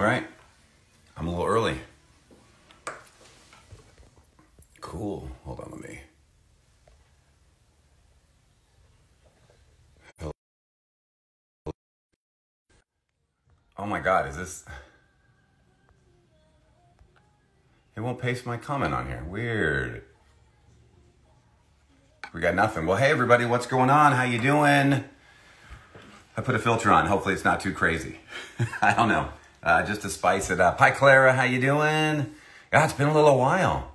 right. I'm a little early. Cool. Hold on, let me. Oh my God, is this... It won't paste my comment on here. Weird. We got nothing. Well, hey everybody, what's going on? How you doing? I put a filter on. Hopefully it's not too crazy. I don't know. Just to spice it up. Hi Clara, how you doing? God, it's been a little while.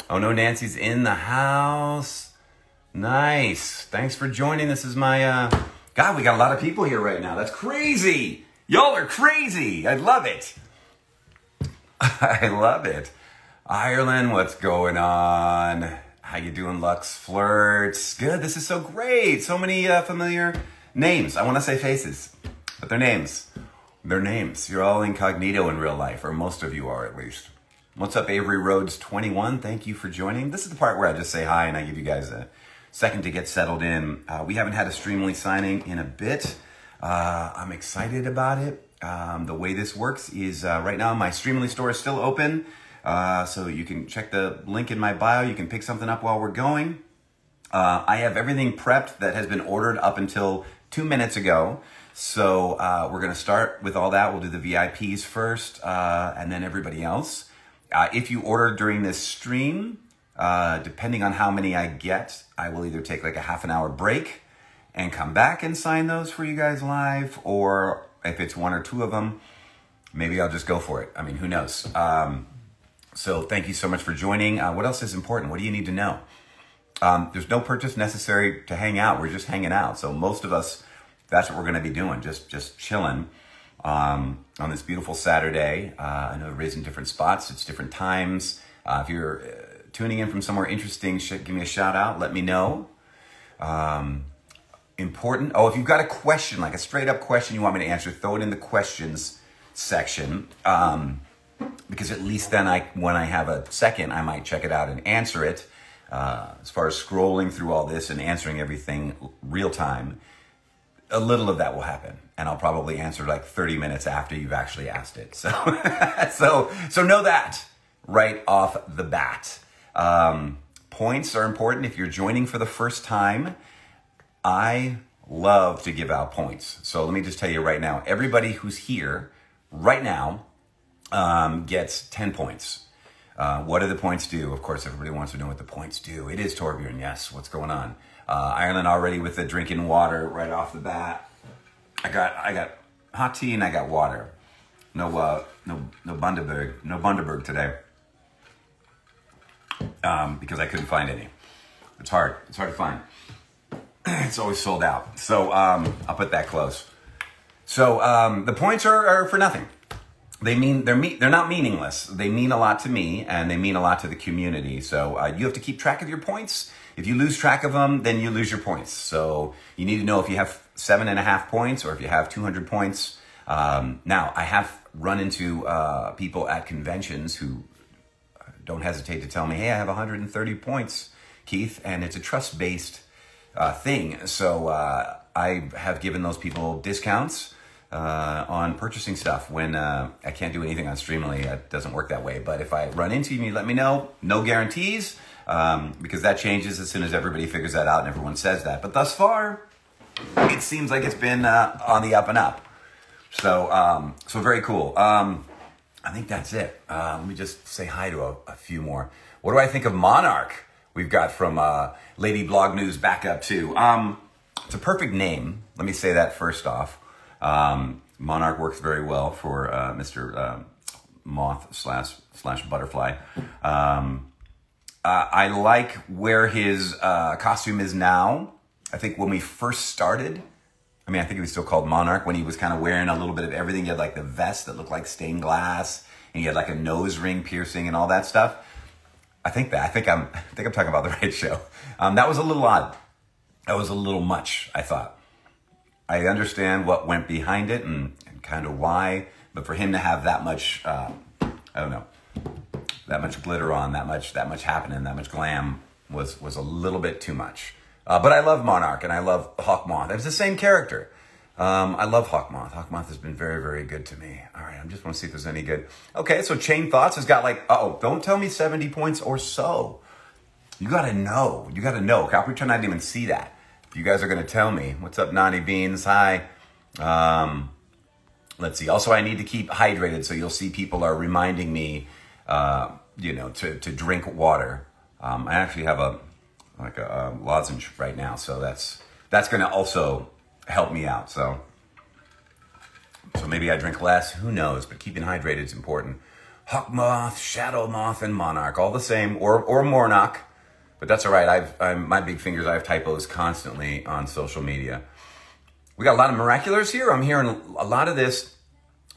Oh no, Nancy's in the house. Nice. Thanks for joining. This is my... God, we got a lot of people here right now. That's crazy. Y'all are crazy. I love it. I love it. Ireland, what's going on? How you doing, Lux Flirts? Good, this is so great. So many familiar names. I want to say faces, but they're names. They're names. You're all incognito in real life, or most of you are at least. What's up, Avery Rhodes 21? Thank you for joining. This is the part where I just say hi and I give you guys a second to get settled in. We haven't had a Streamily signing in a bit. I'm excited about it. The way this works is right now my Streamily store is still open. So you can check the link in my bio. You can pick something up while we're going. I have everything prepped that has been ordered up until 2 minutes ago. So we're going to start with all that. We'll do the VIPs first and then everybody else. If you order during this stream, depending on how many I get, I will either take like a half an hour break and come back and sign those for you guys live. Or if it's one or two of them, maybe I'll just go for it. I mean, who knows? So thank you so much for joining. What else is important? What do you need to know? There's no purchase necessary to hang out. We're just hanging out. So most of us, that's what we're going to be doing. Just chilling on this beautiful Saturday. I know everybody's in different spots. It's different times. If you're tuning in from somewhere interesting, give me a shout out. Let me know. Important. Oh, if you've got a question, like a straight up question you want me to answer, throw it in the questions section. Because at least then when I have a second, I might check it out and answer it. As far as scrolling through all this and answering everything real time, a little of that will happen. And I'll probably answer like 30 minutes after you've actually asked it. So, so know that right off the bat. Points are important. If you're joining for the first time, I love to give out points. So let me just tell you right now, everybody who's here right now, gets 10 points. What do the points do? Of course, everybody wants to know what the points do. It is Torbjörn, yes. What's going on? Ireland already with the drinking water right off the bat. I got hot tea and I got water. No Bundaberg today. Because I couldn't find any. It's hard to find. It's always sold out. So, I'll put that close. So, the points are for nothing. They're not meaningless. They mean a lot to me and they mean a lot to the community. So you have to keep track of your points. If you lose track of them, then you lose your points. So you need to know if you have 7.5 points or if you have 200 points. Now I have run into people at conventions who don't hesitate to tell me, hey, I have 130 points, Keith, and it's a trust-based thing. So I have given those people discounts on purchasing stuff when I can't do anything on Streamily. It doesn't work that way. But if I run into you, let me know. No guarantees, because that changes as soon as everybody figures that out and everyone says that. But thus far, it seems like it's been on the up and up. So, so very cool. I think that's it. Let me just say hi to a few more. What do I think of Monarch? We've got from Lady Blog News back up to. It's a perfect name. Let me say that first off. Monarch works very well for Mr. Moth slash Butterfly. I like where his costume is now. I think when we first started, I think he was still called Monarch when he was kind of wearing a little bit of everything. He had like the vest that looked like stained glass, and he had like a nose ring piercing and all that stuff. I think I'm talking about the right show. That was a little odd. That was a little much, I thought. I understand what went behind it and kind of why, but for him to have that much, I don't know, that much glitter on, that much happening, that much glam was a little bit too much. But I love Monarch and I love Hawk Moth. It's the same character. I love Hawk Moth. Hawk Moth has been very, very good to me. All right, I just want to see if there's any good. Okay, so Chain Thoughts has got like, oh, don't tell me 70 points or so. You got to know. You got to know. Capricorn, I didn't even see that. You guys are going to tell me. What's up, Nani Beans? Hi. Let's see. Also, I need to keep hydrated, so you'll see people are reminding me, to drink water. I actually have a lozenge right now, so that's going to also help me out. So maybe I drink less. Who knows? But keeping hydrated is important. Hawk Moth, Shadow Moth, and Monarch, all the same, or Mornock. But that's all right. My big fingers, I have typos constantly on social media. We got a lot of miraculars here. I'm hearing a lot of this.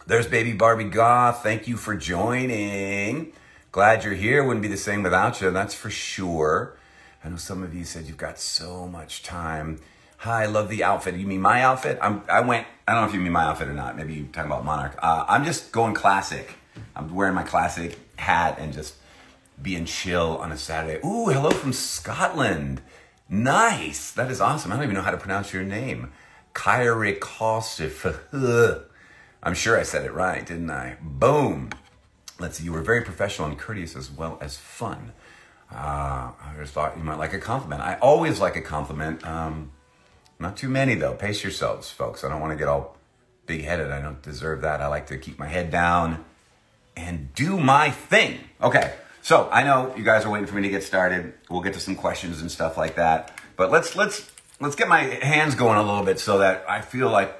There's Baby Barbie Goth. Thank you for joining. Glad you're here. Wouldn't be the same without you. That's for sure. I know some of you said you've got so much time. Hi, I love the outfit. You mean my outfit? I don't know if you mean my outfit or not. Maybe you're talking about Monarch. I'm just going classic. I'm wearing my classic hat and just being chill on a Saturday. Ooh, hello from Scotland. Nice. That is awesome. I don't even know how to pronounce your name. Kyrie Kosif. I'm sure I said it right, didn't I? Boom. Let's see. You were very professional and courteous as well as fun. I just thought you might like a compliment. I always like a compliment. Not too many, though. Pace yourselves, folks. I don't want to get all big-headed. I don't deserve that. I like to keep my head down and do my thing. Okay. So I know you guys are waiting for me to get started. We'll get to some questions and stuff like that. But let's get my hands going a little bit so that I feel like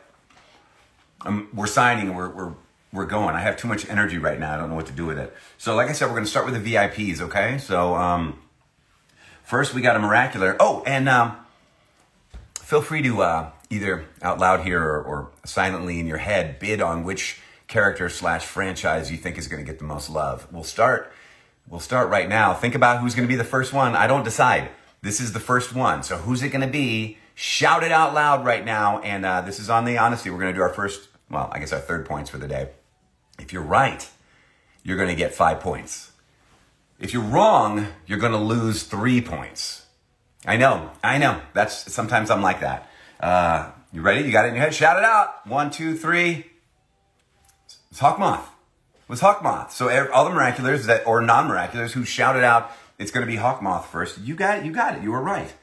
we're signing and we're going. I have too much energy right now. I don't know what to do with it. So like I said, we're going to start with the VIPs, okay? So first we got a Miracular. Oh, and feel free to either out loud here or silently in your head bid on which character / franchise you think is going to get the most love. We'll start right now. Think about who's going to be the first one. I don't decide. This is the first one. So who's it going to be? Shout it out loud right now. And this is on the honesty. We're going to do our first, well, I guess our third points for the day. If you're right, you're going to get 5 points. If you're wrong, you're going to lose 3 points. I know. Sometimes I'm like that. You ready? You got it in your head? Shout it out. 1, 2, 3. It's Hawk Moth. It was Hawk Moth. So all the miraculars or non-miraculars who shouted out, it's going to be Hawk Moth first. You got it. You were right.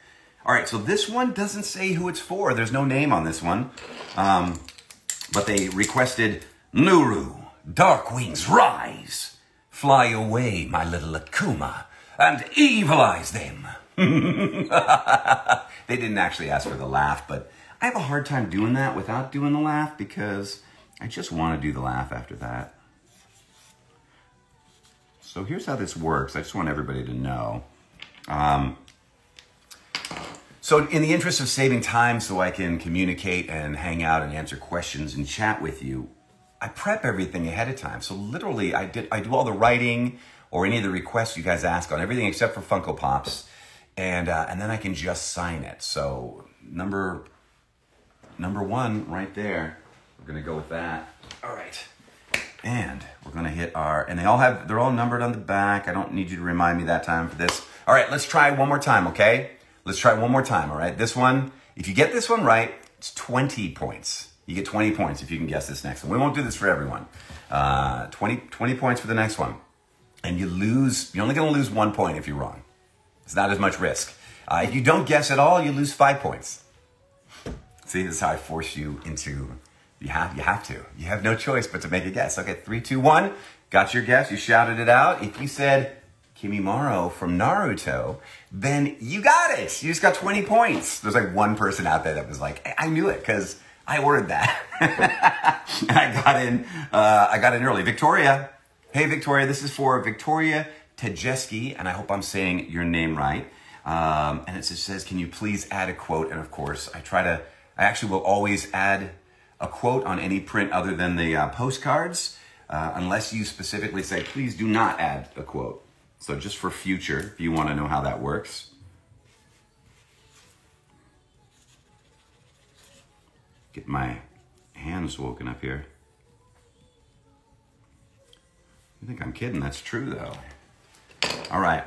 All right. So this one doesn't say who it's for. There's no name on this one. But they requested Nuru, dark wings rise. Fly away, my little Akuma, and evilize them. They didn't actually ask for the laugh, but I have a hard time doing that without doing the laugh because I just want to do the laugh after that. So here's how this works. I just want everybody to know. So in the interest of saving time so I can communicate and hang out and answer questions and chat with you, I prep everything ahead of time. So literally I do all the writing or any of the requests you guys ask on everything except for Funko Pops. And then I can just sign it. So number 1 right there. We're going to go with that. All right. And we're going to hit and they're all numbered on the back. I don't need you to remind me that time for this. All right, let's try one more time, okay? Let's try one more time, all right? This one, if you get this one right, it's 20 points. You get 20 points if you can guess this next one. We won't do this for everyone. 20 points for the next one. And you're only going to lose 1 point if you're wrong. It's not as much risk. If you don't guess at all, you lose 5 points. See, this is how I force you into, you have to. You have no choice but to make a guess. Okay, 3, 2, 1. Got your guess. You shouted it out. If you said Kimimaro from Naruto, then you got it. You just got 20 points. There's like one person out there that was like, I knew it because I ordered that. And I got in early. Victoria. Hey, Victoria. This is for Victoria Tejeski, and I hope I'm saying your name right. And it just says, can you please add a quote? And of course, I actually will always add a quote on any print other than the postcards, unless you specifically say, please do not add a quote. So just for future, if you want to know how that works. Get my hands woken up here. You think I'm kidding? That's true, though. All right.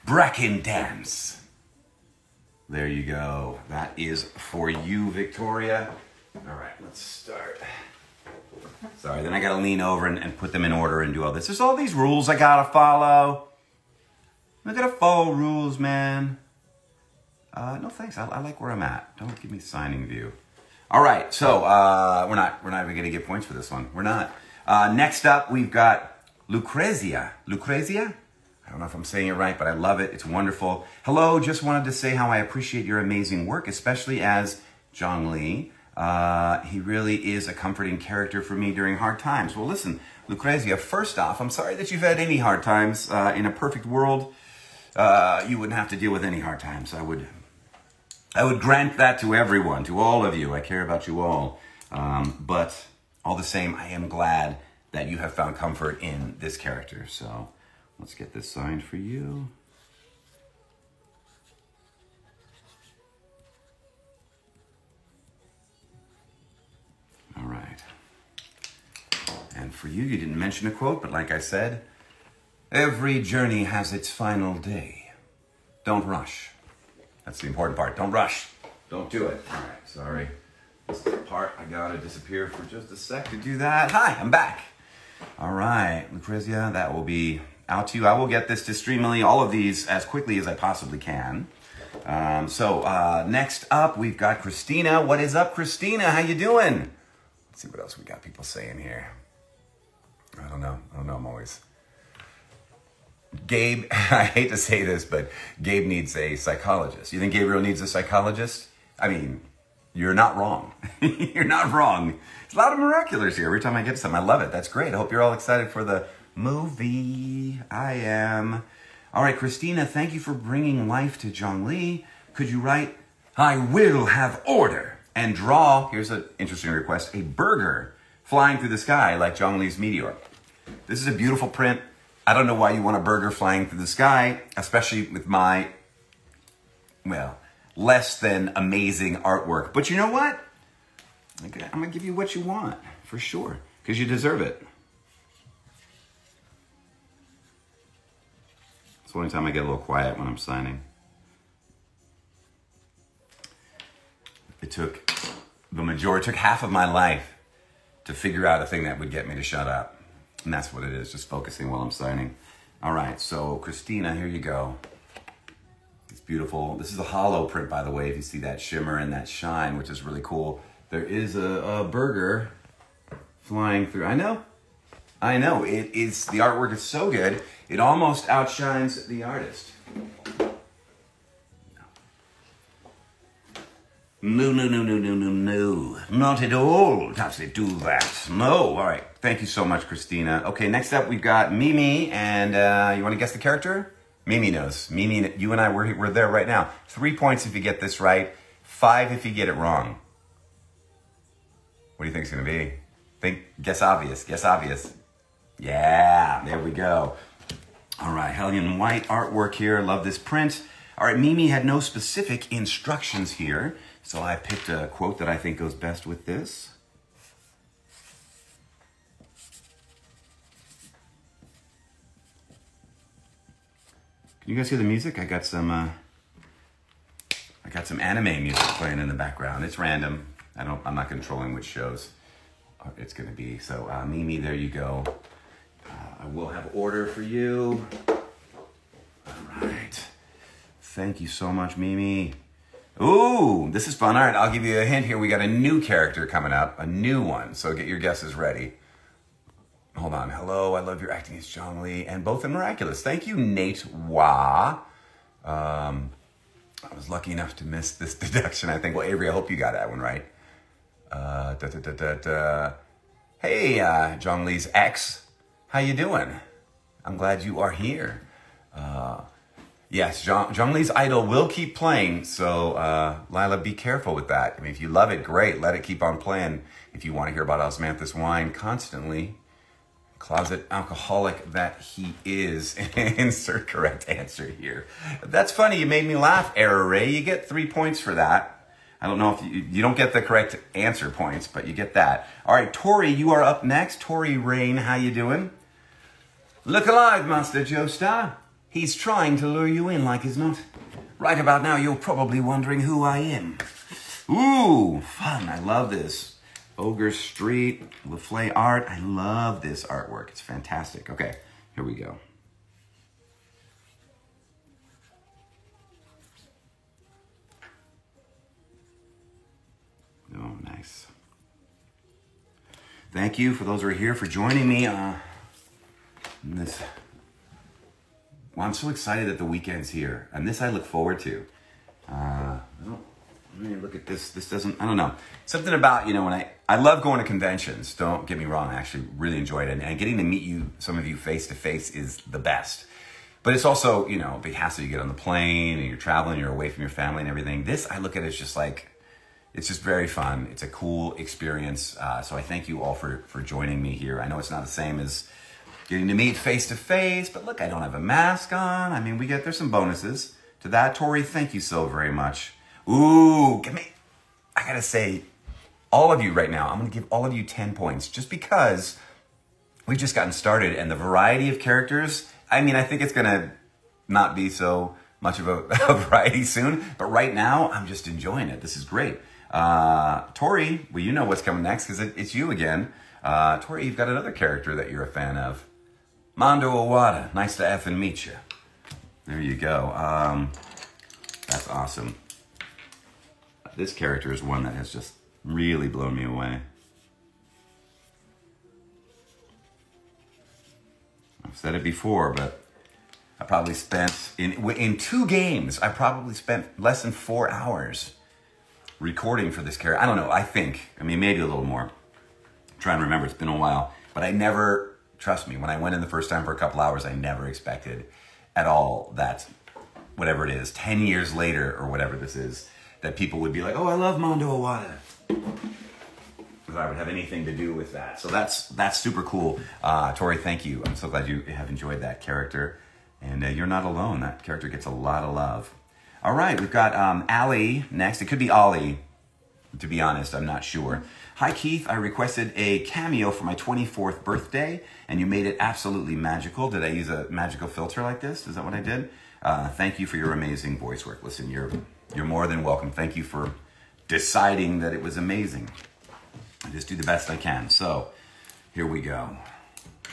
Bracken Dance. There you go. That is for you, Victoria. All right, let's start. Sorry, then I gotta lean over and put them in order and do all this. There's all these rules I gotta follow. I gotta follow rules, man. No thanks, I like where I'm at. Don't give me signing view. All right, so we're not even gonna get points for this one. We're not. Next up, we've got Lucrezia. Lucrezia? I don't know if I'm saying it right, but I love it. It's wonderful. Hello, just wanted to say how I appreciate your amazing work, especially as Zhongli. He really is a comforting character for me during hard times. Well, listen, Lucrezia, first off, I'm sorry that you've had any hard times. In a perfect world, you wouldn't have to deal with any hard times. I would grant that to everyone, to all of you. I care about you all. But all the same, I am glad that you have found comfort in this character. So let's get this signed for you. All right. And for you, you didn't mention a quote, but like I said, every journey has its final day. Don't rush. That's the important part. Don't rush. Don't do it. All right, sorry. This is the part I gotta disappear for just a sec to do that. Hi, I'm back. All right, Lucrezia, that will be out to you. I will get this to Streamily, all of these, as quickly as I possibly can. Next up, we've got Christina. What is up, Christina? How you doing? Let's see what else we got people saying here. I don't know. I'm always... Gabe, I hate to say this, but Gabe needs a psychologist. You think Gabriel needs a psychologist? I mean, you're not wrong. You're not wrong. There's a lot of miraculous here. Every time I get something, I love it. That's great. I hope you're all excited for the movie. I am. All right, Christina, thank you for bringing life to Zhongli. Could you write, I will have order, and draw, here's an interesting request, a burger flying through the sky like Zhongli's meteor. This is a beautiful print. I don't know why you want a burger flying through the sky, especially with my, well, less than amazing artwork. But you know what? Okay, I'm going to give you what you want, for sure, because you deserve it. It's the only time I get a little quiet when I'm signing. It took half of my life to figure out a thing that would get me to shut up. And that's what it is, just focusing while I'm signing. All right, so Christina, here you go. It's beautiful. This is a hollow print, by the way, if you see that shimmer and that shine, which is really cool. There is a burger flying through. I know. It is, the artwork is so good, it almost outshines the artist. No, not at all. Can't they do that? No. All right. Thank you so much, Christina. Okay, next up we've got Mimi, and you want to guess the character? Mimi knows. Mimi, you and I, we're there right now. 3 points if you get this right. 5 if you get it wrong. What do you think it's going to be? Guess obvious. Guess obvious. Yeah, there we go. All right, Hellion White artwork here. Love this print. All right, Mimi had no specific instructions here, so I picked a quote that I think goes best with this. Can you guys hear the music? I got some anime music playing in the background. It's random. I'm not controlling which shows it's going to be. So Mimi, there you go. I will have order for you. All right. Thank you so much, Mimi. Ooh, this is fun. All right, I'll give you a hint here. We got a new character coming up, a new one. So get your guesses ready. Hold on. Hello, I love your acting as Zhongli, and both are miraculous. Thank you, Nate Wah. I was lucky enough to miss this deduction, I think. Well, Avery, I hope you got that one right. Hey, Zhongli's ex. How you doing? I'm glad you are here. Yes, Zhongli's idol will keep playing, so Lila, be careful with that. I mean, if you love it, great. Let it keep on playing. If you want to hear about Osmanthus wine constantly, closet alcoholic that he is. Insert correct answer here. That's funny. You made me laugh, Error Ray. You get 3 points for that. I don't know if you don't get the correct answer points, but you get that. All right, Tori, you are up next. Tori Rain, how you doing? Look alive, Master Joestar. He's trying to lure you in like he's not. Right about now, you're probably wondering who I am. Ooh, fun. I love this. Ogre Street, LaFleur art. I love this artwork. It's fantastic. Okay, here we go. Oh, nice. Thank you for those who are here for joining me in this. Well, I'm so excited that the weekend's here, and this I look forward to. Let me look at this. This doesn't, I don't know. Something about, you know, when I love going to conventions. Don't get me wrong. I actually really enjoy it. And getting to meet you, some of you face to face is the best. But it's also, you know, a big hassle. You get on the plane and you're traveling, you're away from your family and everything. This, I look at it as just like, it's just very fun. It's a cool experience. So I thank you all for joining me here. I know it's not the same as getting to meet face to face, but look, I don't have a mask on. I mean, there's some bonuses to that. Tori, thank you so very much. Ooh, I gotta say, all of you right now, I'm gonna give all of you 10 points just because we've just gotten started and the variety of characters, I mean, I think it's gonna not be so much of a variety soon, but right now, I'm just enjoying it. This is great. Tori, well, you know what's coming next because it's you again. Tori, you've got another character that you're a fan of. Mondo Owada, nice to effing meet you. There you go. That's awesome. This character is one that has just really blown me away. I've said it before, but I probably spent, in 2 games, I probably spent less than 4 hours recording for this character. I don't know, I mean, maybe a little more. I'm trying to remember, it's been a while. But I never, trust me, when I went in the first time for a couple hours, I never expected at all that, whatever it is, 10 years later or whatever this is, that people would be like, oh, I love Mondo Owada. That I would have anything to do with that. So that's super cool. Tori, thank you. I'm so glad you have enjoyed that character. And you're not alone. That character gets a lot of love. All right, we've got Ali next. It could be Ollie, to be honest. I'm not sure. Hi, Keith. I requested a cameo for my 24th birthday, and you made it absolutely magical. Did I use a magical filter like this? Is that what I did? Thank you for your amazing voice work. Listen, you're more than welcome. Thank you for deciding that it was amazing. I just do the best I can. So here we go. I'll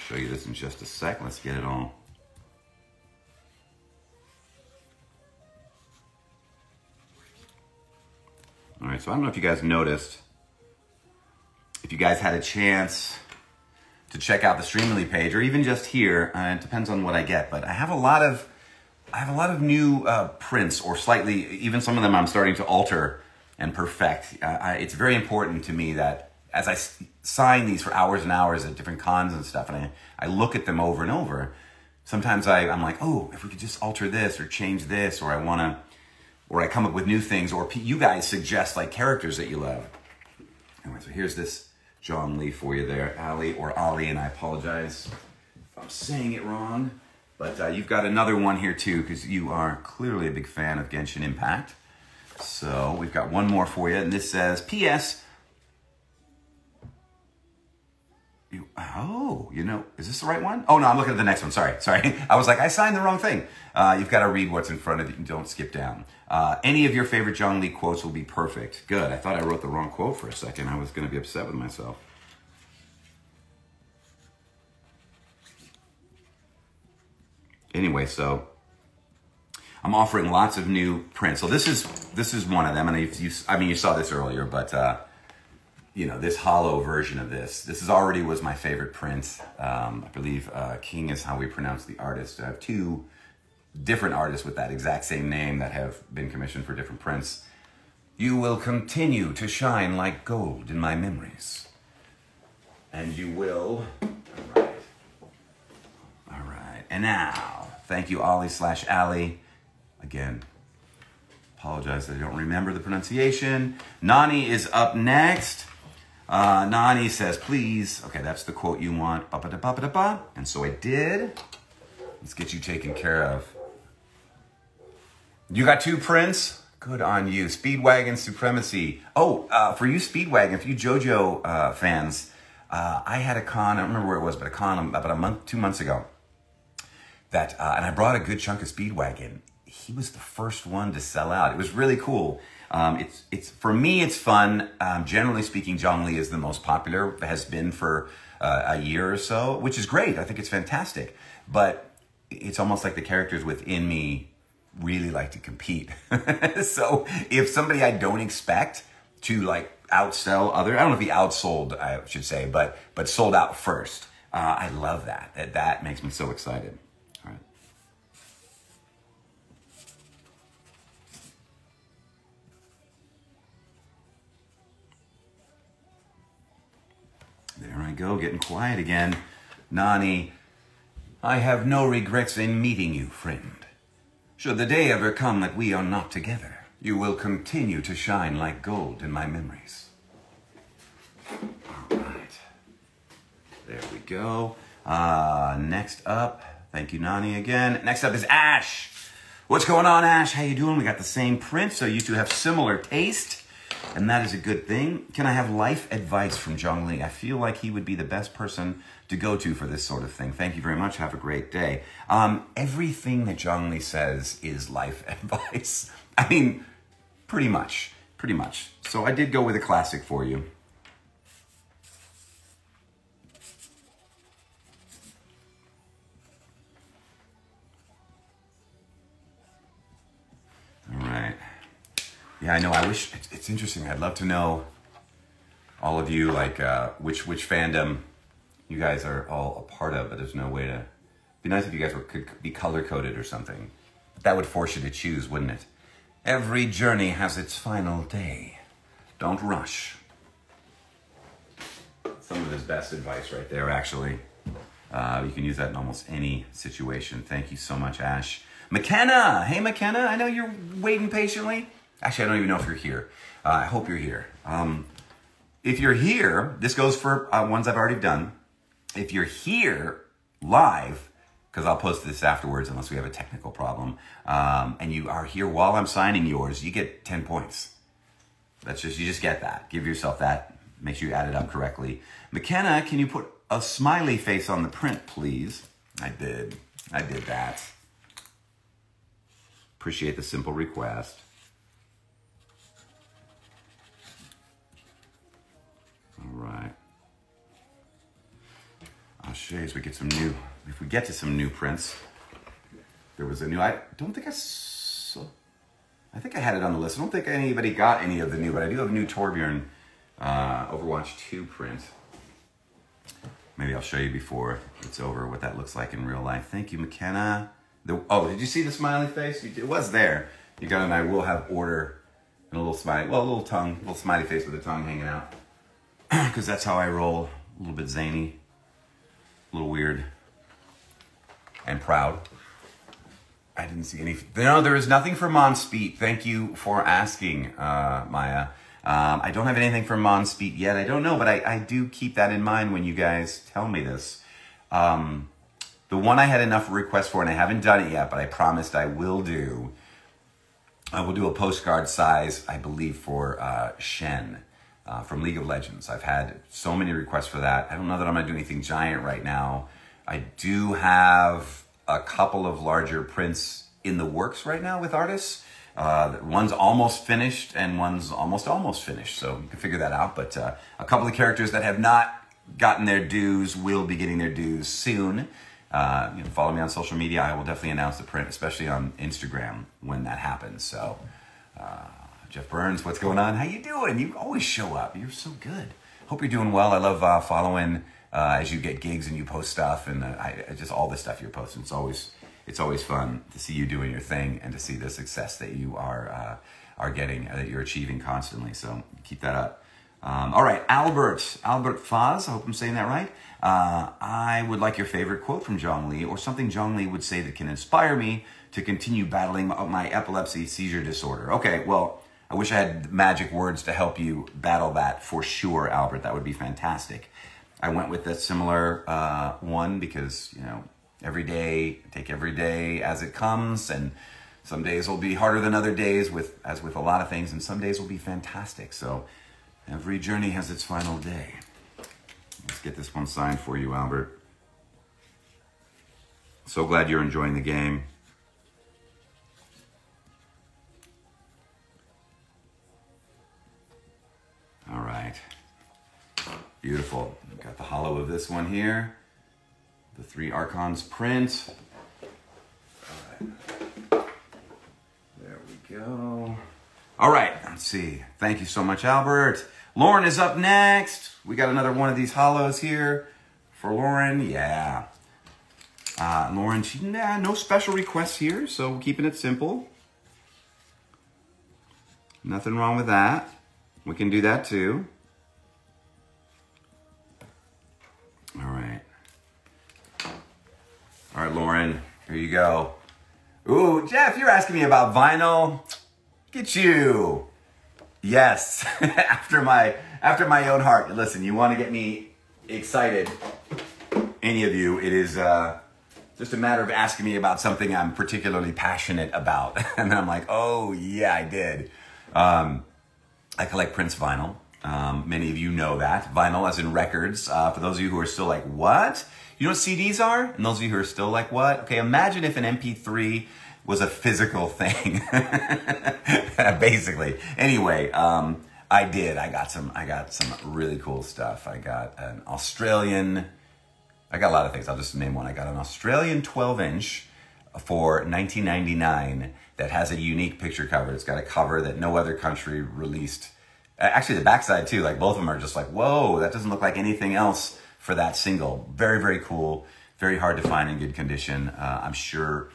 show you this in just a sec. Let's get it all. All right, so I don't know if you guys noticed, if you guys had a chance to check out the Streamily page or even just here, it depends on what I get, but I have a lot of new prints, or slightly, even some of them I'm starting to alter and perfect. It's very important to me that as I sign these for hours and hours at different cons and stuff, and I look at them over and over, sometimes I'm like, oh, if we could just alter this or change this, or I come up with new things, or you guys suggest like characters that you love. Anyway, so here's this Zhongli for you there, Ali or Ollie, and I apologize if I'm saying it wrong. But you've got another one here too, because you are clearly a big fan of Genshin Impact. So we've got one more for you, and this says, P.S. Is this the right one? Oh, no, I'm looking at the next one. Sorry. I was like, I signed the wrong thing. You've got to read what's in front of you and don't skip down. Any of your favorite Zhongli quotes will be perfect. Good. I thought I wrote the wrong quote for a second. I was going to be upset with myself. Anyway, so I'm offering lots of new prints. So this is one of them, and you saw this earlier, but this hollow version of this already was my favorite print. I believe King is how we pronounce the artist. I have 2 different artists with that exact same name that have been commissioned for different prints. You will continue to shine like gold in my memories, and you will. All right. And now, thank you, Ollie/Ali. Again, apologize that I don't remember the pronunciation. Nani is up next. Nani says, please. Okay, that's the quote you want. Ba-ba-da-ba-ba-da-ba. And so I did. Let's get you taken care of. You got 2 prints? Good on you. Speedwagon Supremacy. Oh, for you Speedwagon, for you JoJo fans, I had a con, I don't remember where it was, but a con about 2 months ago. And I brought a good chunk of Speedwagon. He was the first one to sell out. It was really cool. It's for me, it's fun. Generally speaking, Zhongli is the most popular, has been for a year or so, which is great. I think it's fantastic. But it's almost like the characters within me really like to compete. So if somebody I don't expect to like outsell other, I don't know if he outsold, I should say, but sold out first. I love that. That makes me so excited. All right. There I go, getting quiet again. Nani, I have no regrets in meeting you, friend. Should the day ever come that we are not together, you will continue to shine like gold in my memories. All right. There we go. Next up, thank you, Nani, again. Next up is Ash. What's going on, Ash? How you doing? We got the same print, so you two have similar taste, and that is a good thing. Can I have life advice from Zhongli? I feel like he would be the best person to go to for this sort of thing. Thank you very much. Have a great day. Everything that Zhongli says is life advice. I mean, pretty much. So I did go with a classic for you. All right. Yeah, I know. I wish it's interesting. I'd love to know all of you, like which fandom you guys are all a part of, but there's no way to. It'd be nice if you guys could be color coded or something. That would force you to choose, wouldn't it? Every journey has its final day. Don't rush. Some of his best advice right there, actually. You can use that in almost any situation. Thank you so much, Ash. McKenna! Hey, McKenna, I know you're waiting patiently. Actually, I don't even know if you're here. I hope you're here. If you're here, this goes for ones I've already done. If you're here live, because I'll post this afterwards unless we have a technical problem, and you are here while I'm signing yours, you get 10 points. You just get that. Give yourself that. Make sure you add it up correctly. McKenna, can you put a smiley face on the print, please? I did that. Appreciate the simple request. All right. I'll show you as we get some new, if we get to some new prints. There was a new, I think I had it on the list. I don't think anybody got any of the new, but I do have a new Torbjörn Overwatch 2 print. Maybe I'll show you before it's over what that looks like in real life. Thank you, McKenna. Oh, did you see the smiley face? It was there. You got, and I will have order and a little smiley, well, a little tongue, a little smiley face with the tongue hanging out. Because that's how I roll. A little bit zany, a little weird, and proud. I didn't see any. No, there is nothing for Monspeet. Thank you for asking, Maya. I don't have anything for Monspeet yet. I don't know, but I do keep that in mind when you guys tell me this. The one I had enough requests for, and I haven't done it yet, but I promised I will do. I will do a postcard size, I believe, for Shen from League of Legends. I've had so many requests for that. I don't know that I'm going to do anything giant right now. I do have a couple of larger prints in the works right now with artists. One's almost finished and one's almost finished. So you can figure that out. But a couple of characters that have not gotten their dues will be getting their dues soon. Follow me on social media. I will definitely announce the print, especially on Instagram when that happens. So, Jeff Burns, what's going on? How you doing? You always show up. You're so good. Hope you're doing well. I love following as you get gigs and you post stuff and just all the stuff you're posting. It's always fun to see you doing your thing and to see the success that you are getting, that you're achieving constantly. So keep that up. All right, Albert Faz, I hope I'm saying that right. I would like your favorite quote from Zhongli or something Zhongli would say that can inspire me to continue battling my epilepsy seizure disorder. Okay, well, I wish I had magic words to help you battle that for sure, Albert. That would be fantastic. I went with a similar one because, every day, take every day as it comes, and some days will be harder than other days, as with a lot of things, and some days will be fantastic. So every journey has its final day. Let's get this one signed for you, Albert. So glad you're enjoying the game. right. Beautiful. Got the hollow of this one here. The 3 Archons print. All right. There we go. All right, let's see. Thank you so much, Albert. Lauren is up next. We got another one of these hollows here for Lauren. Yeah. Lauren, no special requests here, so keeping it simple. Nothing wrong with that. We can do that too. All right. All right, Lauren, here you go. Ooh, Jeff, you're asking me about vinyl. Get you. Yes, after my own heart. Listen, you want to get me excited, any of you, it is just a matter of asking me about something I'm particularly passionate about. And I'm like, oh, yeah, I did. I collect Prince vinyl. Many of you know that. Vinyl as in records. For those of you who are still like, what? You know what CDs are? And those of you who are still like, what? Okay, imagine if an MP3 was a physical thing. Basically. Anyway, I did. I got some really cool stuff. I got an Australian... I got a lot of things. I'll just name one. I got an Australian 12-inch for $19.99 that has a unique picture cover. It's got a cover that no other country released. Actually, the backside too, like both of them are just like, whoa, that doesn't look like anything else for that single. Very, very cool. Very hard to find in good condition. I'm sure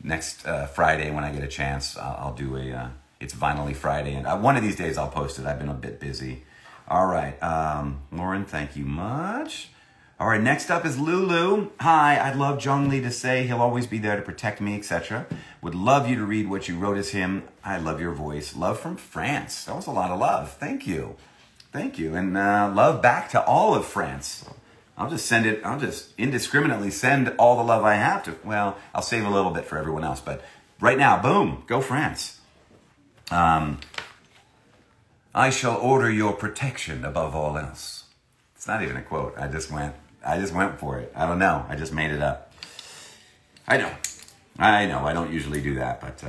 next Friday when I get a chance, I'll do it's Vinyl-y Friday. And one of these days I'll post it. I've been a bit busy. All right. Lauren, thank you much. All right, next up is Lulu. Hi, I'd love Zhongli to say he'll always be there to protect me, etc. Would love you to read what you wrote as him. I love your voice. Love from France. That was a lot of love. Thank you. Thank you. And love back to all of France. I'll just send it. I'll just indiscriminately send all the love I have to. Well, I'll save a little bit for everyone else. But right now, boom, go France. I shall order your protection above all else. It's not even a quote. I just went for it. I don't know. I just made it up. I know. I don't usually do that, but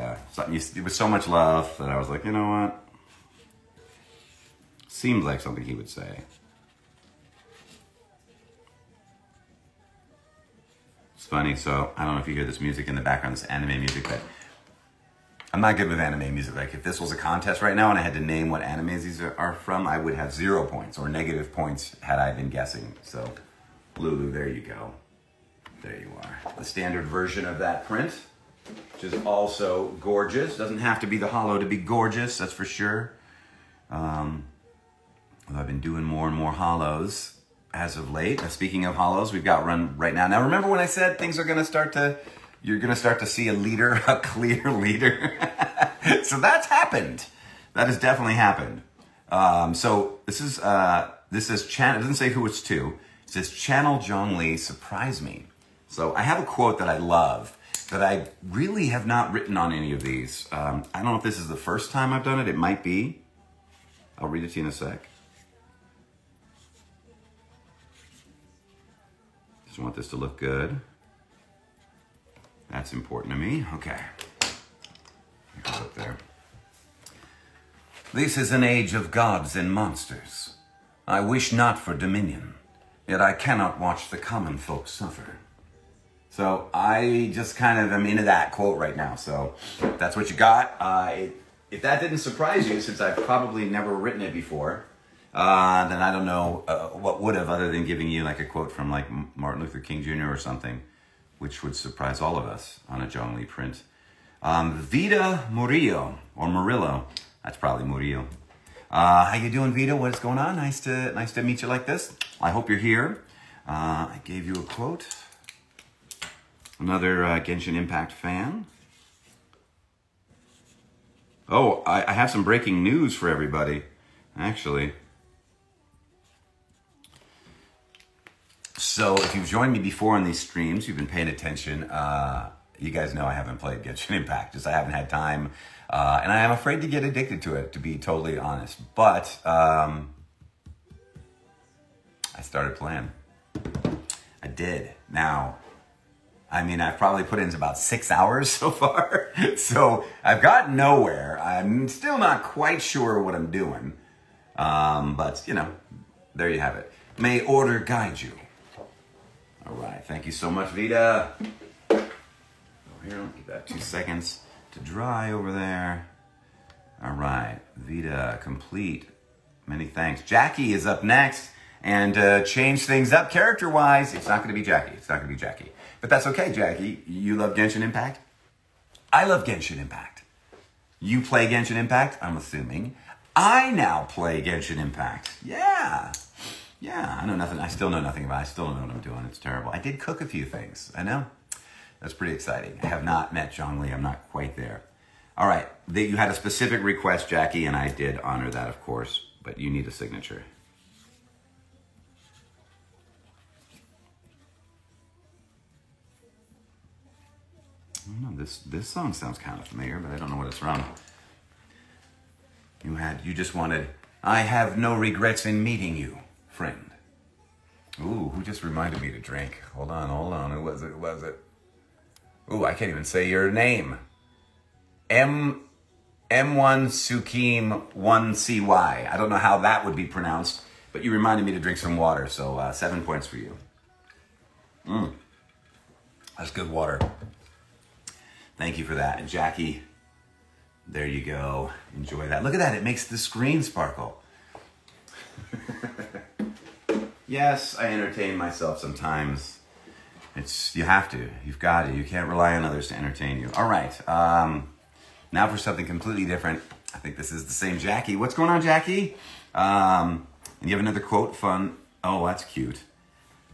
it was so much love that I was like, you know what? Seems like something he would say. It's funny. So I don't know if you hear this music in the background, this anime music, but I'm not good with anime music. Like if this was a contest right now and I had to name what animes these are from, I would have 0 points or negative points had I been guessing. So Lulu, there you go. There you are. The standard version of that print, which is also gorgeous. Doesn't have to be the hollow to be gorgeous, that's for sure. I've been doing more and more hollows as of late. Speaking of hollows, we've got one right now. Now remember when I said things are going to start to... You're going to start to see a leader, a clear leader. So that's happened. That has definitely happened. So this is channel. It doesn't say who it's to. It says Channel Zhongli Surprise Me. So I have a quote that I love that I really have not written on any of these. I don't know if this is the first time I've done it. It might be. I'll read it to you in a sec. Just want this to look good. That's important to me. Okay. It goes up there. This is an age of gods and monsters. I wish not for dominion, yet I cannot watch the common folk suffer. So I just kind of am into that quote right now. So if that's what you got. If that didn't surprise you, since I've probably never written it before, then I don't know what would have, other than giving you like a quote from like Martin Luther King Jr. or something, which would surprise all of us on a Zhongli print. Vida Murillo, or Murillo. That's probably Murillo. How you doing, Vida? What is going on? Nice to meet you like this. I hope you're here. I gave you a quote. Another Genshin Impact fan. Oh, I have some breaking news for everybody, actually. So if you've joined me before on these streams, you've been paying attention, you guys know I haven't played Genshin Impact, just I haven't had time, and I am afraid to get addicted to it, to be totally honest. But I started playing. I did. Now, I mean, I've probably put in about 6 hours so far, so I've got nowhere. I'm still not quite sure what I'm doing. But, you know, there you have it. May order guide you. All right. Thank you so much, Vita. Over here, I'll give that 2 seconds to dry over there. All right. Vita, complete. Many thanks. Jackie is up next. And change things up character-wise. It's not going to be Jackie. It's not going to be Jackie. But that's okay, Jackie. You love Genshin Impact? I love Genshin Impact. You play Genshin Impact, I'm assuming. I now play Genshin Impact. Yeah. Yeah, I know nothing. I still know nothing about it. I still don't know what I'm doing. It's terrible. I did cook a few things. I know. That's pretty exciting. I have not met Zhongli. I'm not quite there. All right. You had a specific request, Jackie, and I did honor that, of course. But you need a signature. I don't know, this song sounds kind of familiar, but I don't know what it's from. You just wanted, I have no regrets in meeting you, friend. Ooh, who just reminded me to drink? Hold on. Who was it? Ooh, I can't even say your name. M1 Sukim 1CY. I don't know how that would be pronounced, but you reminded me to drink some water, so 7 points for you. That's good water. Thank you for that. And Jackie, there you go. Enjoy that. Look at that. It makes the screen sparkle. Yes, I entertain myself sometimes. You have to. You've got to. You can't rely on others to entertain you. All right. Now for something completely different. I think this is the same Jackie. What's going on, Jackie? And you have another quote, fun. Oh, that's cute.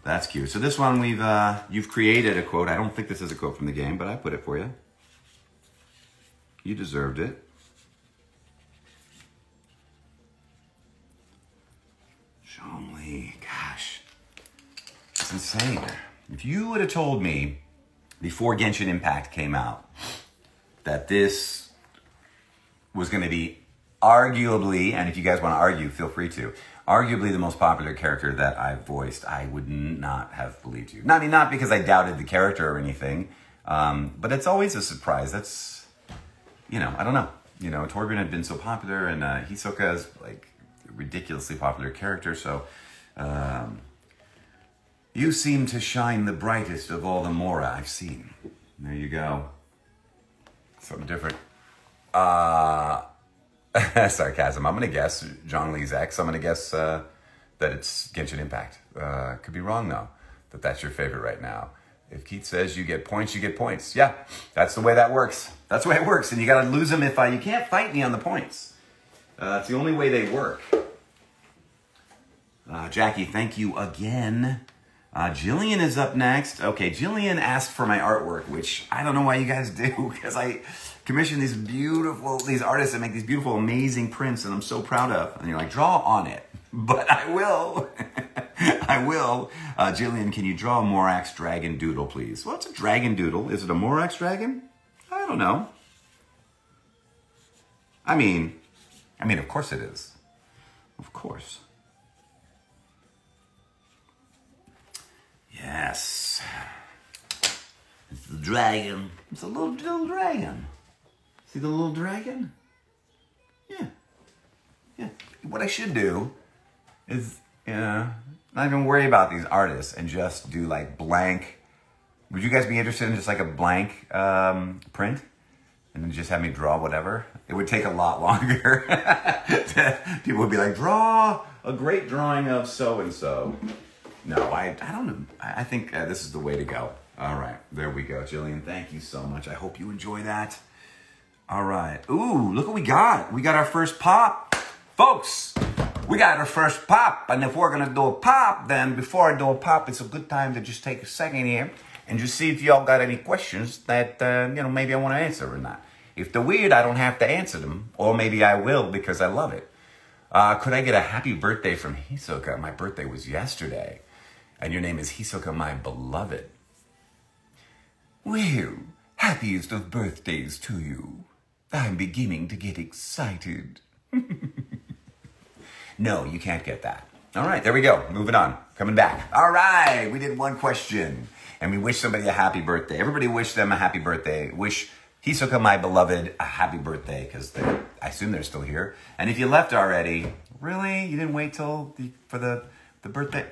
That's cute. So this one, you've created a quote. I don't think this is a quote from the game, but I put it for you. You deserved it. Zhongli, gosh. It's insane. If you would have told me before Genshin Impact came out that this was going to be arguably, and if you guys want to argue, feel free to, arguably the most popular character that I've voiced, I would not have believed you. Not because I doubted the character or anything, but it's always a surprise. That's, I don't know. Torbjörn had been so popular, and Hisoka is like a ridiculously popular character, so you seem to shine the brightest of all the Mora I've seen. There you go. Something different. Sarcasm. I'm going to guess Zhongli's ex. I'm going to guess that it's Genshin Impact. Could be wrong, though, that's your favorite right now. If Keith says you get points, you get points. Yeah, that's the way that works. That's the way it works. And you got to lose them if you can't fight me on the points. It's the only way they work. Jackie, thank you again. Jillian is up next. Okay, Jillian asked for my artwork, which I don't know why you guys do, because I commission these artists that make these beautiful, amazing prints, and I'm so proud of. And you're like, draw on it. But I will. I will. Jillian, can you draw a Morax dragon doodle, please? Well, it's a dragon doodle. Is it a Morax dragon? I don't know. I mean, of course it is. Of course. Yes. It's the dragon. It's a little dragon. See the little dragon? Yeah. Yeah. What I should do is, not even worry about these artists and just do like blank. Would you guys be interested in just like a blank print? And then just have me draw whatever? It would take a lot longer. People would be like, draw a great drawing of so-and-so. No, I don't know. I think this is the way to go. All right, there we go. Jillian, thank you so much. I hope you enjoy that. All right. Ooh, look what we got. We got our first pop. Folks, we got our first pop. And if we're going to do a pop, then before I do a pop, it's a good time to just take a second here and just see if y'all got any questions that, maybe I want to answer or not. If they're weird, I don't have to answer them. Or maybe I will because I love it. Could I get a happy birthday from Hisoka? My birthday was yesterday. And your name is Hisoka, my beloved. Well, happiest of birthdays to you. I'm beginning to get excited. No, you can't get that. All right, there we go. Moving on. Coming back. All right, we did one question. And we wish somebody a happy birthday. Everybody wish them a happy birthday. Wish Hisoka, my beloved, a happy birthday, because I assume they're still here. And if you left already, really? You didn't wait till for the birthday?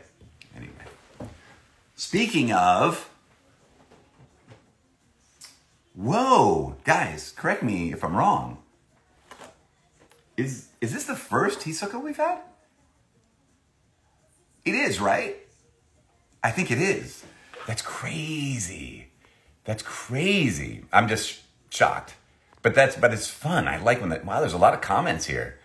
Anyway. Speaking of, whoa, guys, correct me if I'm wrong. Is this the first Hisoka we've had? It is, right? I think it is. That's crazy. That's crazy. I'm just shocked. But it's fun. I like when wow, there's a lot of comments here.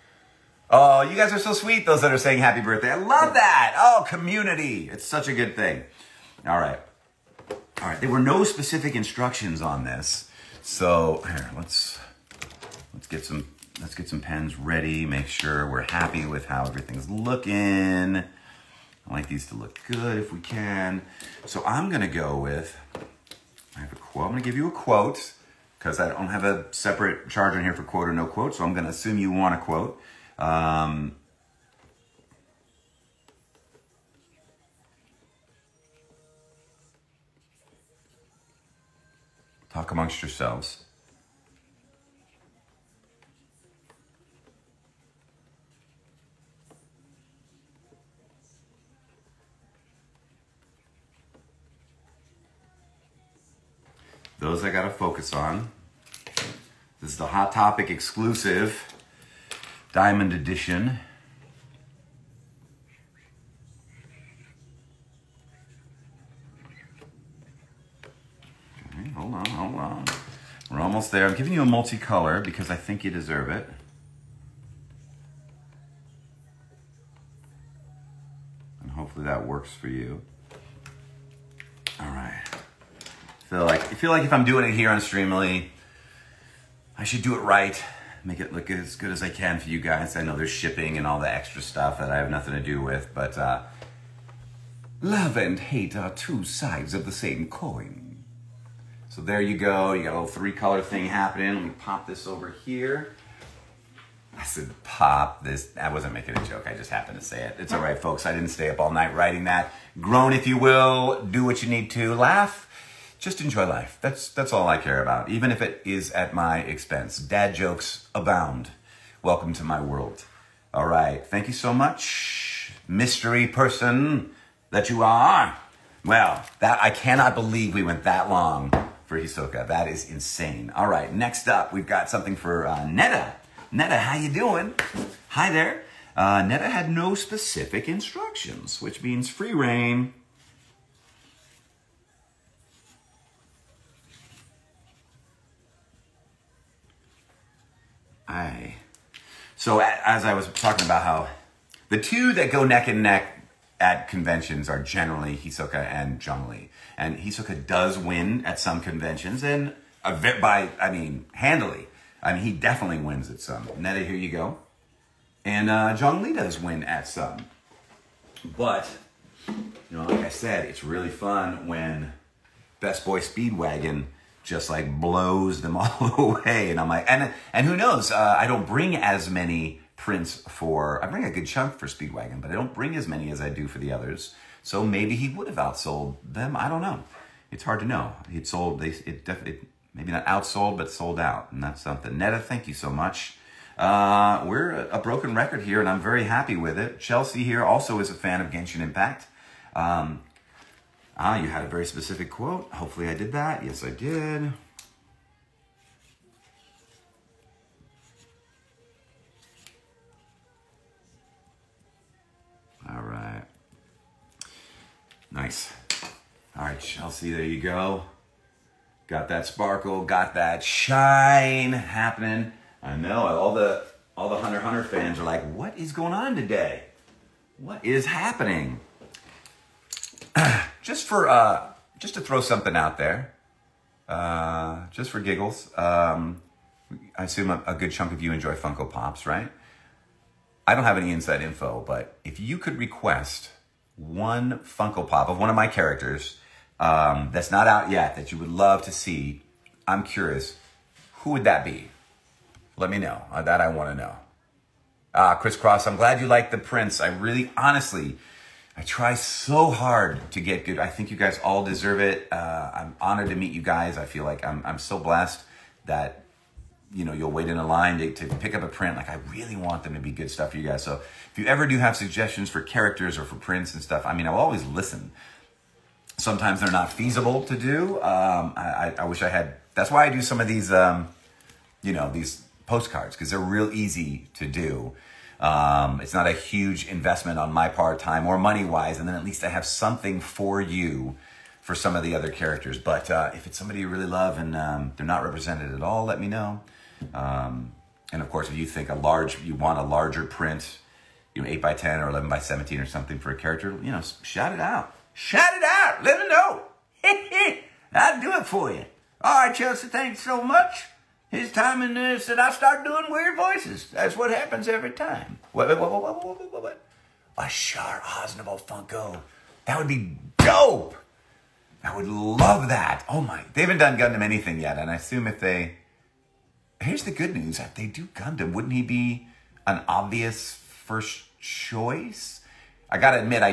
Oh, you guys are so sweet, those that are saying happy birthday. I love that. Oh, community. It's such a good thing. All right. All right. There were no specific instructions on this. So here, let's get some pens ready. Make sure we're happy with how everything's looking. I like these to look good if we can. So I'm gonna go with, I have a quote. I'm gonna give you a quote because I don't have a separate charge on here for quote or no quote. So I'm gonna assume you want a quote. Talk amongst yourselves. Those I gotta focus on. This is the Hot Topic exclusive Diamond Edition. Okay, hold on. We're almost there. I'm giving you a multicolor because I think you deserve it. And hopefully that works for you. All right. I feel like if I'm doing it here on Streamily, I should do it right. Make it look as good as I can for you guys. I know there's shipping and all the extra stuff that I have nothing to do with, but love and hate are two sides of the same coin. So there you go. You got a little 3-color thing happening. Let me pop this over here. I said pop this. I wasn't making a joke. I just happened to say it. It's all right, folks. I didn't stay up all night writing that. Groan if you will. Do what you need to. Laugh. Just enjoy life. That's all I care about, even if it is at my expense. Dad jokes abound. Welcome to my world. All right. Thank you so much, mystery person that you are. Well, I cannot believe we went that long for Hisoka. That is insane. All right. Next up, we've got something for Netta. Netta, how you doing? Hi there. Netta had no specific instructions, which means free reign. So as I was talking about how the two that go neck and neck at conventions are generally Hisoka and Zhongli. And Hisoka does win at some conventions and handily. I mean, he definitely wins at some. Netta, here you go. And Zhongli does win at some. But, like I said, it's really fun when Best Boy Speedwagon just like blows them all away. And I'm like, and who knows? I don't bring as many prints I bring a good chunk for Speedwagon, but I don't bring as many as I do for the others. So maybe he would have outsold them. I don't know. It's hard to know. It definitely, maybe not outsold, but sold out. And that's something. Netta, thank you so much. We're a broken record here, and I'm very happy with it. Chelsea here also is a fan of Genshin Impact. You had a very specific quote. Hopefully I did that. Yes, I did. All right. Nice. All right, Chelsea, there you go. Got that sparkle, got that shine happening. I know all the Hunter x Hunter fans are like, what is going on today? What is happening? Just to throw something out there, just for giggles, I assume a good chunk of you enjoy Funko Pops, right? I don't have any inside info, but if you could request one Funko Pop of one of my characters that's not out yet that you would love to see, I'm curious, who would that be? Let me know. That I want to know. Chris Cross, I'm glad you like the prints. I really, honestly, I try so hard to get good. I think you guys all deserve it. I'm honored to meet you guys. I feel like I'm so blessed. that, you know, you'll wait in a line to pick up a print. Like, I really want them to be good stuff for you guys. So if you ever do have suggestions for characters or for prints and stuff, I mean, I'll always listen. Sometimes they're not feasible to do. I wish I had, that's why I do some of these, you know, these postcards, because they're real easy to do. It's not a huge investment on my part, time or money-wise, and then at least I have something for you for some of the other characters. But if it's somebody you really love and they're not represented at all, let me know. And of course, if you think you want a larger print, you know, 8x10 or 11x17 or something for a character, you know, shout it out. Shout it out. Let me know. I'll do it for you. All right, Chelsea, thanks so much. His timing is that I start doing weird voices. That's what happens every time. What? A Char Aznable Funko. That would be dope. I would love that. Oh my, they haven't done Gundam anything yet, and I assume if they... Here's the good news. If they do Gundam, wouldn't he be an obvious first choice? I gotta admit, I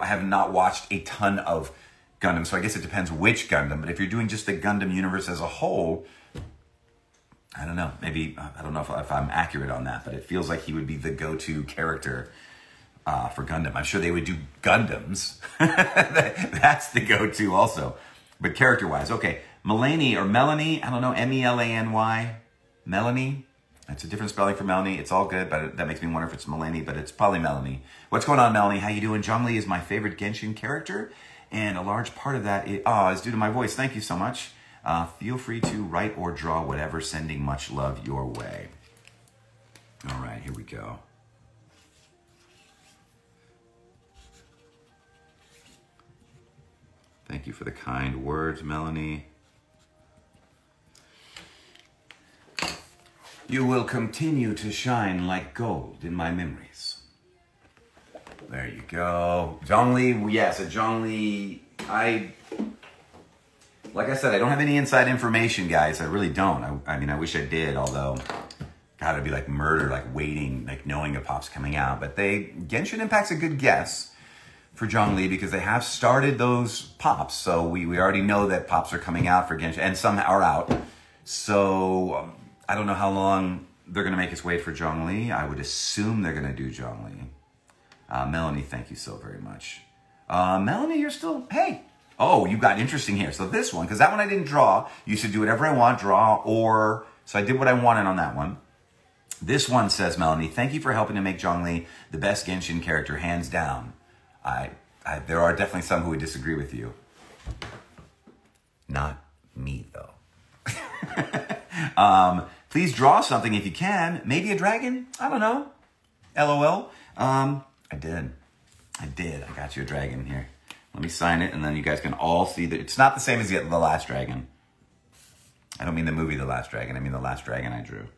have not watched a ton of Gundam, so I guess it depends which Gundam. But if you're doing just the Gundam universe as a whole, I don't know. Maybe, I don't know if I'm accurate on that, but it feels like he would be the go-to character for Gundam. I'm sure they would do Gundams. That's the go-to also. But character-wise, okay. Melanie or Melanie, I don't know, M-E-L-A-N-Y. Melanie. That's a different spelling for Melanie. It's all good, but that makes me wonder if it's Melanie, but it's probably Melanie. What's going on, Melanie? How you doing? Zhongli is my favorite Genshin character, and a large part of that is due to my voice. Thank you so much. Feel free to write or draw whatever, sending much love your way. All right, here we go. Thank you for the kind words, Melanie. You will continue to shine like gold in my memories. There you go. Zhongli, yes, a Zhongli. Like I said, I don't have any inside information, guys. I really don't. I mean, I wish I did, although, God, it'd be like murder, like waiting, like knowing a pop's coming out. But Genshin Impact's a good guess for Zhongli because they have started those pops. So we already know that pops are coming out for Genshin, and some are out. So I don't know how long they're going to make us wait for Zhongli. I would assume they're going to do Zhongli. Melanie, thank you so very much. Melanie, you're still, hey. Oh, you got interesting here. So this one, because that one I didn't draw. You should do whatever I want, draw, or... So I did what I wanted on that one. This one says, Melanie, thank you for helping to make Zhongli the best Genshin character, hands down. There are definitely some who would disagree with you. Not me, though. Please draw something if you can. Maybe a dragon? I don't know. LOL. I did. I got you a dragon here. Let me sign it, and then you guys can all see that it's not the same as The Last Dragon. I don't mean the movie The Last Dragon. I mean the last dragon I drew.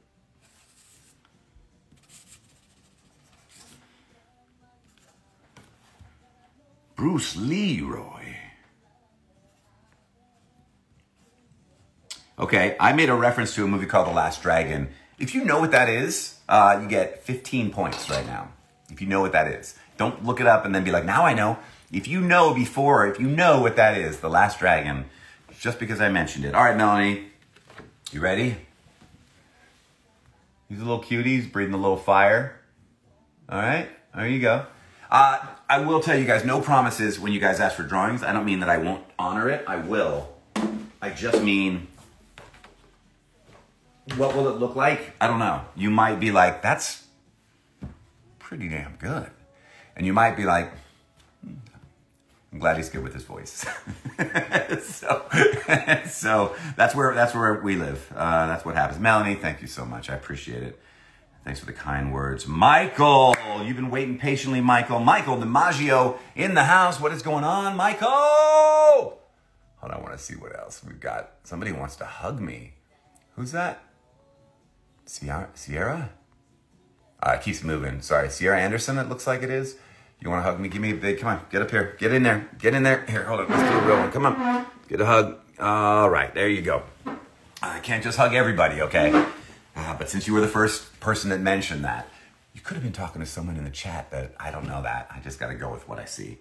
Bruce Leroy. Okay, I made a reference to a movie called The Last Dragon. If you know what that is, you get 15 points right now. If you know what that is. Don't look it up and then be like, now I know. If you know if you know what that is, The Last Dragon, just because I mentioned it. All right, Melanie, you ready? These are little cuties breathing a little fire. All right, there you go. I will tell you guys, no promises when you guys ask for drawings. I don't mean that I won't honor it. I will. I just mean, what will it look like? I don't know. You might be like, that's pretty damn good. And you might be like, I'm glad he's good with his voice. so that's where we live. That's what happens. Melanie, thank you so much. I appreciate it. Thanks for the kind words. Michael, you've been waiting patiently, Michael. Michael DiMaggio in the house. What is going on, Michael? Hold on, I want to see what else we've got. Somebody wants to hug me. Who's that? Sierra? It keeps moving. Sorry, Sierra Anderson, it looks like it is. You want to hug me? Give me a big, come on, get up here. Get in there. Get in there. Here, hold on. Let's do a real one. Come on. Get a hug. All right, there you go. I can't just hug everybody, okay? But since you were the first person that mentioned that, you could have been talking to someone in the chat, but I don't know that. I just got to go with what I see.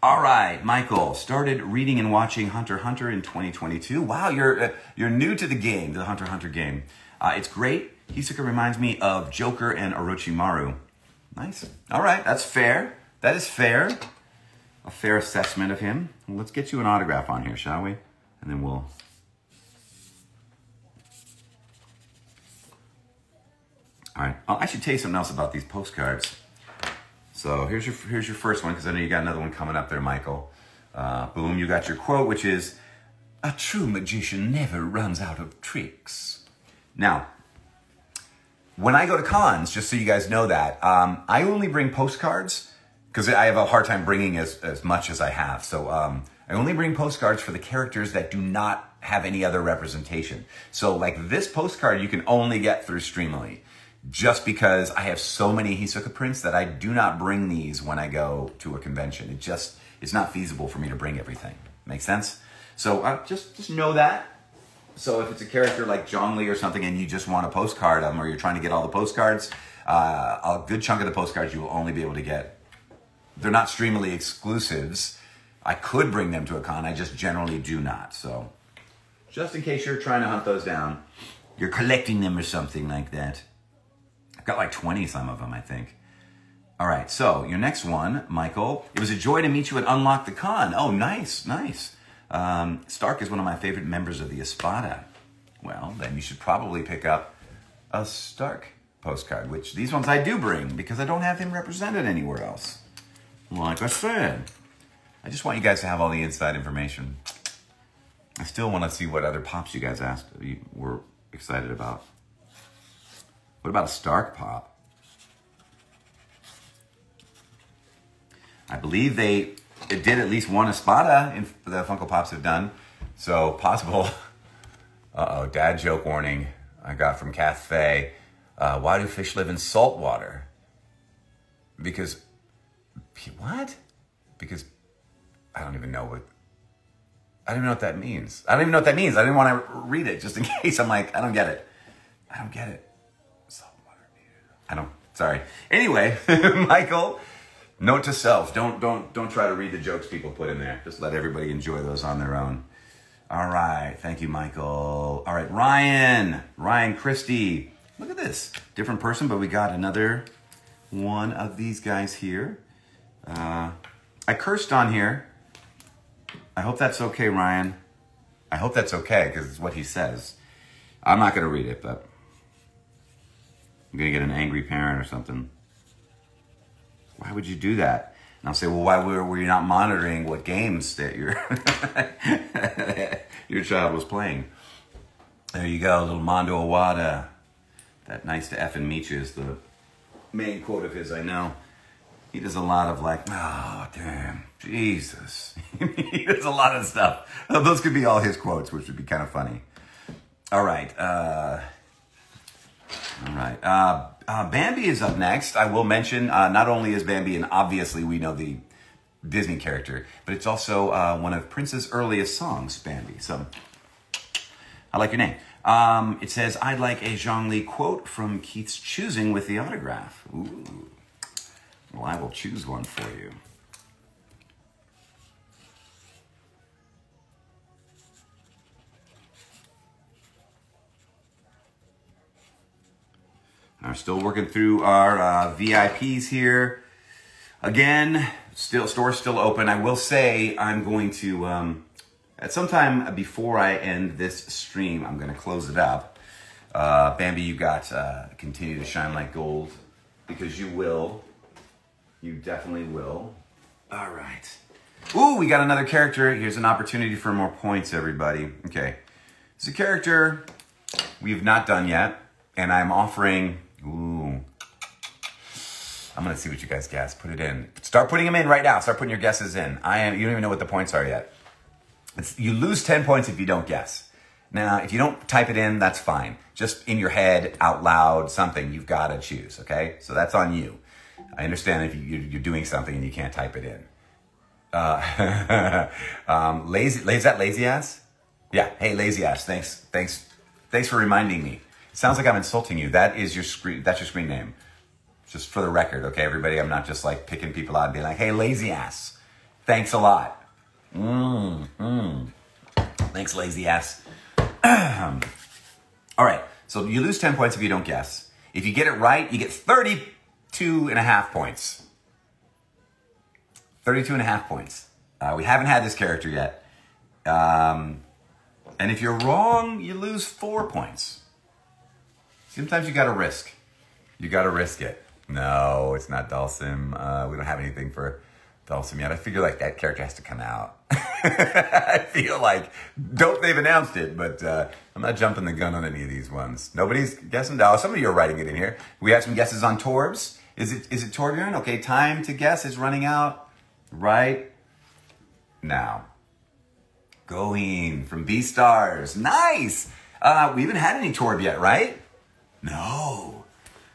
All right, Michael, started reading and watching Hunter x Hunter in 2022. Wow, you're new to the game, the Hunter x Hunter game. It's great. Hisoka reminds me of Joker and Orochimaru. Nice. All right, that's fair. That is fair. A fair assessment of him. Well, let's get you an autograph on here, shall we? And then we'll... All right. Oh, I should tell you something else about these postcards. So here's your first one, because I know you got another one coming up there, Michael. Boom, you got your quote, which is, "A true magician never runs out of tricks." Now, when I go to cons, just so you guys know that, I only bring postcards, because I have a hard time bringing as much as I have. So I only bring postcards for the characters that do not have any other representation. So like this postcard, you can only get through Streamily. Just because I have so many Hisoka prints that I do not bring these when I go to a convention. It's not feasible for me to bring everything. Make sense? So just know that. So if it's a character like Zhongli or something and you just want a postcard or you're trying to get all the postcards, a good chunk of the postcards you will only be able to get. They're not Streamily exclusives. I could bring them to a con, I just generally do not. So just in case you're trying to hunt those down, you're collecting them or something like that. I've got like 20 some of them, I think. All right, so your next one, Michael. It was a joy to meet you at Unlock the Con. Oh, nice, nice. Stark is one of my favorite members of the Espada. Well, then you should probably pick up a Stark postcard, which these ones I do bring because I don't have him represented anywhere else. Like I said, I just want you guys to have all the inside information. I still want to see what other pops you guys were excited about. What about a Stark pop? I believe it did at least one Espada in the Funko Pops have done. So possible. Uh-oh, dad joke warning I got from Cafe. Why do fish live in salt water? Because, what? Because I don't even know what that means. I don't even know what that means. I didn't want to read it just in case. I'm like, I don't get it. I don't get it. Sorry. Anyway, Michael, note to self, don't try to read the jokes people put in there. Just let everybody enjoy those on their own. All right. Thank you, Michael. All right, Ryan Christie. Look at this. Different person, but we got another one of these guys here. I cursed on here. I hope that's okay, Ryan. I hope that's okay, because it's what he says. I'm not going to read it, but I'm going to get an angry parent or something. Why would you do that? And I'll say, well, why were you not monitoring what games that your child was playing? There you go, little Mondo Awada. That "nice to effing meet you" is the main quote of his, I know. He does a lot of like, oh, damn, Jesus. He does a lot of stuff. Those could be all his quotes, which would be kind of funny. All right. Bambi is up next. I will mention, not only is Bambi, and obviously we know the Disney character, but it's also one of Prince's earliest songs, Bambi. So, I like your name. It says, "I'd like a Zhongli quote from Keith's choosing with the autograph." Ooh. Well, I will choose one for you. We're still working through our VIPs here. Again, store's still open. I will say I'm going to, at some time before I end this stream, I'm going to close it up. Bambi, you got continue to shine like gold, because you will. You definitely will. All right. Ooh, we got another character. Here's an opportunity for more points, everybody. Okay. It's a character we've not done yet, and I'm offering... Ooh. I'm going to see what you guys guess. Put it in. Start putting them in right now. Start putting your guesses in. You don't even know what the points are yet. You lose 10 points if you don't guess. Now, if you don't type it in, that's fine. Just in your head, out loud, something, you've got to choose, okay? So that's on you. I understand if you're doing something and you can't type it in. Is that lazy ass? Yeah. Hey, lazy ass. Thanks for reminding me. It sounds like I'm insulting you. That is your screen. That's your screen name. Just for the record, okay, everybody. I'm not just like picking people out and being like, "Hey, lazy ass." Thanks a lot. Thanks, lazy ass. All right, so you lose 10 points if you don't guess. If you get it right, you get 32.5 points. 32.5 points. We haven't had this character yet. And if you're wrong, you lose 4 points. Sometimes you gotta risk. You gotta risk it. No, it's not Dalsim. We don't have anything for Dalsim yet. I figure like that character has to come out. I feel like, they've announced it, but I'm not jumping the gun on any of these ones. Nobody's guessing. Oh, some of you are writing it in here. We have some guesses on Torbs. Is it Torbjörn? Okay, time to guess is running out right now. Gouhin from Beastars. Nice! We haven't had any Torb yet, right? No.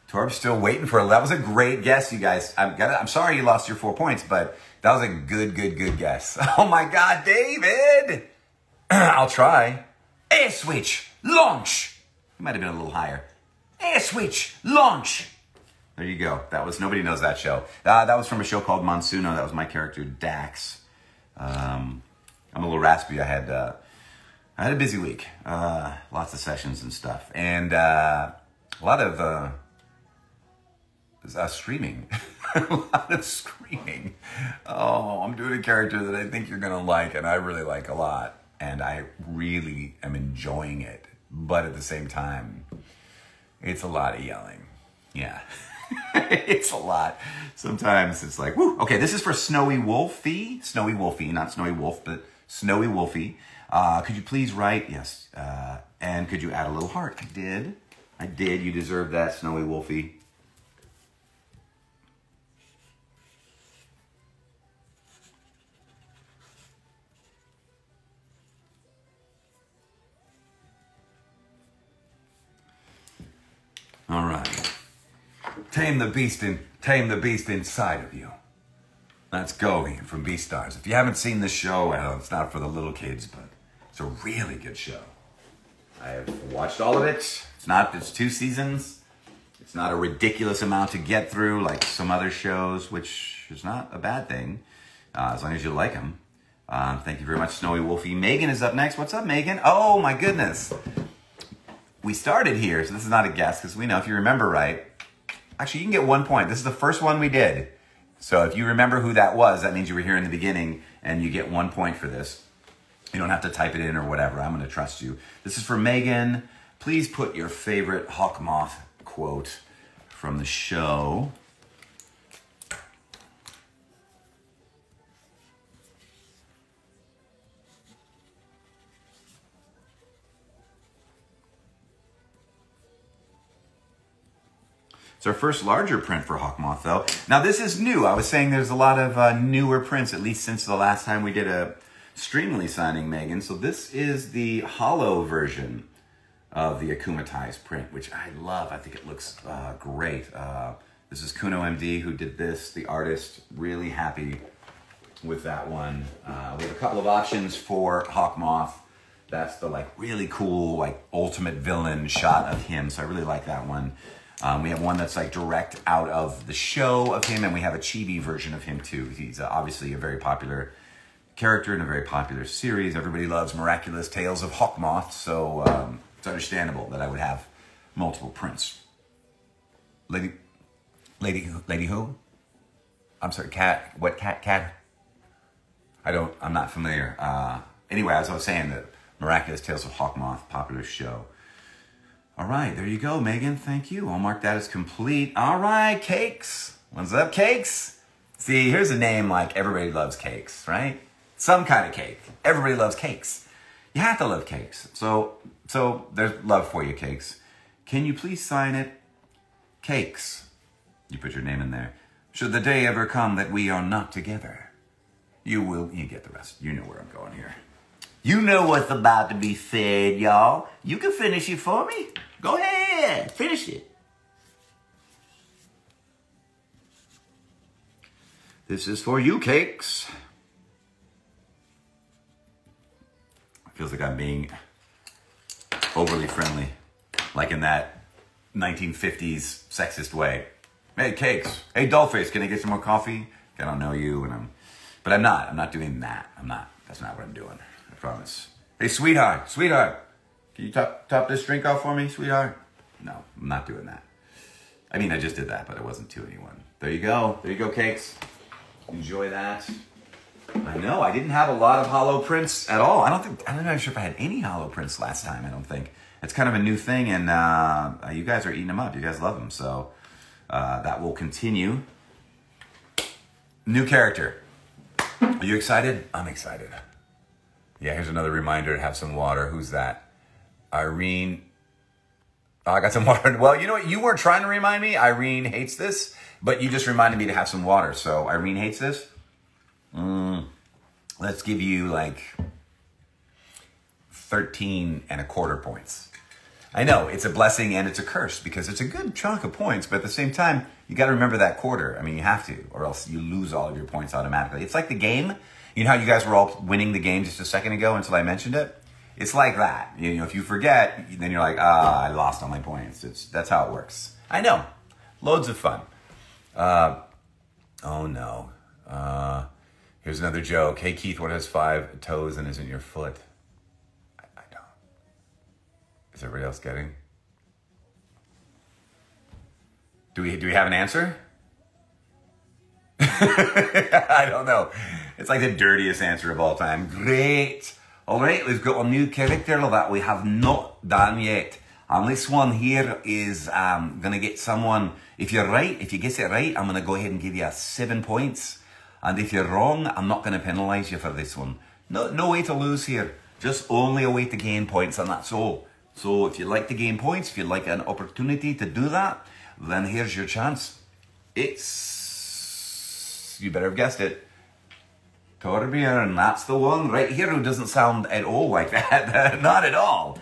Torb's still waiting for it. That was a great guess, you guys. I'm sorry you lost your 4 points, but that was a good guess. Oh my God, David! I'll try. Air switch, launch! It might have been a little higher. Air switch, launch! There you go. Nobody knows that show. That was from a show called Monsuno. That was my character, Dax. I'm a little raspy. I had a busy week. Lots of sessions and stuff. And a lot of streaming. A lot of screaming. Oh, I'm doing a character that I think you're going to like, and I really like a lot. And I really am enjoying it. But at the same time, it's a lot of yelling. Yeah. It's a lot. Sometimes it's like, whoo. Okay, this is for Snowy Wolfie. Snowy Wolfie, not Snowy Wolf, but Snowy Wolfie. Could you please write? Yes. And could you add a little heart? I did. You deserve that, Snowy Wolfie. All right. Tame the beast inside of you. That's Gouhin from Beastars. If you haven't seen this show, well, it's not for the little kids, but it's a really good show. I have watched all of it. It's 2 seasons. It's not a ridiculous amount to get through like some other shows, which is not a bad thing, as long as you like them. Thank you very much, Snowy Wolfie. Megan is up next. What's up, Megan? Oh, my goodness. We started here, so this is not a guess, because we know, if you remember right, actually, you can get 1 point. This is the first one we did. So if you remember who that was, that means you were here in the beginning, and you get 1 point for this. You don't have to type it in or whatever. I'm going to trust you. This is for Megan. Please put your favorite Hawk Moth quote from the show. It's our first larger print for Hawk Moth, though. Now, this is new. I was saying there's a lot of newer prints, at least since the last time we did a Streamily signing, Megan. So this is the hollow version of the akumatized print, which I love. I think it looks great. This is Kuno MD who did this, the artist. Really happy with that one. We have a couple of options for Hawk Moth. That's the really cool ultimate villain shot of him. So I really like that one. We have one that's direct out of the show of him, and we have a chibi version of him too. He's obviously a very popular character in a very popular series. Everybody loves Miraculous Tales of Hawk Moth, so it's understandable that I would have multiple prints. Lady who? I'm sorry, cat. What cat? I'm not familiar. Anyway, as I was saying, the Miraculous Tales of Hawk Moth, popular show. All right, there you go, Megan. Thank you. I'll mark that as complete. All right, Cakes. What's up, Cakes? See, here's a name everybody loves cakes, right? Some kind of cake. Everybody loves cakes. You have to love cakes. So there's love for you, Cakes. Can you please sign it? Cakes. You put your name in there. Should the day ever come that we are not together, you get the rest. You know where I'm going here. You know what's about to be said, y'all. You can finish it for me. Go ahead, finish it. This is for you, Cakes. Feels like I'm being overly friendly, like in that 1950s sexist way. Hey, Cakes. Hey, Dollface, can I get some more coffee? I don't know you, But I'm not doing that. That's not what I'm doing. I promise. Hey, sweetheart, can you top this drink off for me, sweetheart? No, I'm not doing that. I mean, I just did that, but it wasn't to anyone. There you go, cakes. Enjoy that. I know, I didn't have a lot of hollow prints at all. I'm not even sure if I had any hollow prints last time, I don't think. It's kind of a new thing, and you guys are eating them up. You guys love them, so that will continue. New character. Are you excited? I'm excited. Yeah, here's another reminder to have some water. Who's that? Irene. Oh, I got some water. Well, you know what? You weren't trying to remind me. Irene hates this, but you just reminded me to have some water. So Irene hates this. Let's give you like 13.25 points. I know it's a blessing and it's a curse because it's a good chunk of points, but at the same time, you got to remember that quarter. I mean, you have to, or else you lose all of your points automatically. It's like the game. You know how you guys were all winning the game just a second ago until I mentioned it? It's like that. You know, if you forget, then you're like, I lost all my points. That's how it works. I know. Loads of fun. Oh no. Here's another joke. Hey Keith, what has 5 toes and isn't your foot? I don't. Is everybody else getting? Do we have an answer? I don't know. It's like the dirtiest answer of all time. Great. All right, we've got a new character that we have not done yet. And this one here is going to get someone, if you're right, if you guess it right, I'm going to go ahead and give you 7 points. And if you're wrong, I'm not going to penalise you for this one. No way to lose here. Just only a way to gain points, and that's all. So if you like to gain points, if you like an opportunity to do that, then here's your chance. You better have guessed it. Torbjörn, that's the one right here who doesn't sound at all like that. Not at all.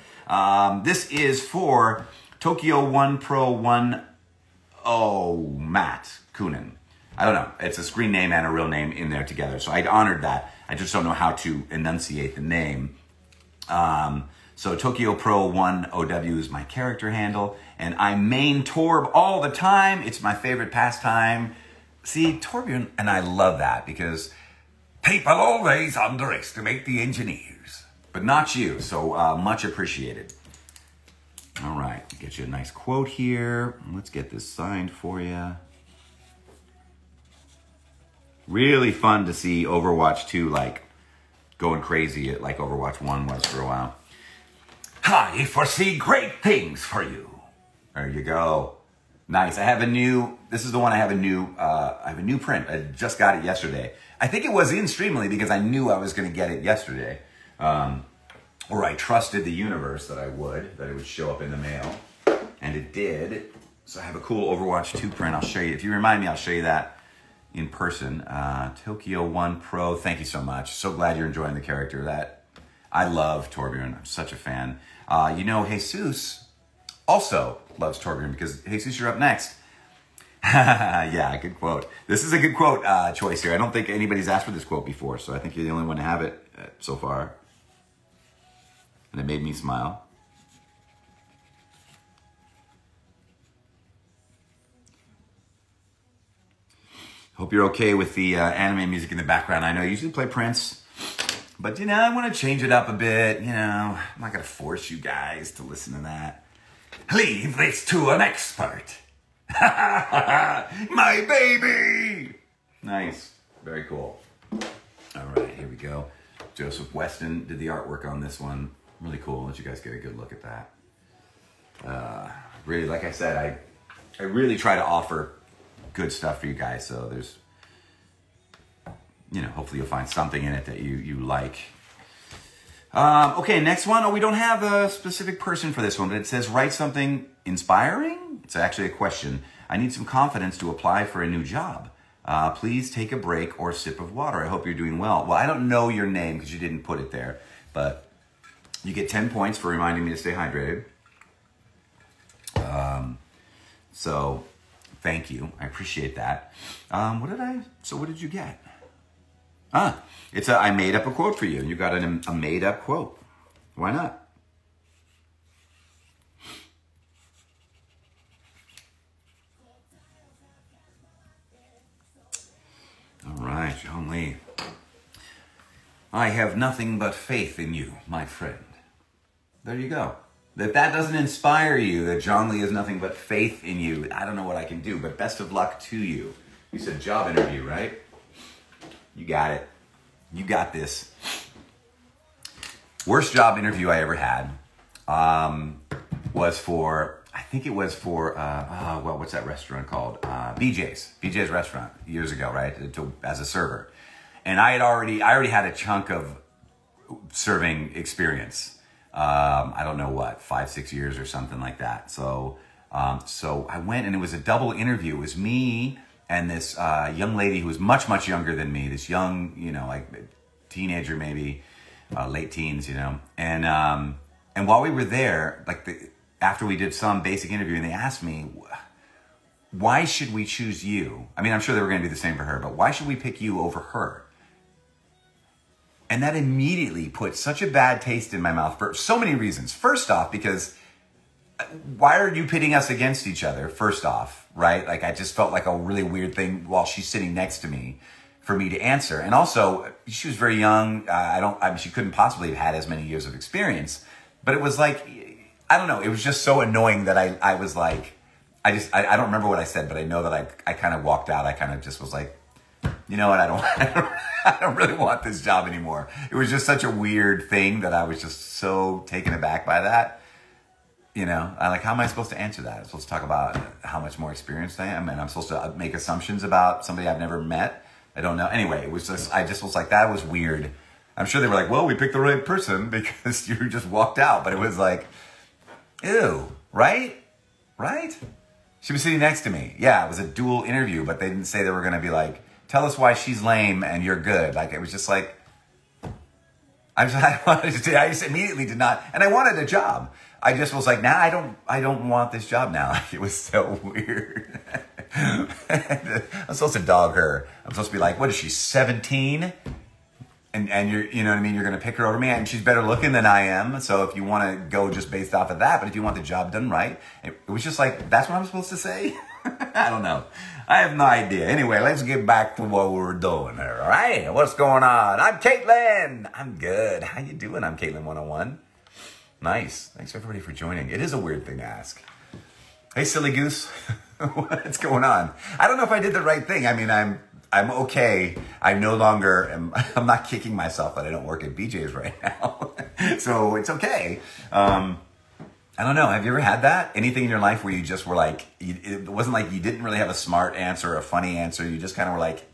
This is for Tokyo 1 Pro 1. Oh, Matt Kunin. I don't know. It's a screen name and a real name in there together. So I'd honored that. I just don't know how to enunciate the name. So Tokyo Pro 1 OW is my character handle. And I main Torb all the time. It's my favorite pastime. See, Torbjörn, and I love that because people always underestimate the engineers. But not you. So much appreciated. All right. Get you a nice quote here. Let's get this signed for you. Really fun to see Overwatch 2 like going crazy like Overwatch 1 was for a while. I foresee great things for you. There you go. Nice. This is the one I have a new print. I just got it yesterday. I think it was in Streamily because I knew I was going to get it yesterday. Or I trusted the universe that it would show up in the mail. And it did. So I have a cool Overwatch 2 print. I'll show you. If you remind me, I'll show you that in person. Tokyo 1 Pro, thank you so much. So glad you're enjoying the character. I love Torbjörn. I'm such a fan. You know, Jesus also loves Torbjörn because, Jesus, you're up next. Yeah, good quote. This is a good quote choice here. I don't think anybody's asked for this quote before, so I think you're the only one to have it so far. And it made me smile. Hope you're okay with the anime music in the background. I know I usually play Prince, but, you know, I want to change it up a bit. You know, I'm not going to force you guys to listen to that. Leave this to an expert. My baby. Nice. Very cool. All right, here we go. Joseph Weston did the artwork on this one. Really cool. Let you guys get a good look at that. Really, like I said, I really try to offer good stuff for you guys, so there's, you know, hopefully you'll find something in it that you like. Okay, next one. Oh, we don't have a specific person for this one, but it says write something inspiring. It's actually a question. I need some confidence to apply for a new job. Please take a break or sip of water. I hope you're doing well. Well, I don't know your name because you didn't put it there, but you get 10 points for reminding me to stay hydrated. So thank you. I appreciate that. What did you get? I made up a quote for you. You got a made up quote. Why not? All right, Zhongli. I have nothing but faith in you, my friend. There you go. If that doesn't inspire you, that Zhongli has nothing but faith in you, I don't know what I can do, but best of luck to you. You said job interview, right? You got it. You got this. Worst job interview I ever had was for, I think it was for, well, what's that restaurant called? BJ's restaurant years ago, right? As a server. And I already had a chunk of serving experience. I don't know what, 5-6 years or something like that. So I went and it was a double interview. It was me and this young lady who was much, much younger than me. This young, like teenager, maybe late teens, And while we were there, after we did some basic interview, and they asked me, why should we choose you? I mean, I'm sure they were going to do the same for her, but why should we pick you over her? And that immediately put such a bad taste in my mouth for so many reasons. First off, because why are you pitting us against each other? First off, right? I just felt like a really weird thing while she's sitting next to me for me to answer. And also, she was very young. She couldn't possibly have had as many years of experience. But it was like, I don't know. It was just so annoying that I was like, I don't remember what I said, but I know that I kind of walked out. I kind of just was like, you know what? I don't really want this job anymore. It was just such a weird thing that I was just so taken aback by that. How am I supposed to answer that? I'm supposed to talk about how much more experienced I am, and I'm supposed to make assumptions about somebody I've never met. I don't know. Anyway, I just was like, that was weird. I'm sure they were like, well, we picked the right person because you just walked out. But it was like, ew, right? Right? She was sitting next to me. Yeah, it was a dual interview, but they didn't say they were going to be like, tell us why she's lame and you're good. It was just like, I just immediately did not, and I wanted a job. I just was like, nah, I don't want this job now. It was so weird. I'm supposed to dog her. I'm supposed to be like, what is she, 17? And you're, you know what I mean? You're going to pick her over me, and she's better looking than I am. So if you want to go just based off of that, but if you want the job done right, it was just like, that's what I'm supposed to say? I don't know. I have no idea. Anyway, let's get back to what we were doing here, all right? What's going on? I'm Caitlin. I'm good. How you doing? I'm Caitlin 101. Nice. Thanks, everybody, for joining. It is a weird thing to ask. Hey, silly goose. What's going on? I don't know if I did the right thing. I mean, I'm okay. I'm not kicking myself that I don't work at BJ's right now. So it's okay. I don't know. Have you ever had that? Anything in your life where you just were like, it wasn't like you didn't really have a smart answer or a funny answer. You just kind of were like,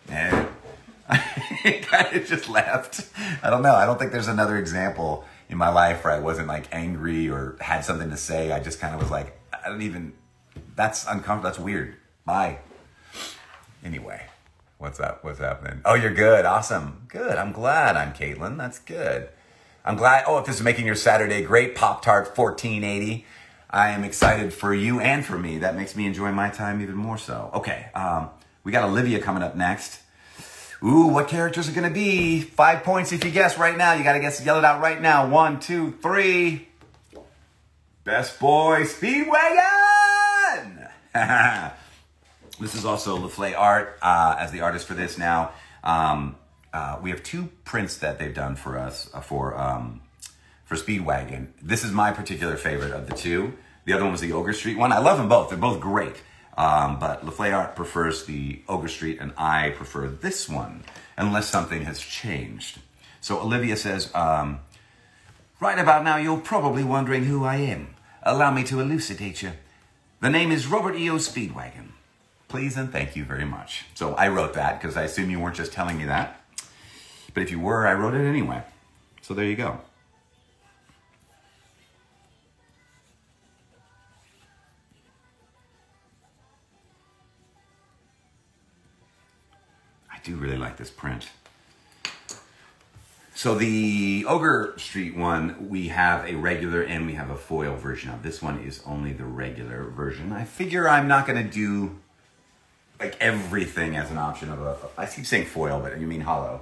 eh. It kind of just left. I don't know. I don't think there's another example in my life where I wasn't like angry or had something to say. I just kind of was like, that's uncomfortable. That's weird. Bye. Anyway, what's up? What's happening? Oh, you're good. Awesome. Good. I'm glad. I'm Caitlin. That's good. I'm glad. Oh, if this is making your Saturday great, Pop-Tart 1480. I am excited for you and for me. That makes me enjoy my time even more so. Okay, we got Olivia coming up next. Ooh, what characters are going to be? 5 points if you guess right now. You got to yell it out right now. 1, 2, 3. Best boy, Speedwagon! This is also LaFlay Art as the artist for this now. We have 2 prints that they've done for us for Speedwagon. This is my particular favorite of the 2. The other one was the Ogre Street one. I love them both. They're both great. But LaFlay Art prefers the Ogre Street and I prefer this one, unless something has changed. So Olivia says, right about now you're probably wondering who I am. Allow me to elucidate you. The name is Robert E.O. Speedwagon. Please and thank you very much. So I wrote that because I assume you weren't just telling me that. But if you were, I wrote it anyway. So there you go. I do really like this print. So the Ogre Street one, we have a regular and we have a foil version of. This one is only the regular version. I figure I'm not going to do like everything as an option of a, I keep saying foil, but you mean hollow.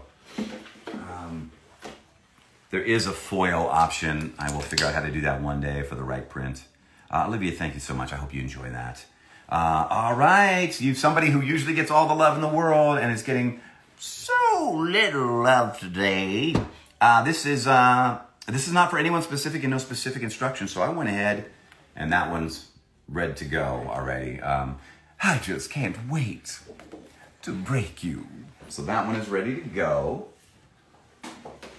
There is a foil option. I will figure out how to do that one day for the right print. Olivia, thank you so much. I hope you enjoy that. All right. You're somebody who usually gets all the love in the world and is getting so little love today. This is not for anyone specific and no specific instructions. So I went ahead, and that one's ready to go already. I just can't wait to break you. So that one is ready to go.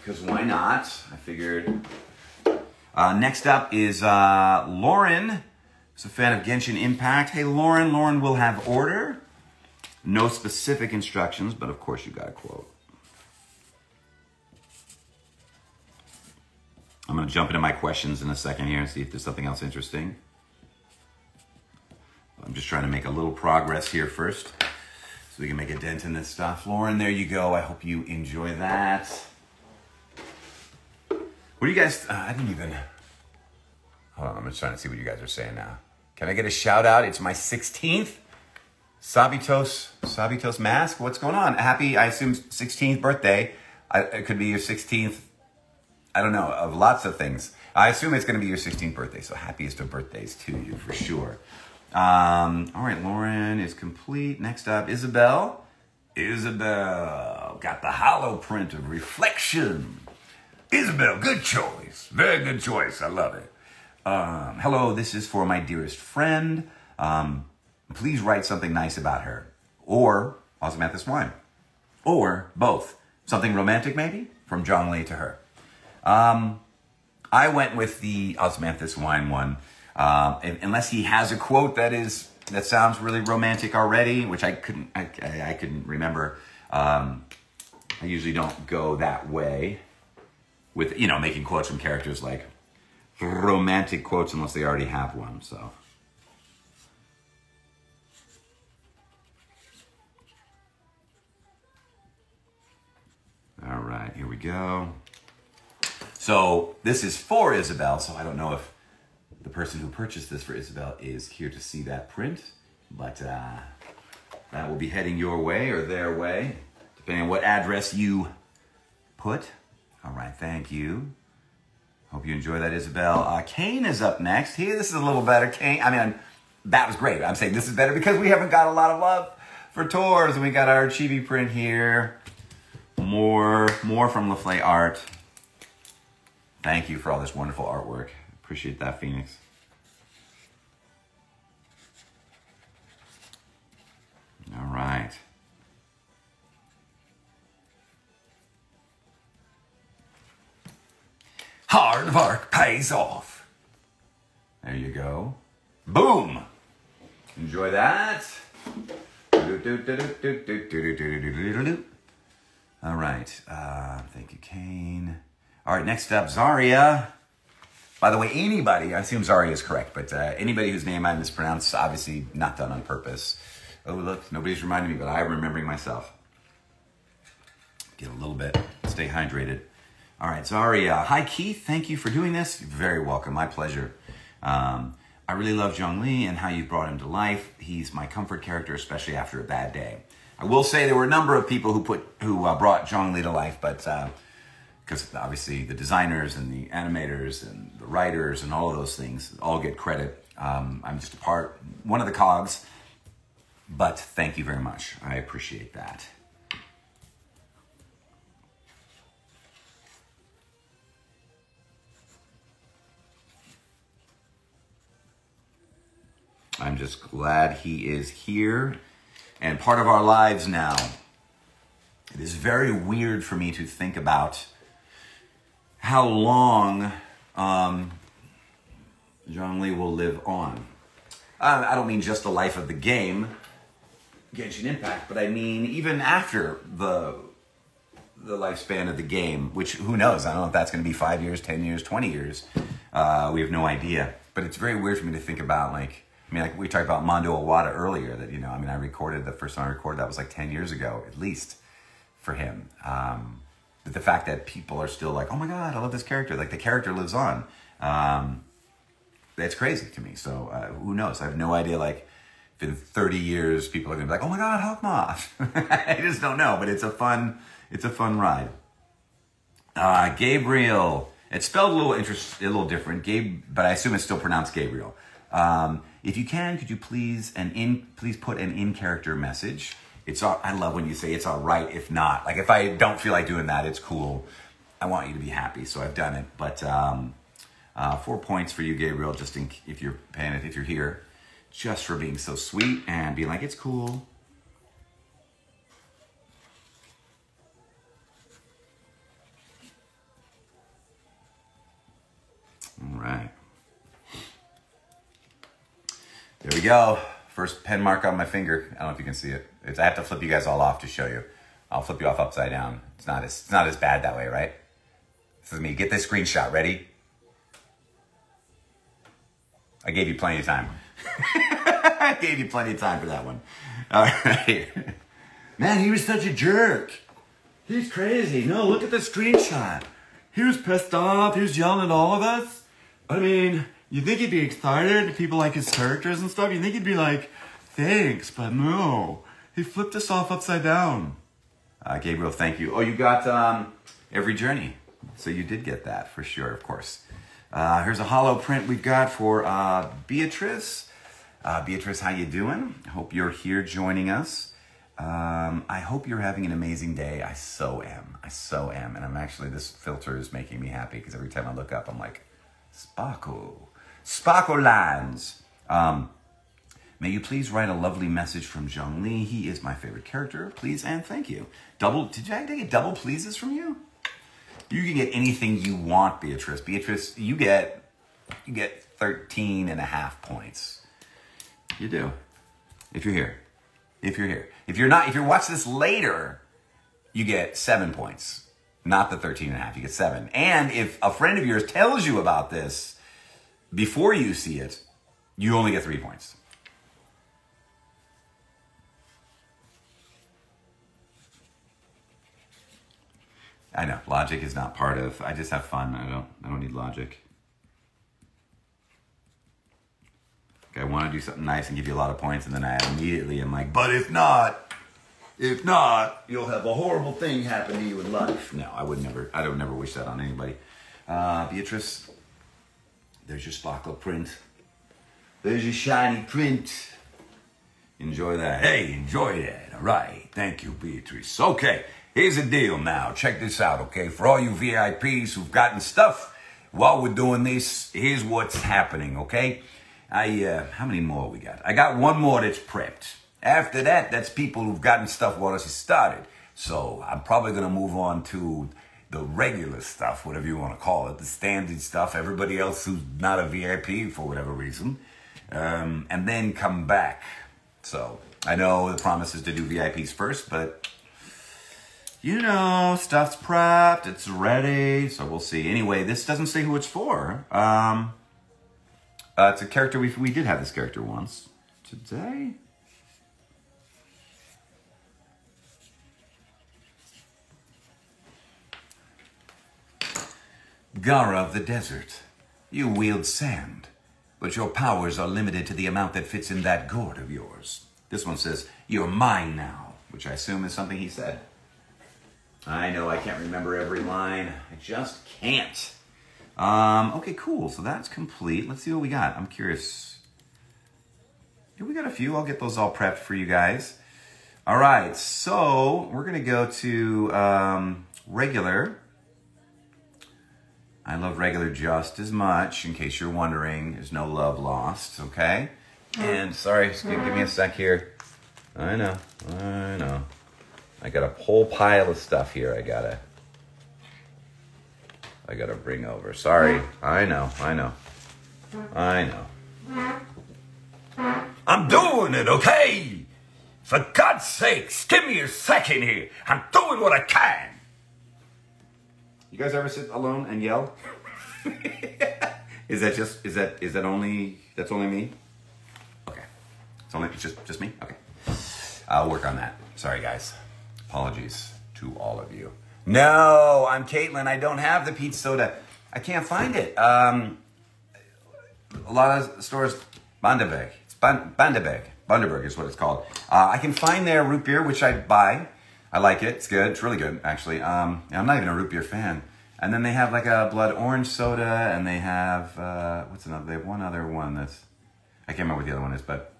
Because why not? I figured. Next up is Lauren. Who's a fan of Genshin Impact. Hey, Lauren. Lauren will have order. No specific instructions, but of course you got a quote. I'm going to jump into my questions in a second here and see if there's something else interesting. I'm just trying to make a little progress here first so we can make a dent in this stuff. Lauren, there you go. I hope you enjoy that. What do you guys... I didn't even... Hold on, I'm just trying to see what you guys are saying now. Can I get a shout out? It's my 16th Sabitos Mask. What's going on? Happy, I assume, 16th birthday. It could be your 16th, I don't know, of lots of things. I assume it's going to be your 16th birthday, so happiest of birthdays to you, for sure. All right, Lauren is complete. Next up, Isabel. Isabel got the hollow print of Reflection. Isabel, good choice. Very good choice. I love it. Hello, this is for my dearest friend. Please write something nice about her. Or Osmanthus Wine. Or both. Something romantic, maybe? From Zhongli to her. I went with the Osmanthus Wine one. Unless he has a quote that sounds really romantic already, which I couldn't remember. I usually don't go that way with, making quotes from characters like romantic quotes unless they already have one, so. All right, here we go. So this is for Isabel, so I don't know if the person who purchased this for Isabel is here to see that print, but that will be heading your way or their way, depending on what address you put. All right, thank you. Hope you enjoy that, Isabel. Kane is up next. Here, this is a little better. Kane, that was great. I'm saying this is better because we haven't got a lot of love for Tors, and we got our chibi print here. More from LaFlay Art. Thank you for all this wonderful artwork. Appreciate that, Phoenix. All right. Hard work pays off. There you go. Boom. Enjoy that. All right. Thank you, Kane. All right, next up, Zarya. By the way, anybody, I assume Zarya is correct, but anybody whose name I mispronounce, obviously not done on purpose. Oh, look, nobody's reminding me, but I'm remembering myself. Get a little bit, stay hydrated. All right, Zarya. Hi, Keith. Thank you for doing this. You're very welcome. My pleasure. I really love Zhongli and how you brought him to life. He's my comfort character, especially after a bad day. I will say there were a number of people who brought Zhongli to life, but because obviously the designers and the animators and the writers and all of those things all get credit. I'm just one of the cogs, but thank you very much. I appreciate that. I'm just glad he is here and part of our lives now. It is very weird for me to think about how long Zhongli will live on. I don't mean just the life of the game, Genshin Impact, but I mean even after the lifespan of the game, which who knows? I don't know if that's going to be 5 years, 10 years, 20 years. We have no idea. But it's very weird for me to think about, like we talked about Mondo Awada earlier, that, I recorded, the first time I recorded that was like 10 years ago, at least, for him. But the fact that people are still like, oh my God, I love this character. Like, the character lives on. That's crazy to me. So who knows? I have no idea, like, if in 30 years, people are going to be like, oh my God, HUNK Moth. I just don't know, but it's a fun ride. Gabriel. It's spelled a little different, but I assume it's still pronounced Gabriel. If you can, could you please put an in-character message? I love when you say it's all right if not. Like if I don't feel like doing that, it's cool. I want you to be happy, so I've done it. But 4 points for you, Gabriel, just if you're paying it, if you're here, just for being so sweet and being like, it's cool. All right. There we go. First pen mark on my finger. I don't know if you can see it. I have to flip you guys all off to show you. I'll flip you off upside down. It's not as bad that way, right? This is me. Get this screenshot. Ready? I gave you plenty of time. I gave you plenty of time for that one. All right. Man, he was such a jerk. He's crazy. No, look at the screenshot. He was pissed off. He was yelling at all of us. I mean, you'd think he'd be excited if people like his characters and stuff. You'd think he'd be like, thanks, but no. He flipped us off upside down. Gabriel, thank you. Oh, you got Every Journey. So you did get that for sure, of course. Here's a holo print we've got for Beatrice. Beatrice, how you doing? I hope you're here joining us. I hope you're having an amazing day. I so am. I so am. And I'm actually, this filter is making me happy because every time I look up, I'm like, Sparkle. Sparkle lines. May you please write a lovely message from Zhongli. He is my favorite character. Please and thank you. Did I get double pleases from you? You can get anything you want, Beatrice. Beatrice, you get 13.5 points. You do. If you're here. If you're here. If you're not, if you watch this later, you get 7 points. Not the 13.5, you get 7. And if a friend of yours tells you about this before you see it, you only get 3 points. I know, logic is not part of, I just have fun. I don't need logic. I want to do something nice and give you a lot of points, and then I immediately am like, but if not, you'll have a horrible thing happen to you in life. No, I would never wish that on anybody. Beatrice, there's your sparkle print. There's your shiny print. Enjoy that. Hey, enjoy that. All right. Thank you, Beatrice. Okay, here's the deal now. Check this out, okay? For all you VIPs who've gotten stuff while we're doing this, here's what's happening, okay? How many more we got? I got one more that's prepped. After that, that's people who've gotten stuff while this has started. So I'm probably going to move on to the regular stuff, whatever you want to call it, the standard stuff, everybody else who's not a VIP for whatever reason, and then come back. So I know the promise is to do VIPs first, but you know, stuff's prepped, it's ready, so we'll see. Anyway, this doesn't say who it's for. It's a character, we did have this character once. Today? Gara of the Desert, you wield sand, but your powers are limited to the amount that fits in that gourd of yours. This one says, you're mine now, which I assume is something he said. I know I can't remember every line. I just can't. Okay, cool. So that's complete. Let's see what we got. I'm curious. Here we got a few. I'll get those all prepped for you guys. All right, so we're going to go to regular. I love regular just as much, in case you're wondering. There's no love lost, okay? And sorry, just give me a sec here. I know. I got a whole pile of stuff here I gotta bring over. Sorry. I know. I'm doing it, okay? For God's sakes, give me a second here. I'm doing what I can. You guys ever sit alone and yell? That's only me? Okay. It's just me? Okay. I'll work on that. Sorry, guys. Apologies to all of you. No, I'm Caitlin. I don't have the peach soda. I can't find it. A lot of stores, Bandebeg. It's Bandebeg. Bundaberg is what it's called. I can find their root beer, which I buy. I like it. It's good. It's really good, actually. I'm not even a root beer fan. And then they have like a blood orange soda, and they have, what's another? They have one other one that's, I can't remember what the other one is, but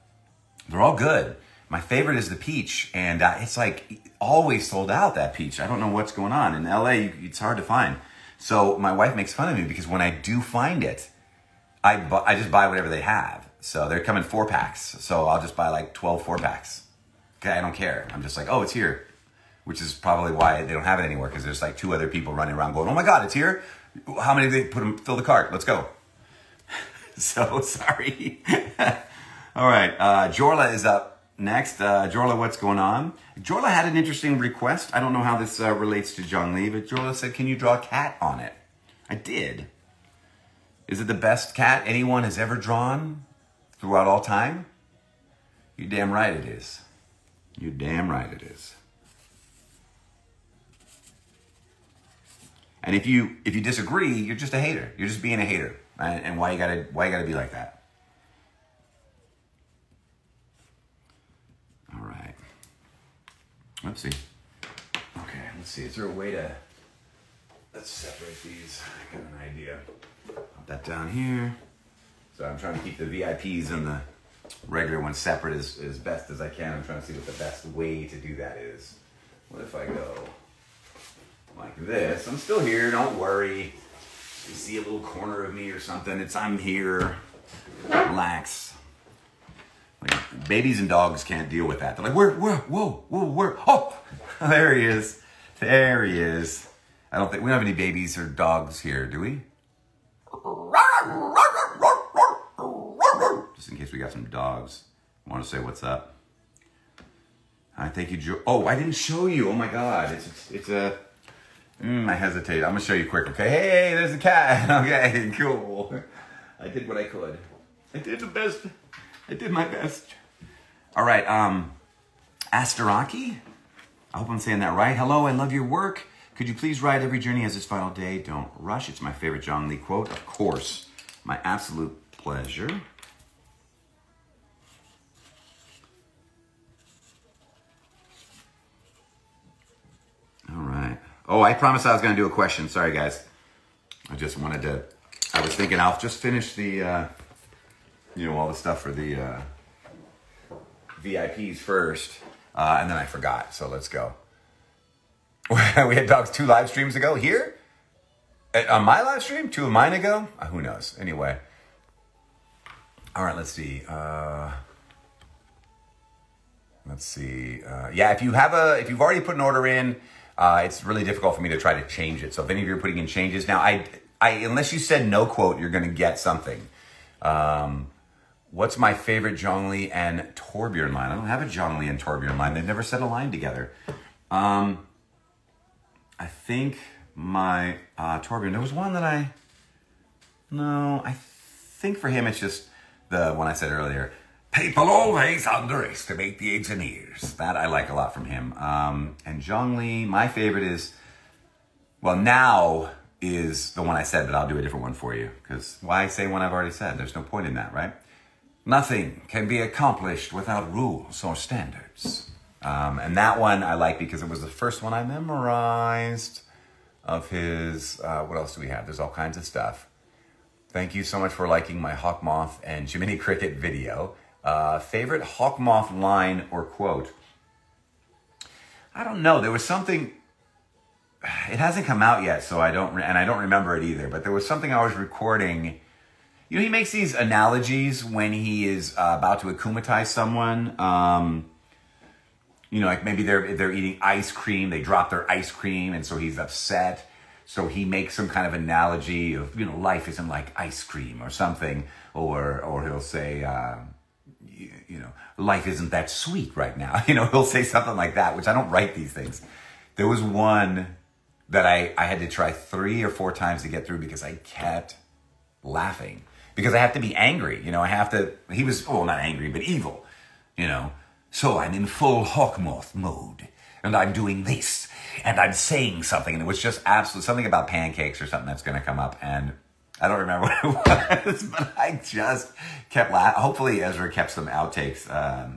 they're all good. My favorite is the peach, and it's like always sold out, that peach. I don't know what's going on. In LA, it's hard to find. So my wife makes fun of me because when I do find it, I just buy whatever they have. So they're coming 4-packs. So I'll just buy like 12 4-packs. Okay, I don't care. I'm just like, oh, it's here. Which is probably why they don't have it anymore, because there's like 2 other people running around going, oh my God, it's here. How many did they fill the cart? Let's go. So sorry. All right, Jorla is up next. Jorla, what's going on? Jorla had an interesting request. I don't know how this relates to Zhongli, but Jorla said, can you draw a cat on it? I did. Is it the best cat anyone has ever drawn throughout all time? You're damn right it is. You're damn right it is. And if you disagree, you're just a hater. You're just being a hater. Right? And why you gotta be like that? All right. Let's see. Okay, let's see. Is there a way to... Let's separate these. I got an idea. Put that down here. So I'm trying to keep the VIPs and the regular ones separate as best as I can. I'm trying to see what the best way to do that is. What if I go like this? I'm still here, don't worry. You see a little corner of me or something. I'm here. Relax. Like, babies and dogs can't deal with that. They're like, whoa, oh, there he is. There he is. I don't think, we don't have any babies or dogs here, do we? Just in case we got some dogs. I want to say what's up. I thank you, Joe. Oh, I didn't show you. Oh my God. It's a, I hesitate. I'm going to show you quick, okay? Hey, there's the cat. Okay, cool. I did what I could. I did the best. I did my best. All right, Astaraki? I hope I'm saying that right. Hello, I love your work. Could you please write every journey has its final day? Don't rush. It's my favorite Zhongli quote. Of course. My absolute pleasure. All right. Oh, I promised I was going to do a question. Sorry, guys. I just wanted to... I was thinking I'll just finish the... all the stuff for the VIPs first. And then I forgot. So let's go. We had dogs 2 live streams ago here? On my live stream? 2 of mine ago? Who knows? Anyway. All right, let's see. Let's see. Yeah, if you've already put an order in, it's really difficult for me to try to change it. So if any of you are putting in changes, now I unless you said no quote, you're going to get something. What's my favorite Zhongli and Torbjörn line? I don't have a Zhongli and Torbjörn line. They've never said a line together. I think my Torbjörn, there was one that I think for him it's just the one I said earlier. People always underestimate the engineers. That I like a lot from him. And Zhongli, my favorite is, well, now is the one I said, but I'll do a different one for you. Because why say one I've already said? There's no point in that, right? Nothing can be accomplished without rules or standards. And that one I like because it was the first one I memorized of his, what else do we have? There's all kinds of stuff. Thank you so much for liking my Hawk Moth and Jiminy Cricket video. Favorite Hawk Moth line or quote? I don't know. There was something, it hasn't come out yet, so I don't remember it either, but there was something I was recording. You know, he makes these analogies when he is about to akumatize someone. Like maybe they're eating ice cream, they drop their ice cream, and so he's upset. So he makes some kind of analogy of, life isn't like ice cream or something. Or he'll say, life isn't that sweet right now. He'll say something like that, which I don't write these things. There was one that I had to try 3 or 4 times to get through because I kept laughing. Because I have to be angry, he was, not angry, but evil, So I'm in full Hawk Moth mode, and I'm doing this, and I'm saying something, and it was just absolutely something about pancakes or something that's going to come up, and I don't remember what it was, but I just kept laughing. Hopefully Ezra kept some outtakes.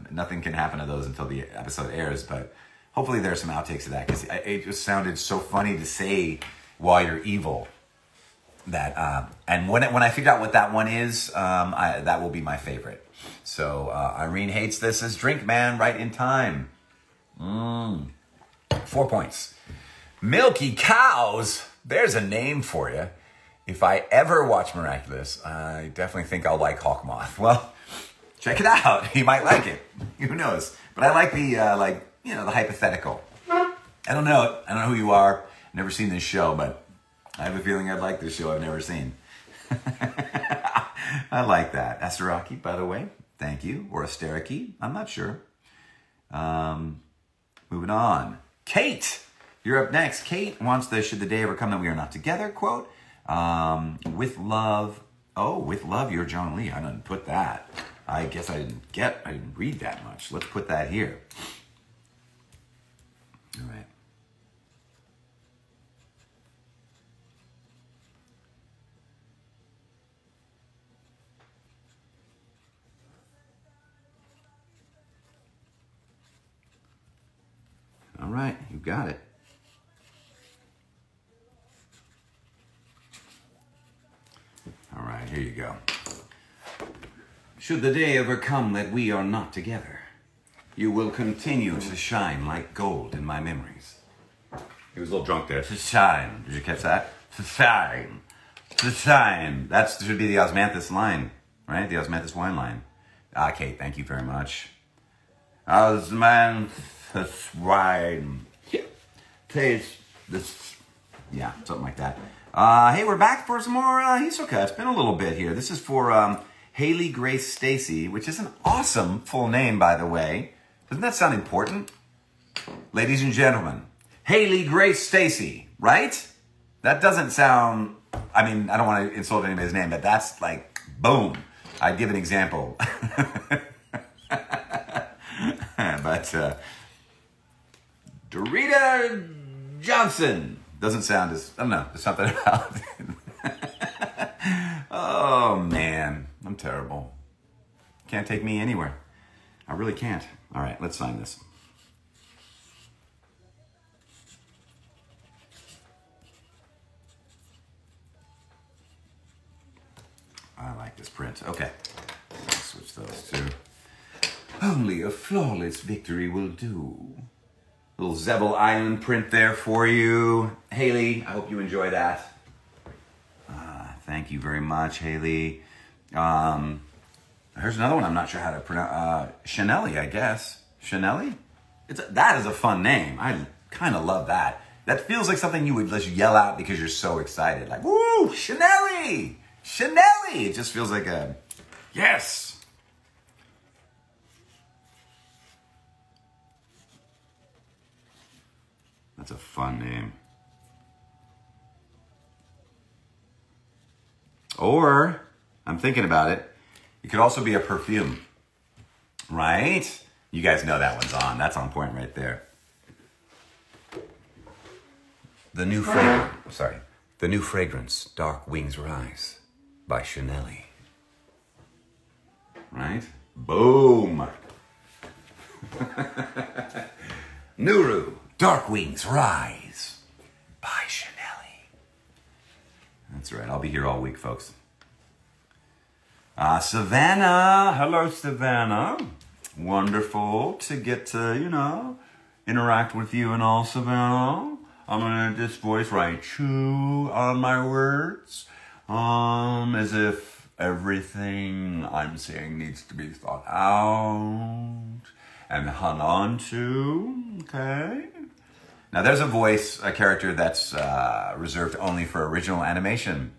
Nothing can happen to those until the episode airs, but hopefully there's some outtakes of that, because it just sounded so funny to say while you're evil. And when I figure out what that one is, that will be my favorite. So Irene hates this as Drink Man right in time. 4 points. Milky Cows. There's a name for you. If I ever watch Miraculous, I definitely think I'll like Hawk Moth. Well, check it out. You might like it. Who knows? But I like the the hypothetical. I don't know who you are. Never seen this show, but I have a feeling I'd like this show I've never seen. I like that. Asteraki, by the way. Thank you. Or Asteraki. I'm not sure. Moving on. Kate, you're up next. Kate wants the "Should the day ever come that we are not together" quote. With love. Oh, with love, you're Zhongli. I didn't put that. I guess I didn't read that much. Let's put that here. All right. All right, you got it. All right, here you go. Should the day ever come that we are not together, you will continue to shine like gold in my memories. He was a little drunk there. To shine. Did you catch that? To shine. To shine. That should be the Osmanthus line, right? The Osmanthus wine line. Kate, thank you very much. Osmanthus wine. Taste this. Yeah, something like that. Hey, we're back for some more Hisoka. It's been a little bit here. This is for Haley Grace Stacy, which is an awesome full name, by the way. Doesn't that sound important? Ladies and gentlemen, Haley Grace Stacy, right? That doesn't sound, I mean, I don't want to insult anybody's name, but that's like, boom. I'd give an example. But Dorita Johnson doesn't sound as, I don't know, there's something about it. Oh, man, I'm terrible. Can't take me anywhere. I really can't. All right, let's sign this. I like this print. Okay, let's switch those two. Only a flawless victory will do. Little Zebel Island print there for you. Haley, I hope you enjoy that. Thank you very much, Haley. Here's another one I'm not sure how to pronounce. Chanelli, I guess. Chanelli? That is a fun name. I kind of love that. That feels like something you would just yell out because you're so excited. Like, woo, Chanelli! Chanelli! It just feels like a, yes! That's a fun name. Or, I'm thinking about it, it could also be a perfume, right? You guys know that one's on. That's on point right there. The new fragrance, Dark Wings Rise by Chanelli. Right? Boom. Nuru, Dark Wings Rise by Chanelli. That's right. I'll be here all week, folks. Savannah. Hello, Savannah. Wonderful to get to, interact with you and all, Savannah. I'm going to just voice right chew on my words. As if everything I'm saying needs to be thought out and hung on to. Okay. Now, there's a character that's reserved only for original animation.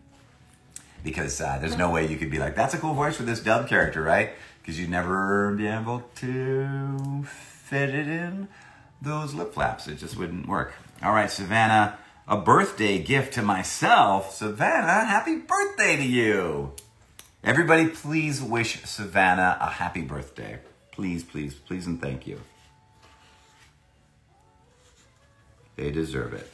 Because there's no way you could be like, that's a cool voice for this dub character, right? Because you'd never be able to fit it in those lip flaps. It just wouldn't work. All right, Savannah, a birthday gift to myself. Savannah, happy birthday to you. Everybody, please wish Savannah a happy birthday. Please, please, please, and thank you. They deserve it.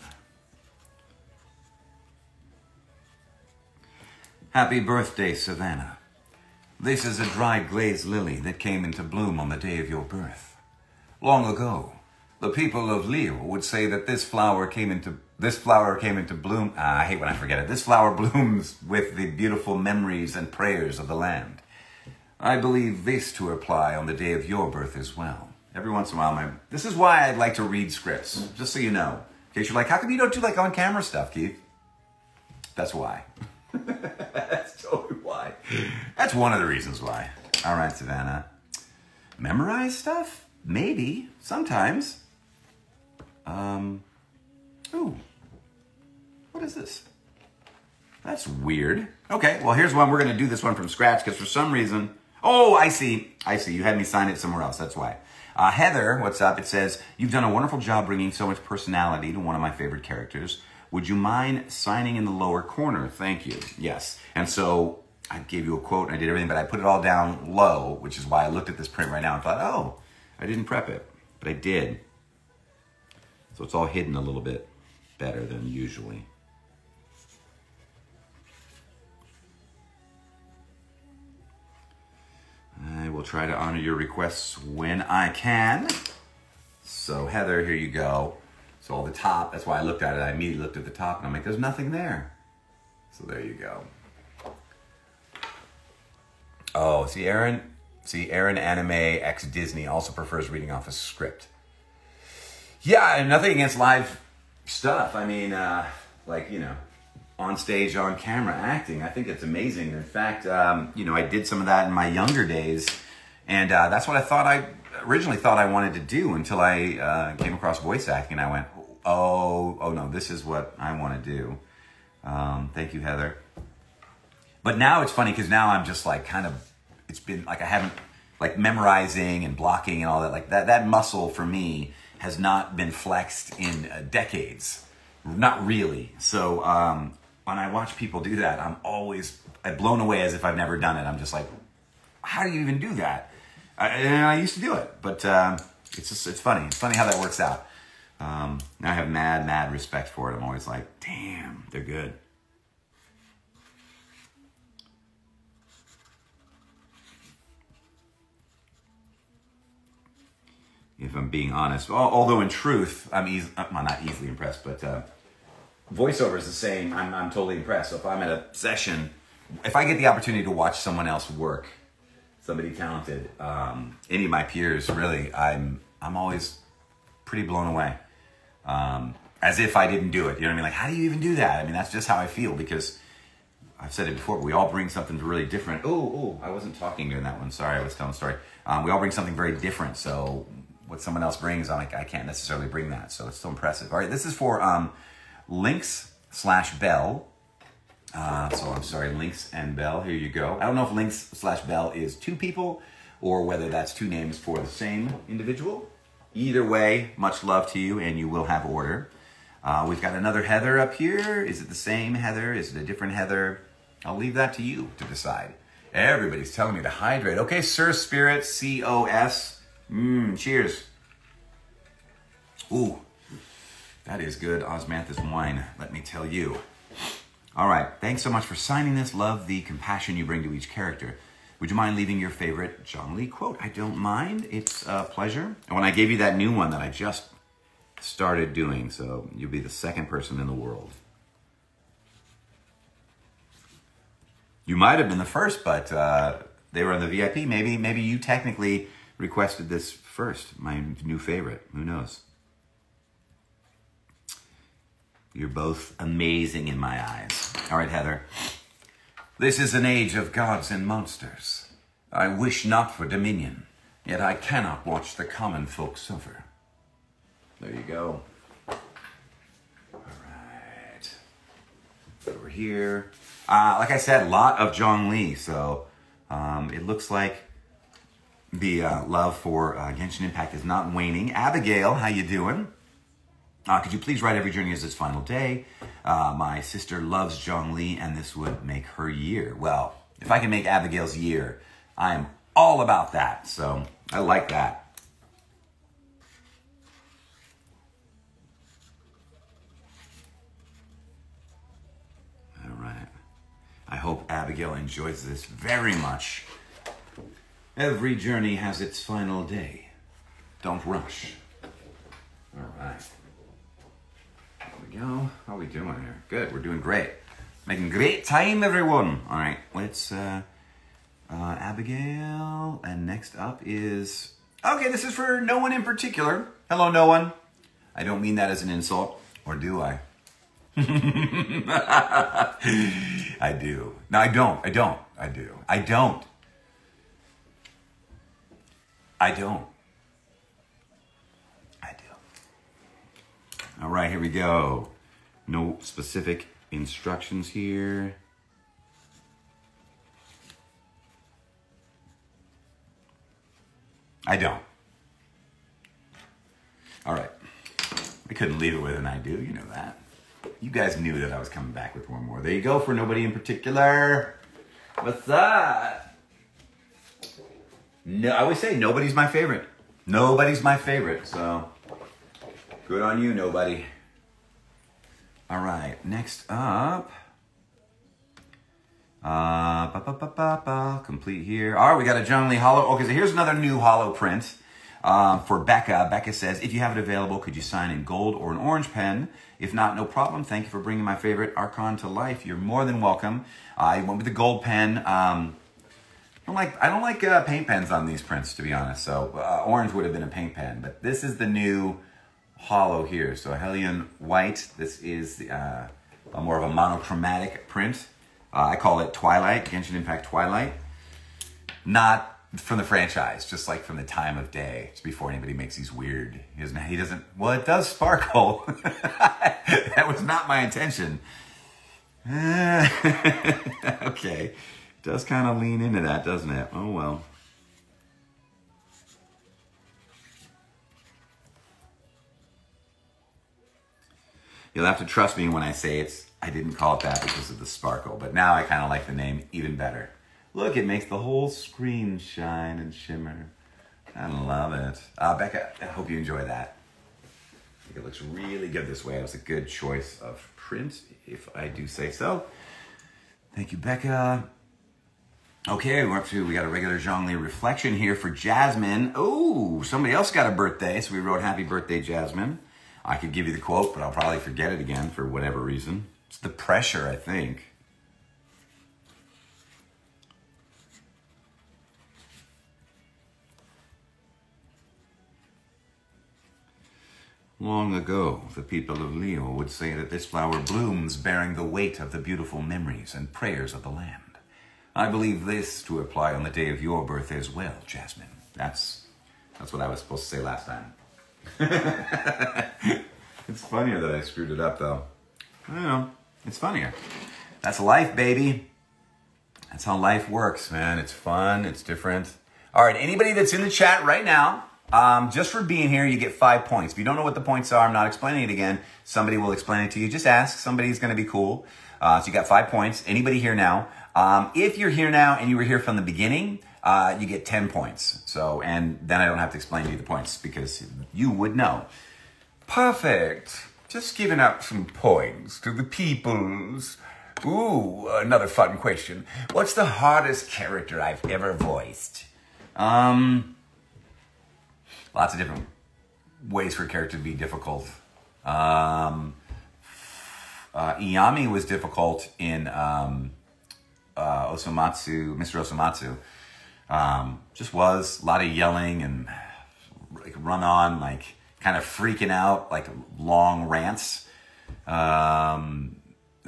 Happy birthday, Savannah. This is a dried glazed lily that came into bloom on the day of your birth. Long ago, The people of Lille would say that this flower came into bloom. I hate when I forget it. This flower blooms with the beautiful memories and prayers of the land. I believe this to apply on the day of your birth as well. Every once in a while, this is why I'd like to read scripts, just so you know. In case you're like, how come you don't do like on-camera stuff, Keith? That's why. That's totally why. That's one of the reasons why. All right, Savannah. Memorize stuff? Maybe. Sometimes. Ooh. What is this? That's weird. Okay, well, here's one. We're going to do this one from scratch because for some reason... Oh, I see. You had me sign it somewhere else. That's why. Heather, what's up? It says, you've done a wonderful job bringing so much personality to one of my favorite characters. Would you mind signing in the lower corner? Thank you. Yes. And so I gave you a quote and I did everything, but I put it all down low, which is why I looked at this print right now and thought, oh, I didn't prep it, but I did. So it's all hidden a little bit better than usually. I will try to honor your requests when I can. So Heather, here you go. So all the top, that's why I looked at it. I immediately looked at the top and I'm like, there's nothing there. So there you go. Oh, see Aaron Anime X Disney also prefers reading off a script. Yeah, and nothing against live stuff. I mean, like, you know, on stage, on camera acting. I think it's amazing. In fact, you know, I did some of that in my younger days, and that's what I originally thought I wanted to do until I came across voice acting, and I went, oh no, this is what I want to do. Thank you, Heather. But now it's funny because now I'm just like kind of, it's been like I haven't, like memorizing and blocking and all that, like that muscle for me has not been flexed in decades. Not really. So when I watch people do that, I'm blown away as if I've never done it. I'm just like, how do you even do that? And I used to do it, but it's funny. It's funny how that works out. Now I have mad respect for it. I'm always like, damn, they're good. If I'm being honest, although in truth, I'm not easily impressed, but voiceover is the same. I'm totally impressed. So if I'm at a session, if I get the opportunity to watch someone else work, somebody talented, any of my peers, really, I'm always pretty blown away. As if I didn't do it. You know what I mean? Like, how do you even do that? I mean, that's just how I feel because I've said it before, but we all bring something really different. Oh, I wasn't talking during that one. Sorry, I was telling a story. We all bring something very different. So what someone else brings, I'm like, I can't necessarily bring that. So it's still impressive. All right, this is for Lynx/Bell. So I'm sorry, Lynx and Bell. Here you go. I don't know if Lynx/Bell is two people or whether that's two names for the same individual. Either way, much love to you, and you will have order. We've got another Heather up here. Is it the same Heather? Is it a different Heather? I'll leave that to you to decide. Everybody's telling me to hydrate. Okay, Sir Spirit, COS. Cheers. Ooh, that is good osmanthus wine, let me tell you. All right, thanks so much for signing this. Love the compassion you bring to each character. Would you mind leaving your favorite Zhongli quote? I don't mind. It's a pleasure. And when I gave you that new one that I just started doing, so you'll be the second person in the world. You might have been the first, but they were on the VIP. Maybe you technically requested this first, my new favorite. Who knows? You're both amazing in my eyes. All right, Heather. This is an age of gods and monsters. I wish not for dominion, yet I cannot watch the common folk suffer. There you go. All right. Over here. Like I said, a lot of Zhongli, so it looks like the love for Genshin Impact is not waning. Abigail, how you doing? Could you please write every journey as its final day? My sister loves Zhongli, and this would make her year. Well, if I can make Abigail's year, I am all about that. So I like that. All right. I hope Abigail enjoys this very much. Every journey has its final day. Don't rush. go. How are we doing here? Good, we're doing great. Making great time, everyone. All right, let's, Abigail, and next up is, okay, this is for no one in particular. Hello, no one. I don't mean that as an insult, or do I? I do. No, I don't. I do. I don't. I do. All right, here we go. No specific instructions here. I don't. All right. I couldn't leave it with an I do, you know that. You guys knew that I was coming back with one more. There you go for nobody in particular. What's that? No, I always say nobody's my favorite. Nobody's my favorite, so good on you, nobody. All right, next up. Complete here. All right, we got a Zhongli Hollow. Okay, so here's another new Hollow print for Becca. Becca says, if you have it available, could you sign in gold or an orange pen? If not, no problem. Thank you for bringing my favorite Archon to life. You're more than welcome. I went with the gold pen. I don't like paint pens on these prints, to be honest. So orange would have been a paint pen, but this is the new Hollow here. So Hellion White. This is a more of a monochromatic print. I call it Twilight, Genshin Impact Twilight. Not from the franchise, just like from the time of day. It's before anybody makes these weird. He doesn't. Well, it does sparkle. That was not my intention. Okay. It does kind of lean into that, doesn't it? Oh, well. You'll have to trust me when I say I didn't call it that because of the sparkle, but now I kind of like the name even better. Look, it makes the whole screen shine and shimmer. I love it. Becca, I hope you enjoy that. I think it looks really good this way. It was a good choice of print, if I do say so. Thank you, Becca. Okay, we got a regular Zhongli reflection here for Jasmine. Oh, somebody else got a birthday, so we wrote happy birthday, Jasmine. I could give you the quote, but I'll probably forget it again for whatever reason. It's the pressure, I think. Long ago, the people of Leo would say that this flower blooms bearing the weight of the beautiful memories and prayers of the land. I believe this to apply on the day of your birthday as well, Jasmine. That's what I was supposed to say last time. It's funnier that I screwed it up, though. I don't know. It's funnier. That's life, baby. That's how life works, man. It's fun. It's different. All right, anybody that's in the chat right now, just for being here, you get 5 points. If you don't know what the points are, I'm not explaining it again. Somebody will explain it to you. Just ask. Somebody's going to be cool. So you got 5 points. Anybody here now? If you're here now and you were here from the beginning, you get 10 points. So, and then I don't have to explain to you the points because you would know. Perfect. Just giving up some points to the peoples. Ooh, another fun question. What's the hardest character I've ever voiced? Lots of different ways for a character to be difficult. Iyami was difficult in Osomatsu, Mr. Osomatsu. Just was a lot of yelling and like run on, like kind of freaking out, like long rants. And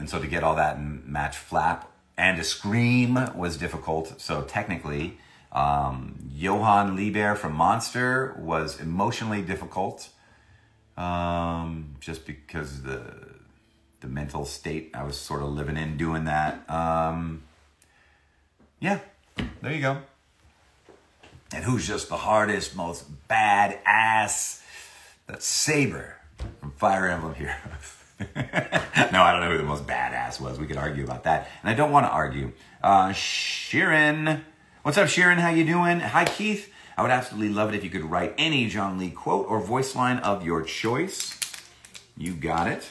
so to get all that and match Flap and to scream was difficult. So technically, Johann Lieber from Monster was emotionally difficult. Just because the mental state I was sort of living in doing that. Yeah, there you go. And who's just the hardest, most badass? That's Saber from Fire Emblem Heroes. No, I don't know who the most badass was. We could argue about that. And I don't want to argue. Sheeran. What's up, Sheeran? How you doing? Hi, Keith. I would absolutely love it if you could write any Zhongli quote or voice line of your choice. You got it.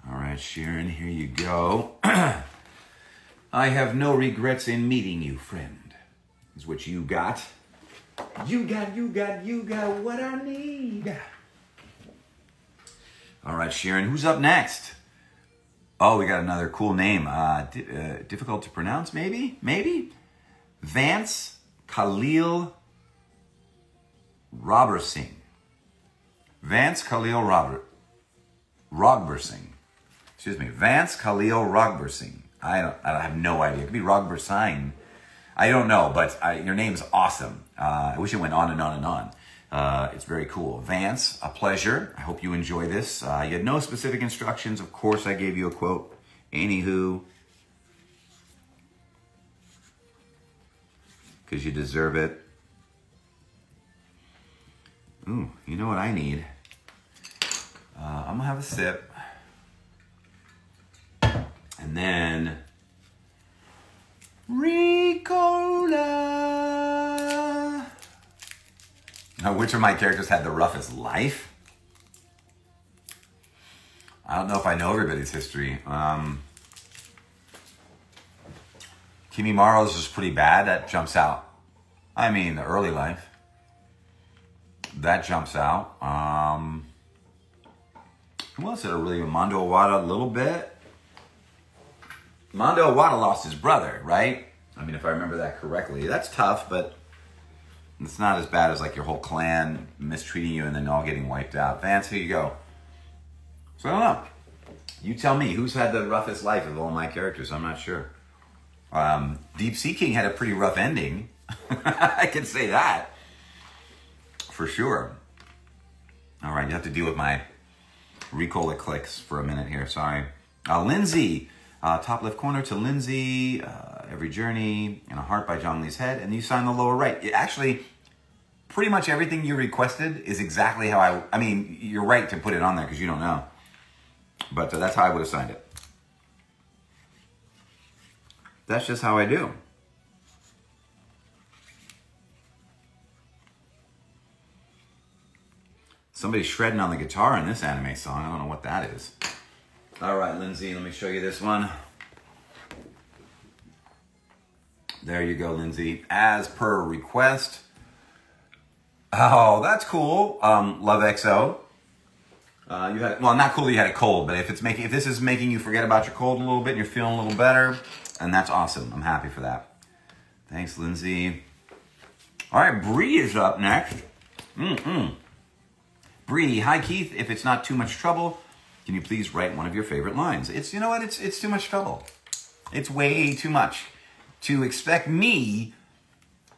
All right, Sharon, here you go. I have no regrets in meeting you, friend. Is what you got. You got what I need. All right, Sharon, who's up next? Oh, we got another cool name. Difficult to pronounce, maybe? Maybe? Vance Khalil Robertsing. Vance Khalil Rogbersing. Excuse me. Vance Khalil Rogbersing. I have no idea. It could be Rogbersing. I don't know, but your name's awesome. I wish it went on and on and on. It's very cool. Vance, a pleasure. I hope you enjoy this. You had no specific instructions. Of course, I gave you a quote. Anywho, because you deserve it. Ooh, you know what I need? I'm gonna have a sip. And then Ricola. Now, which of my characters had the roughest life? I don't know if I know everybody's history. Kimimaro's is pretty bad. That jumps out. I mean, the early life. That jumps out. Who else did I really? Mondo Awada a little bit. Mondo Awada lost his brother, right? I mean, if I remember that correctly. That's tough, but it's not as bad as like your whole clan mistreating you and then all getting wiped out. Vance, here you go. So I don't know. You tell me, who's had the roughest life of all my characters? I'm not sure. Deep Sea King had a pretty rough ending. I can say that. For sure. All right, you have to deal with my Ricola clicks for a minute here. Sorry. Lindsay. Top left corner to Lindsay. Every Journey and a heart by Zhongli's head. And you sign the lower right. Actually, pretty much everything you requested is exactly how I mean, you're right to put it on there because you don't know. But that's how I would have signed it. That's just how I do. Somebody's shredding on the guitar in this anime song. I don't know what that is. All right, Lindsay, let me show you this one. There you go, Lindsay. As per request. Oh, that's cool. Love XO. You had, well, not cool that you had a cold, but if this is making you forget about your cold a little bit and you're feeling a little better, and that's awesome. I'm happy for that. Thanks, Lindsay. All right, Bree is up next. Bree, hi Keith. If it's not too much trouble, can you please write one of your favorite lines? It's, you know what? It's too much trouble. It's way too much to expect me,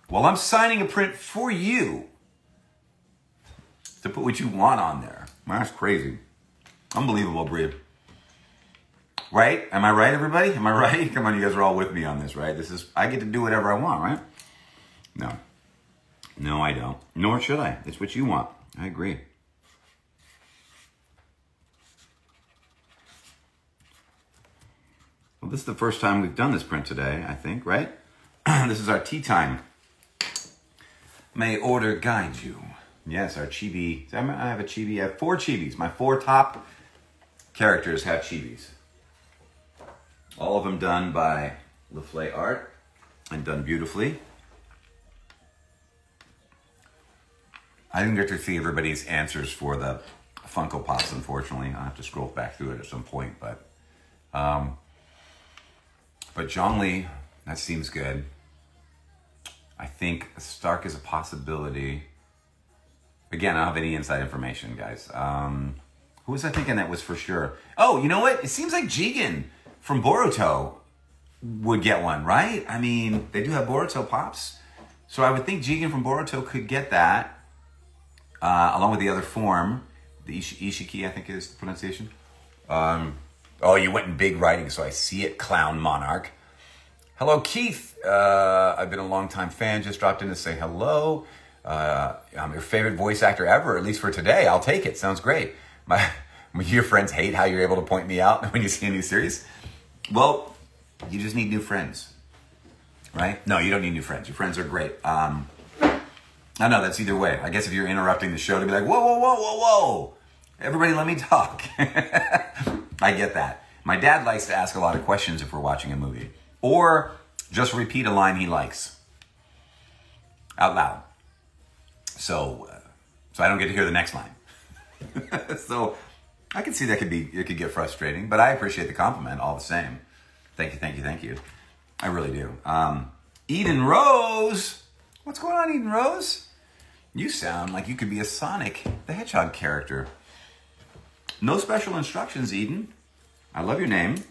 while I'm signing a print for you, to put what you want on there. That's crazy. Unbelievable, Bree. Right? Am I right, everybody? Am I right? Come on, you guys are all with me on this, right? I get to do whatever I want, right? No. No, I don't. Nor should I. It's what you want. I agree. Well, this is the first time we've done this print today, I think, right? This is our tea time. May order guide you. Yes, our chibi. I have a chibi. I have 4 chibis. My 4 top characters have chibis. All of them done by LaFlay Art and done beautifully. I didn't get to see everybody's answers for the Funko Pops, unfortunately. I'll have to scroll back through it at some point, but Zhongli, that seems good. I think Stark is a possibility. Again, I don't have any inside information, guys. Who was I thinking that was for sure? Oh, you know what? It seems like Jigen from Boruto would get one, right? I mean, they do have Boruto Pops. So I would think Jigen from Boruto could get that, along with the other form. The Ishiki, I think is the pronunciation. Oh, you went in big writing, so I see it, Clown Monarch. Hello, Keith. I've been a long-time fan. Just dropped in to say hello. I'm your favorite voice actor ever, at least for today. I'll take it. Sounds great. Your friends hate how you're able to point me out when you see a new series. Well, you just need new friends, right? No, you don't need new friends. Your friends are great. I know that's either way. I guess if you're interrupting the show to be like, whoa, whoa, whoa, whoa, whoa. Everybody let me talk. I get that. My dad likes to ask a lot of questions if we're watching a movie. or just repeat a line he likes out loud. So I don't get to hear the next line. So I can see it could get frustrating, but I appreciate the compliment all the same. Thank you. I really do. Eden Rose. What's going on, Eden Rose? You sound like you could be a Sonic the Hedgehog character. No special instructions, Eden. I love your name.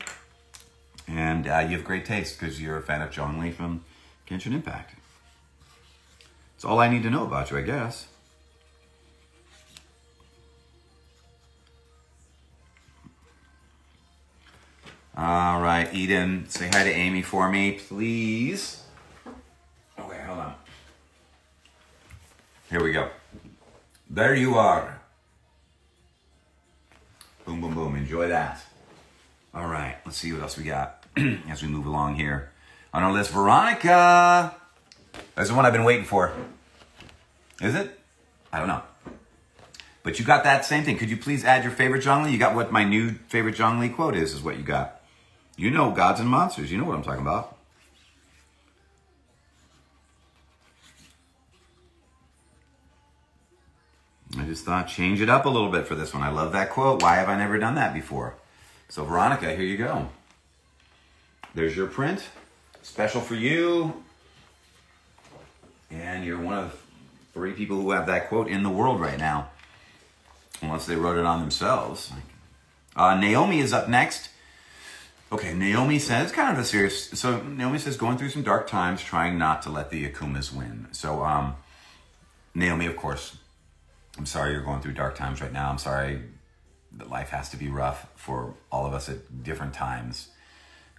And you have great taste because you're a fan of Zhongli from Genshin Impact. That's all I need to know about you, I guess. All right, Eden, say hi to Amy for me, please. Okay, hold on. Here we go. There you are. Boom, boom, boom. Enjoy that. All right, let's see what else we got as we move along here. On our list, Veronica. That's the one I've been waiting for. Is it? I don't know. But you got that same thing. Could you please add your favorite Zhongli? You got what my new favorite Zhongli quote is what you got. You know Gods and Monsters. You know what I'm talking about. I just thought change it up a little bit for this one. I love that quote. Why have I never done that before? So Veronica, here you go. There's your print. Special for you. And you're one of 3 people who have that quote in the world right now. Unless they wrote it on themselves. Naomi is up next. Okay, Naomi says, kind of a serious... So Naomi says, going through some dark times, trying not to let the Akumas win. So, Naomi, of course, I'm sorry you're going through dark times right now. I'm sorry that life has to be rough for all of us at different times.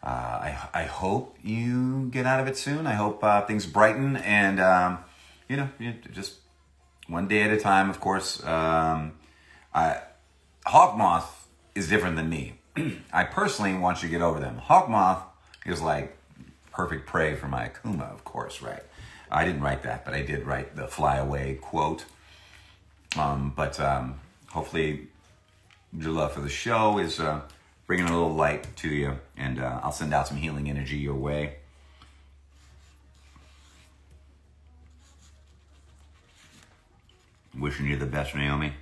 I hope you get out of it soon. I hope things brighten and, just one day at a time, of course. Hawk Moth is different than me. I personally want you to get over them. Hawk Moth is like perfect prey for my Akuma, of course, right? I didn't write that, but I did write the fly away quote. Hopefully your love for the show is bringing a little light to you, and I'll send out some healing energy your way. Wishing you the best, Naomi.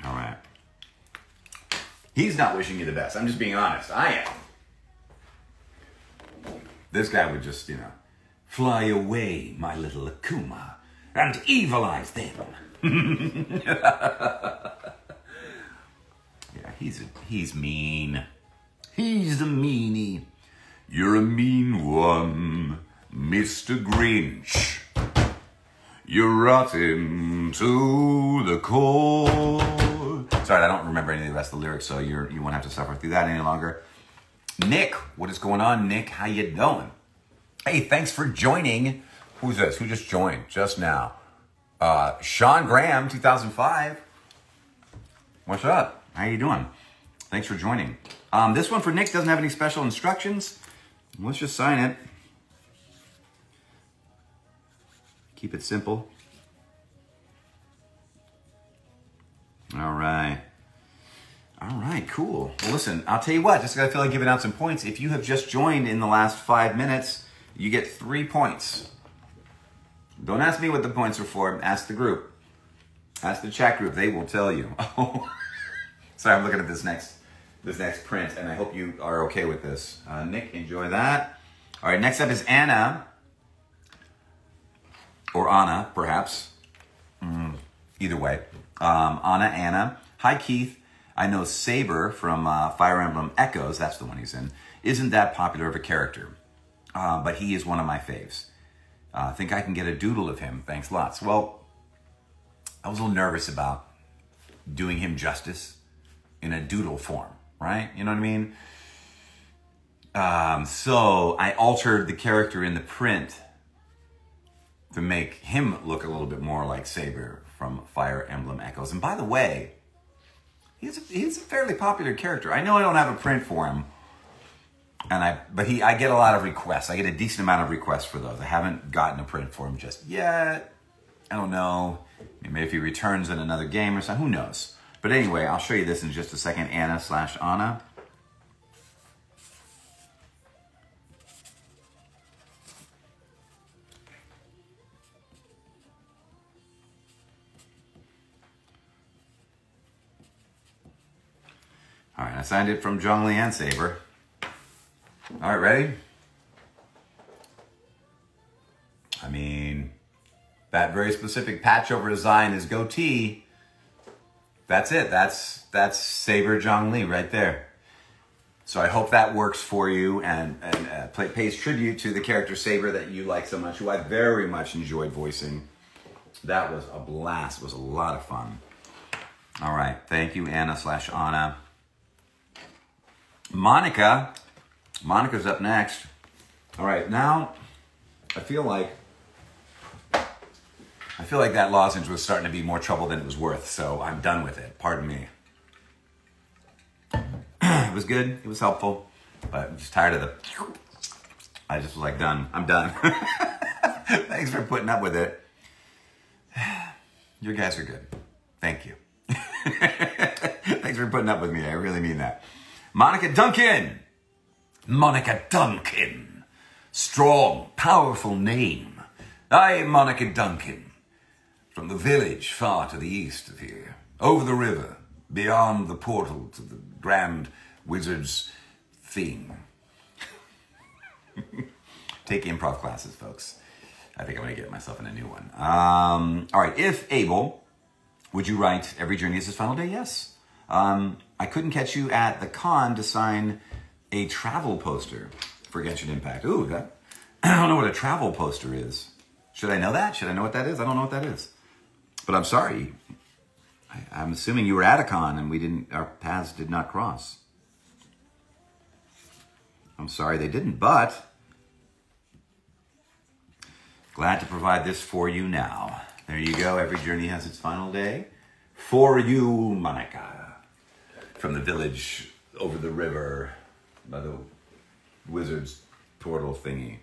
All right. He's not wishing you the best. I'm just being honest. I am. This guy would just, fly away, my little Akuma, and evilize them. Yeah, he's mean. He's the meanie. You're a mean one, Mr. Grinch. You're rotten to the core. Sorry, I don't remember any of the rest of the lyrics, so you won't have to suffer through that any longer. Nick, what is going on, Nick? How you doing? Hey, thanks for joining. Who's this? Who just joined just now? Sean Graham, 2005. What's up? How you doing? Thanks for joining. This one for Nick doesn't have any special instructions. Let's just sign it. Keep it simple. All right. All right, cool. Well, listen, I'll tell you what, just gotta feel like giving out some points. If you have just joined in the last 5 minutes, you get 3 points. Don't ask me what the points are for. Ask the group. Ask the chat group. They will tell you. Sorry, I'm looking at this next print, and I hope you are okay with this. Nick, enjoy that. All right, next up is Anna. Or Anna, perhaps. Either way. Anna. Hi, Keith. I know Saber from Fire Emblem Echoes, that's the one he's in, isn't that popular of a character. But he is one of my faves. Think I can get a doodle of him. Thanks lots. Well, I was a little nervous about doing him justice in a doodle form, right? You know what I mean? So I altered the character in the print to make him look a little bit more like Saber from Fire Emblem Echoes. And by the way, he's a fairly popular character. I know I don't have a print for him, but I get a lot of requests. I get a decent amount of requests for those. I haven't gotten a print for him just yet. I don't know. Maybe if he returns in another game or something, who knows? But anyway, I'll show you this in just a second. Anna/Anna. All right, I signed it from Zhongli and Saber. All right, ready? I mean, that very specific patch over design is goatee. That's it. That's Saber Zhongli right there. So I hope that works for you and pays tribute to the character Saber that you like so much, who I very much enjoyed voicing. That was a blast. It was a lot of fun. All right, thank you, Anna/Anna. Monica's up next. All right, now I feel like that lozenge was starting to be more trouble than it was worth, so I'm done with it. Pardon me. It was good. It was helpful, but I'm just tired of the... I just was like, done. I'm done. Thanks for putting up with it. You guys are good. Thank you. Thanks for putting up with me. I really mean that. Monica Duncan. Strong, powerful name. I am Monica Duncan. From the village far to the east of here. Over the river. Beyond the portal to the grand wizard's thing. Take improv classes, folks. I think I'm going to get myself in a new one. All right. If able, would you write every journey is its final day? Yes. I couldn't catch you at the con to sign a travel poster for Genshin Impact. Ooh, I don't know what a travel poster is. Should I know that? Should I know what that is? I don't know what that is. But I'm sorry. I'm assuming you were at a con and our paths did not cross. I'm sorry they didn't, but glad to provide this for you now. There you go. Every journey has its final day. For you, Monica. From the village over the river by the wizard's portal thingy.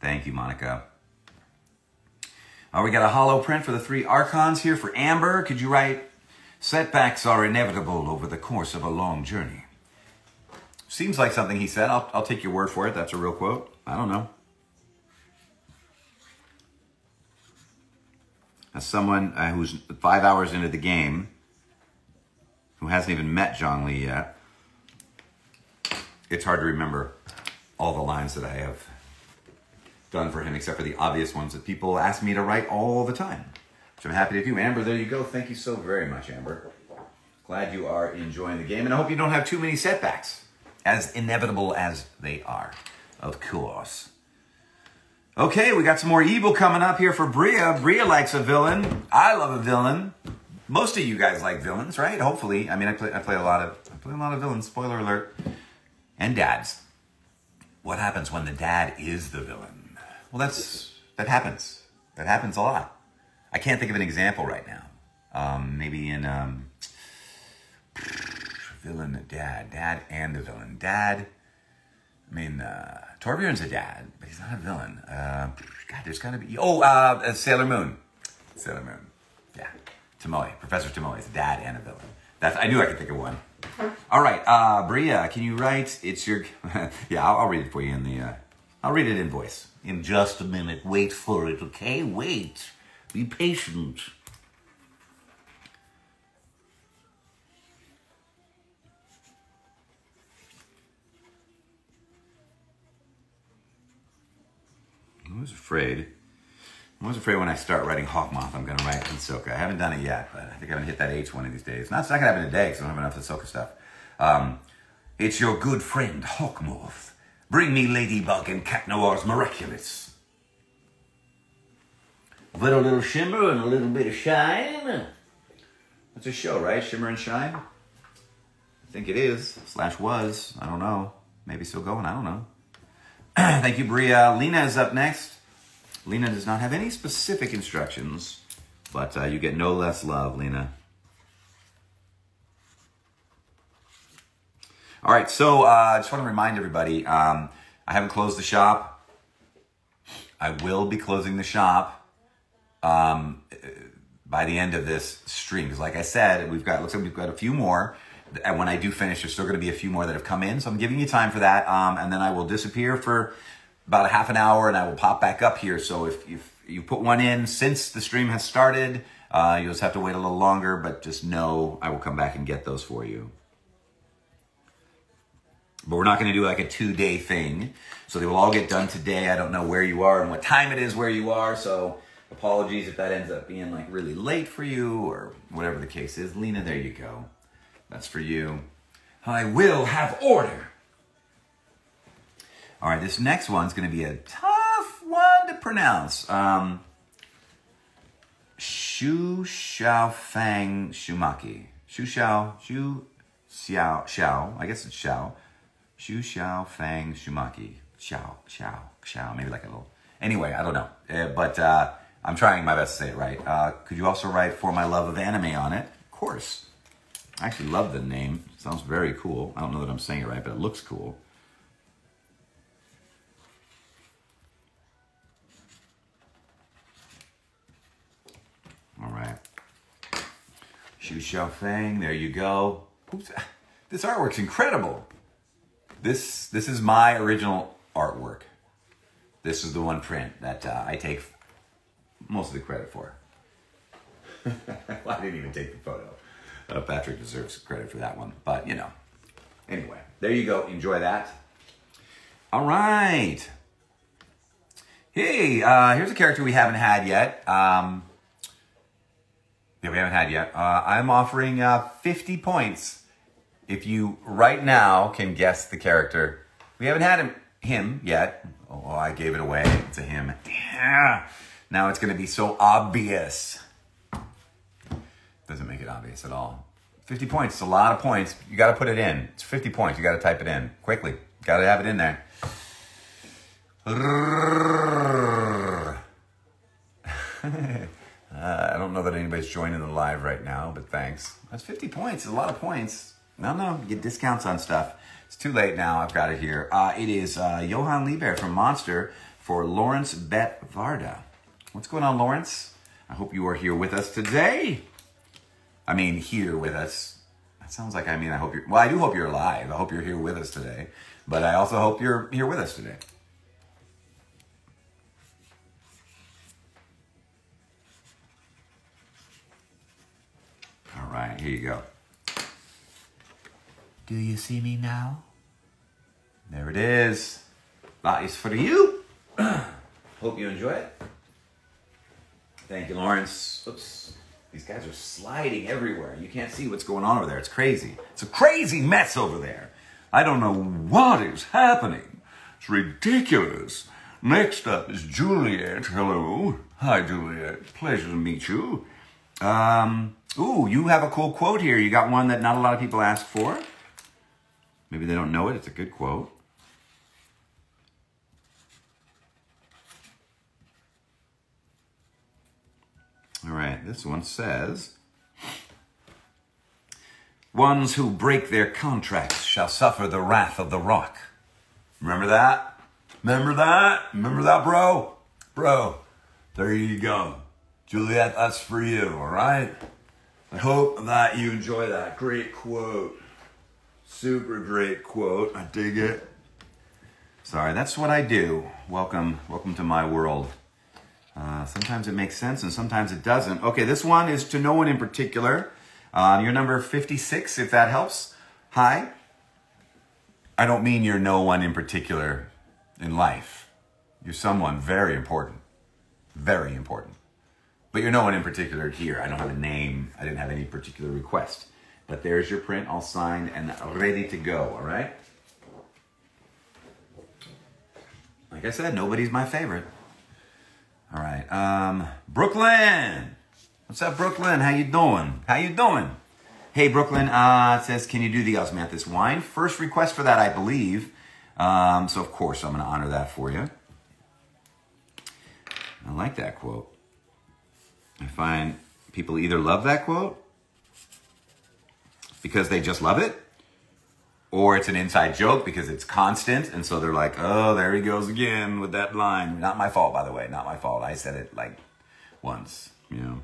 Thank you, Monica. We got a hollow print for the 3 Archons here for Amber. Could you write, setbacks are inevitable over the course of a long journey. Seems like something he said. I'll take your word for it. That's a real quote. I don't know. As someone who's 5 hours into the game, who hasn't even met Zhongli yet, it's hard to remember all the lines that I have done for him, except for the obvious ones that people ask me to write all the time, which I'm happy to do. Amber, there you go. Thank you so very much, Amber. Glad you are enjoying the game, and I hope you don't have too many setbacks, as inevitable as they are, of course. Okay, we got some more evil coming up here for Bria. Bria likes a villain. I love a villain. Most of you guys like villains, right? Hopefully. I mean, I play a lot of villains. Spoiler alert. And dads. What happens when the dad is the villain? Well, that happens. That happens a lot. I can't think of an example right now. Maybe in villain, dad and the villain. Dad. I mean, Torbjörn's a dad, but he's not a villain. God, there's got to be... Sailor Moon. Sailor Moon. Yeah. Tomoe. Professor Tomoe is a dad and a villain. I knew I could think of one. All right, Bria, can you write... It's your... yeah, I'll read it for you in the... I'll read it in voice. In just a minute. Wait for it, okay? Wait. Be patient. I was afraid when I start writing Hawkmoth, I'm going to write Hisoka. I haven't done it yet, but I think I'm going to hit that H one of these days. It's not going to happen today because I don't have enough Hisoka stuff. It's your good friend, Hawkmoth. Bring me Ladybug and Cat Noir's Miraculous. With a little shimmer and a little bit of shine. That's a show, right? Shimmer and Shine? I think it is. / was. I don't know. Maybe still going. I don't know. Thank you, Bria. Lena is up next. Lena does not have any specific instructions, but you get no less love, Lena. All right, so I just want to remind everybody, I haven't closed the shop. I will be closing the shop by by the end of this stream. Because like I said, looks like we've got a few more. And when I do finish, there's still going to be a few more that have come in. So I'm giving you time for that. And then I will disappear for about a half an hour and I will pop back up here. So if you put one in since the stream has started, you'll just have to wait a little longer, but just know I will come back and get those for you. But we're not going to do like a 2-day thing. So they will all get done today. I don't know where you are and what time it is where you are. So apologies if that ends up being like really late for you or whatever the case is. Lena, there you go. That's for you. I will have order. All right, this next one's going to be a tough one to pronounce. Shu Xiao Fang Shumaki. Shu Xiao. I guess it's Xiao. Shu Xiao Fang Shumaki. Xiao. Maybe like a little. Anyway, I don't know. But I'm trying my best to say it right. Could you also write For My Love of Anime on it? Of course. I actually love the name. It sounds very cool. I don't know that I'm saying it right, but it looks cool. All right. Shu Xiao Fang, there you go. Oops. This artwork's incredible. This is my original artwork. This is the one print that I take most of the credit for. Well, I didn't even take the photo. Patrick deserves credit for that one, but you know. Anyway, there you go. Enjoy that. All right. Hey, here's a character we haven't had yet. I'm offering 50 points if you right now can guess the character. We haven't had him yet. Oh, I gave it away to him. Yeah. Now it's going to be so obvious. Doesn't make it obvious at all. 50 points. It's a lot of points. You got to put it in. It's 50 points. You got to type it in quickly. Got to have it in there. I don't know that anybody's joining the live right now, but thanks. That's 50 points. It's a lot of points. No, you get discounts on stuff. It's too late now. I've got it here. It is Johan Lieber from Monster for Lawrence Bet Varda. What's going on, Lawrence? I hope you are here with us today. I mean, here with us. That sounds like, I hope you're, well, I do hope you're alive. I hope you're here with us today. But I also hope you're here with us today. All right, here you go. Do you see me now? There it is. That is for you. Hope you enjoy it. Thank you, Lawrence. Oops. These guys are sliding everywhere. You can't see what's going on over there. It's crazy. It's a crazy mess over there. I don't know what is happening. It's ridiculous. Next up is Juliet. Hello. Hi, Juliet. Pleasure to meet you. Ooh, you have a cool quote here. You got one that not a lot of people ask for. Maybe they don't know it. It's a good quote. All right, this one says, ones who break their contracts shall suffer the wrath of the rock. Remember that? Remember that? Remember that, bro? Bro, there you go. Juliet, that's for you, all right? I hope that you enjoy that. Great quote. Super great quote. I dig it. Sorry, that's what I do. Welcome to my world. Sometimes it makes sense and sometimes it doesn't. Okay, this one is to no one in particular. You're number 56, if that helps. Hi. I don't mean you're no one in particular in life. You're someone very important. Very important. But you're no one in particular here. I don't have a name. I didn't have any particular request. But there's your print all signed and ready to go, all right? Like I said, nobody's my favorite. All right, Brooklyn. What's up, Brooklyn? How you doing? How you doing? Hey, Brooklyn, it says, can you do the osmanthus wine? First request for that, I believe. So, of course, I'm going to honor that for you. I like that quote. I find people either love that quote because they just love it, or it's an inside joke because it's constant, and so they're like, oh, there he goes again with that line. Not my fault, by the way, not my fault. I said it like once, you know.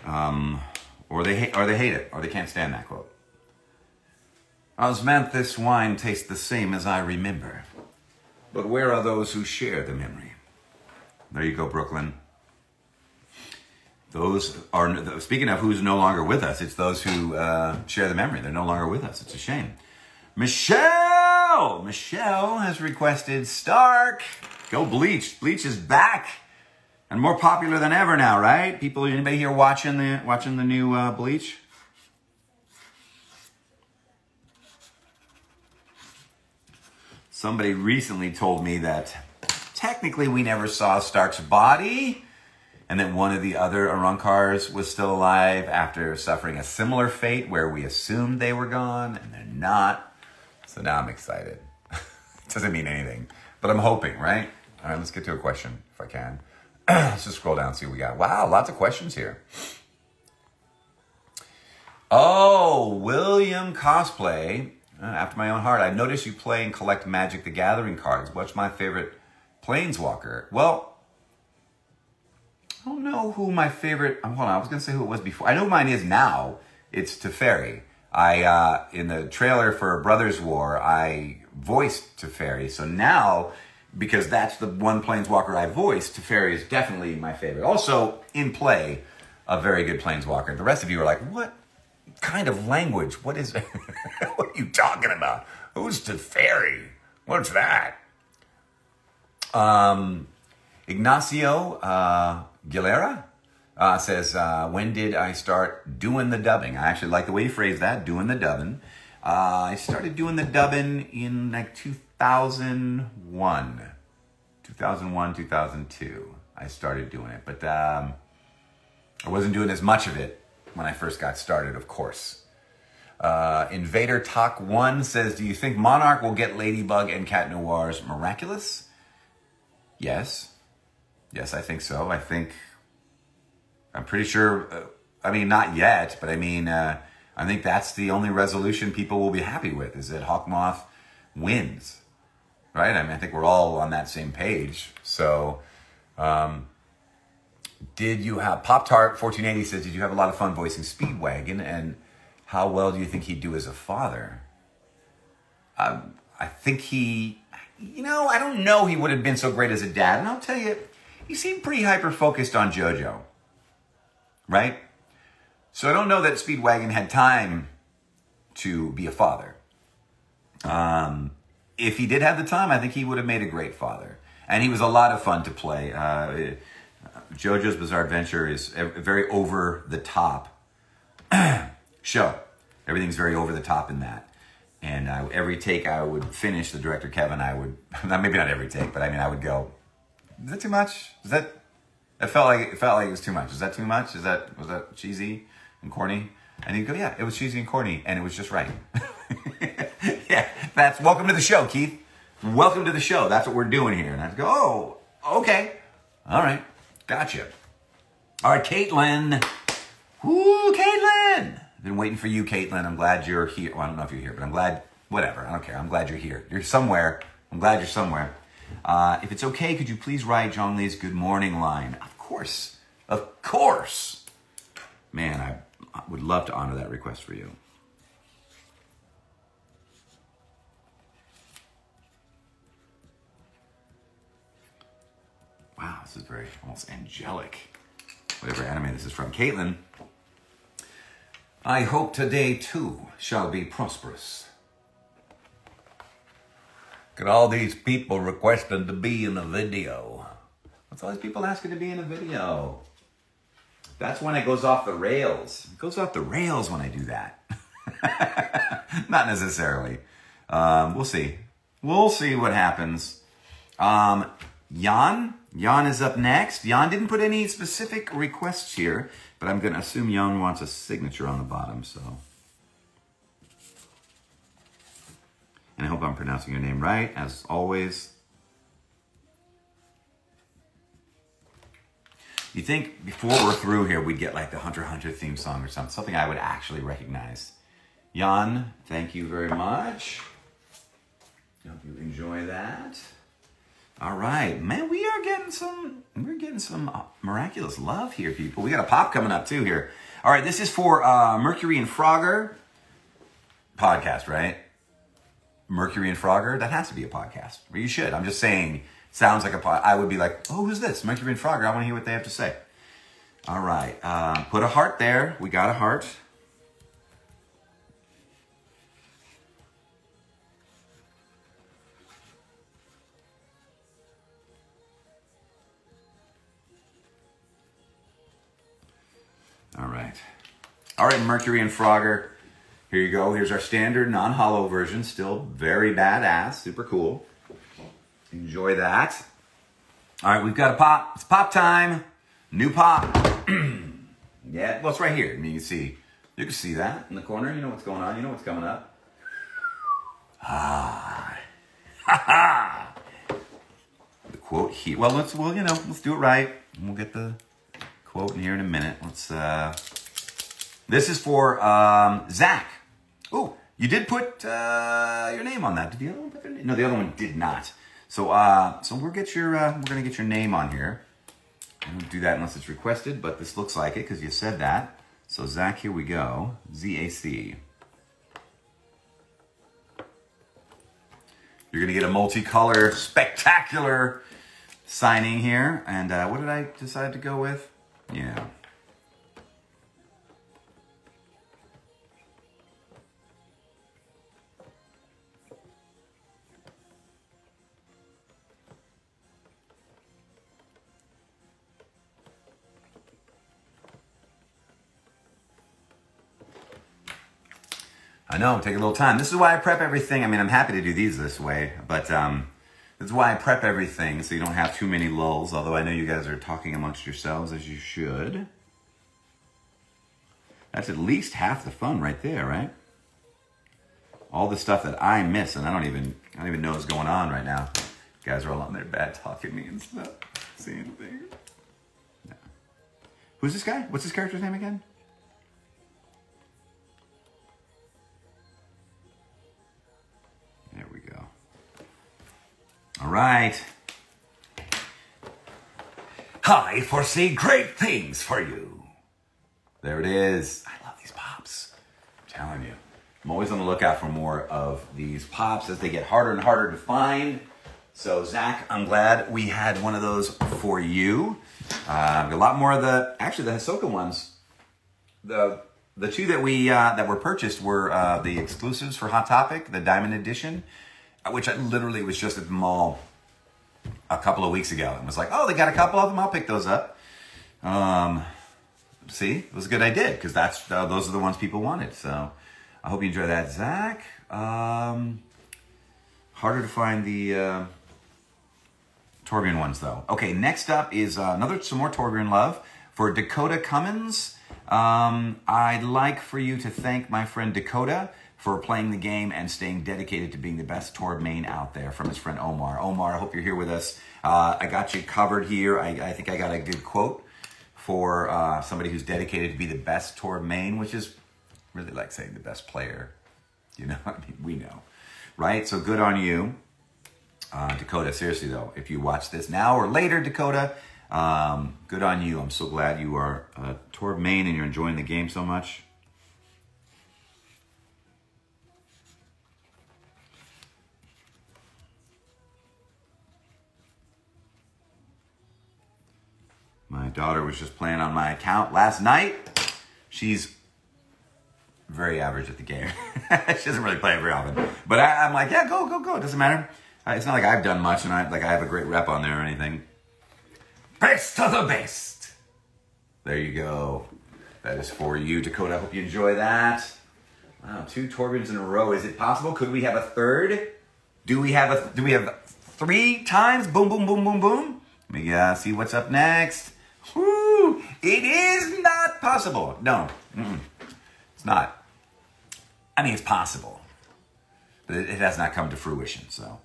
Or they hate it, or they can't stand that quote. Osmanthus wine tastes the same as I remember. But where are those who share the memory? There you go, Brooklyn. Those are, speaking of who's no longer with us, it's those who share the memory. They're no longer with us. It's a shame. Michelle has requested Stark. Go Bleach. Bleach is back and more popular than ever now, right? People, anybody here watching the new Bleach? Somebody recently told me that technically we never saw Stark's body, and that one of the other Arrancars was still alive after suffering a similar fate where we assumed they were gone, and they're not. So now I'm excited. Doesn't mean anything, but I'm hoping, right? All right, let's get to a question if I can. Let's just scroll down and see what we got. Wow, lots of questions here. Oh, William Cosplay. After my own heart, I noticed you play and collect Magic the Gathering cards. What's my favorite Planeswalker? Well, I don't know who my favorite... Hold on, I was going to say who it was before. I know who mine is now. It's Teferi. In the trailer for Brothers War, I voiced Teferi. So now, because that's the one Planeswalker I voiced, Teferi is definitely my favorite. Also, in play, a very good Planeswalker. The rest of you are like, what kind of language? What is... what are you talking about? Who's Teferi? What's that? Ignacio Gilera says, when did I start doing the dubbing? I actually like the way you phrased that, doing the dubbing. I started doing the dubbing in like 2001, 2002. I started doing it, but I wasn't doing as much of it when I first got started, of course. Invader Talk 1 says, do you think Monarch will get Ladybug and Cat Noir's Miraculous? Yes. Yes, I think so. I'm pretty sure, I mean, not yet, but I mean, I think that's the only resolution people will be happy with, is that Hawkmoth wins, right? I mean, I think we're all on that same page. So, did you have, Pop-Tart1480 says, did you have a lot of fun voicing Speedwagon, and how well do you think he'd do as a father? I think he, I don't know he would have been so great as a dad, and I'll tell you, he seemed pretty hyper-focused on JoJo, right? So I don't know that Speedwagon had time to be a father. If he did have the time, I think he would have made a great father. And he was a lot of fun to play. JoJo's Bizarre Adventure is a very over-the-top show. Everything's very over-the-top in that. And every take I would finish, the director Kevin, I would, maybe not every take, but I mean, I would go, is that too much? It felt like it was too much. Is that too much? Was that cheesy and corny? And he'd go, yeah, it was cheesy and corny, and it was just right. Yeah, welcome to the show, Keith. Welcome to the show. That's what we're doing here. And I'd go, oh, okay. All right. Gotcha. All right, Caitlin. Woo, Caitlin. Been waiting for you, Caitlin. I'm glad you're here. Well, I don't know if you're here, but I'm glad, whatever. I don't care. I'm glad you're here. You're somewhere. I'm glad you're somewhere. If it's okay, could you please write Zhongli's good morning line? Of course. Of course. Man, I would love to honor that request for you. Wow, this is very almost angelic. Whatever anime this is from. Caitlin, I hope today too shall be prosperous. Look at all these people requesting to be in a video. What's all these people asking to be in a video? That's when it goes off the rails. It goes off the rails when I do that. Not necessarily. We'll see. We'll see what happens. Jan is up next. Jan didn't put any specific requests here, but I'm going to assume Jan wants a signature on the bottom, so. And I hope I'm pronouncing your name right, as always. You think before we're through here, we'd get like the Hunter x Hunter theme song or something I would actually recognize. Jan, thank you very much. I hope you enjoy that. All right, man, we're getting some miraculous love here, people. We got a pop coming up too here. All right, this is for Mercury and Frogger podcast, right? Mercury and Frogger, that has to be a podcast. Or you should. I'm just saying, sounds like a pod. I would be like, oh, who's this? Mercury and Frogger. I want to hear what they have to say. All right, put a heart there. We got a heart. All right, Mercury and Frogger. Here you go. Here's our standard non-hollow version. Still very badass. Super cool. Enjoy that. All right, we've got a pop. It's pop time. New pop. Yeah, well, it's right here. I mean, you can see that in the corner. You know what's going on. You know what's coming up. Ah. Ha ha. The quote here. Well, let's do it right. And we'll get the quote in here in a minute. This is for Zach. Oh, you did put your name on that. Did the other one put their name? No, the other one did not. So we're gonna get your name on here. I don't do that unless it's requested, but this looks like it because you said that. So Zach, here we go. ZAC. You're gonna get a multicolor, spectacular signing here. And what did I decide to go with? Yeah. I know, take a little time. This is why I prep everything. I mean, I'm happy to do these this way, but this is why I prep everything so you don't have too many lulls, although I know you guys are talking amongst yourselves as you should. That's at least half the fun right there, right? All the stuff that I miss and I don't even know what's going on right now. You guys are all on there bad talking me and stuff. Seeing things. No. Who's this guy? What's his character's name again? There we go. All right. I foresee great things for you. There it is. I love these pops. I'm telling you. I'm always on the lookout for more of these pops as they get harder and harder to find. So Zach, I'm glad we had one of those for you. A lot more of the Hisoka ones. The two that that were purchased were the exclusives for Hot Topic, the Diamond Edition, which I literally was just at the mall a couple of weeks ago and was like, oh, they got a couple of them. I'll pick those up. See, it was a good idea because those are the ones people wanted. So I hope you enjoy that, Zach. Harder to find the Torbjörn ones though. Okay, next up is some more Torbjörn love for Dakota Cummins. I'd like for you to thank my friend Dakota for playing the game and staying dedicated to being the best Torb main out there, from his friend Omar. Omar, I hope you're here with us. I got you covered here. I think I got a good quote for somebody who's dedicated to be the best Torb main, which is really like saying the best player. You know, I mean, we know, right? So good on you. Dakota, seriously though, if you watch this now or later, Dakota, good on you. I'm so glad you are a Torb main and you're enjoying the game so much. My daughter was just playing on my account last night. She's very average at the game. She doesn't really play it very often. But I'm like, yeah, go. It doesn't matter. It's not like I've done much and I have a great rep on there or anything. Best of the best. There you go. That is for you, Dakota. I hope you enjoy that. Wow, 2 Torbjörns in a row. Is it possible? Could we have a third? Do we have 3 times? Boom, boom, boom, boom, boom. Let me see what's up next. Woo! It is not possible. No, it's not. I mean, it's possible, but it has not come to fruition. So,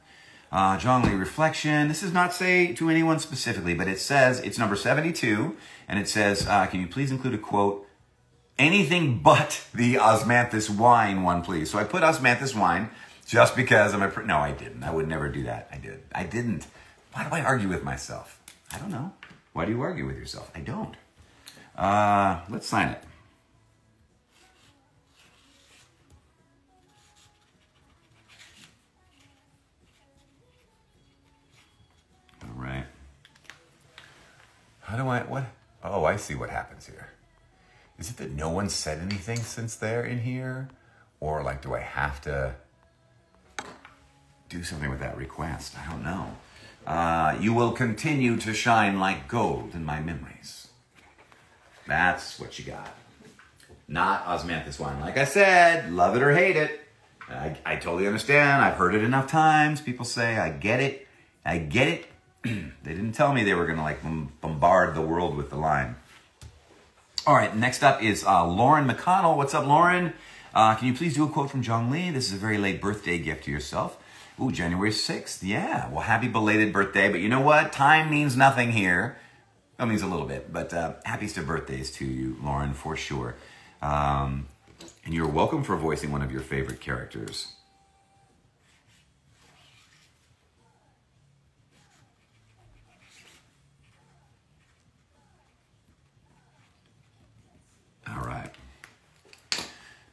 Zhongli Reflection. This does not say to anyone specifically, but it says it's number 72, and it says, "Can you please include a quote? Anything but the osmanthus wine one, please." So I put osmanthus wine just because I'm no, I didn't. I would never do that. I didn't. Why do I argue with myself? I don't know. Why do you argue with yourself? I don't. Let's sign it. All right. How do I, what? Oh, I see what happens here. Is it that no one said anything since they're in here? Or like, do I have to do something with that request? I don't know. You will continue to shine like gold in my memories. That's what you got. Not osmanthus wine. Like I said, love it or hate it. I totally understand. I've heard it enough times. People say, I get it. I get it. They didn't tell me they were going to like bombard the world with the line. All right, next up is Lauren McConnell. What's up, Lauren? Can you please do a quote from Zhongli? This is a very late birthday gift to yourself. Ooh, January 6th. Yeah, well, happy belated birthday. But you know what? Time means nothing here. It means a little bit, but happiest of birthdays to you, Lauren, for sure. And you're welcome for voicing one of your favorite characters.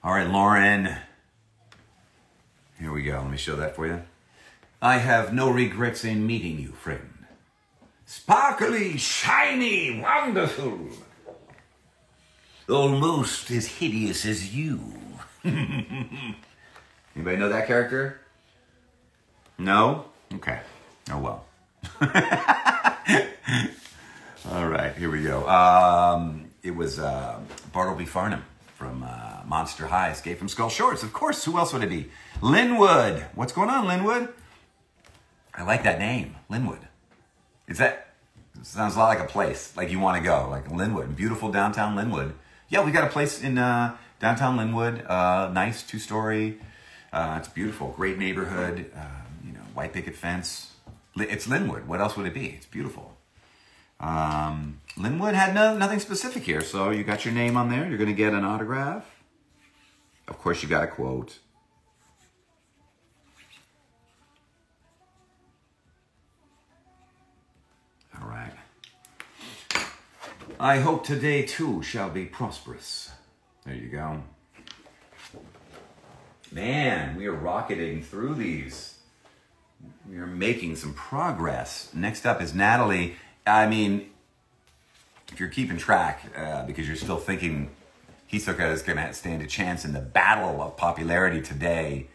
All right, Lauren. Here we go. Let me show that for you. I have no regrets in meeting you, friend. Sparkly, shiny, wonderful. Almost as hideous as you. Anybody know that character? No? Okay. Oh, well. All right, here we go. It was Bartleby Farnham from Monster High, Escape from Skull Shorts. Of course, who else would it be? Linwood. What's going on, Linwood? I like that name, Linwood. It sounds a lot like a place, like you want to go, like Linwood, beautiful downtown Linwood. Yeah, we got a place in downtown Linwood, nice 2-story. It's beautiful, great neighborhood, white picket fence. It's Linwood. What else would it be? It's beautiful. Linwood had nothing specific here, so you got your name on there. You're going to get an autograph. Of course, you got a quote. All right. I hope today, too, shall be prosperous. There you go. Man, we are rocketing through these. We are making some progress. Next up is Natalie. I mean, if you're keeping track, because you're still thinking Hisoka is going to stand a chance in the battle of popularity today,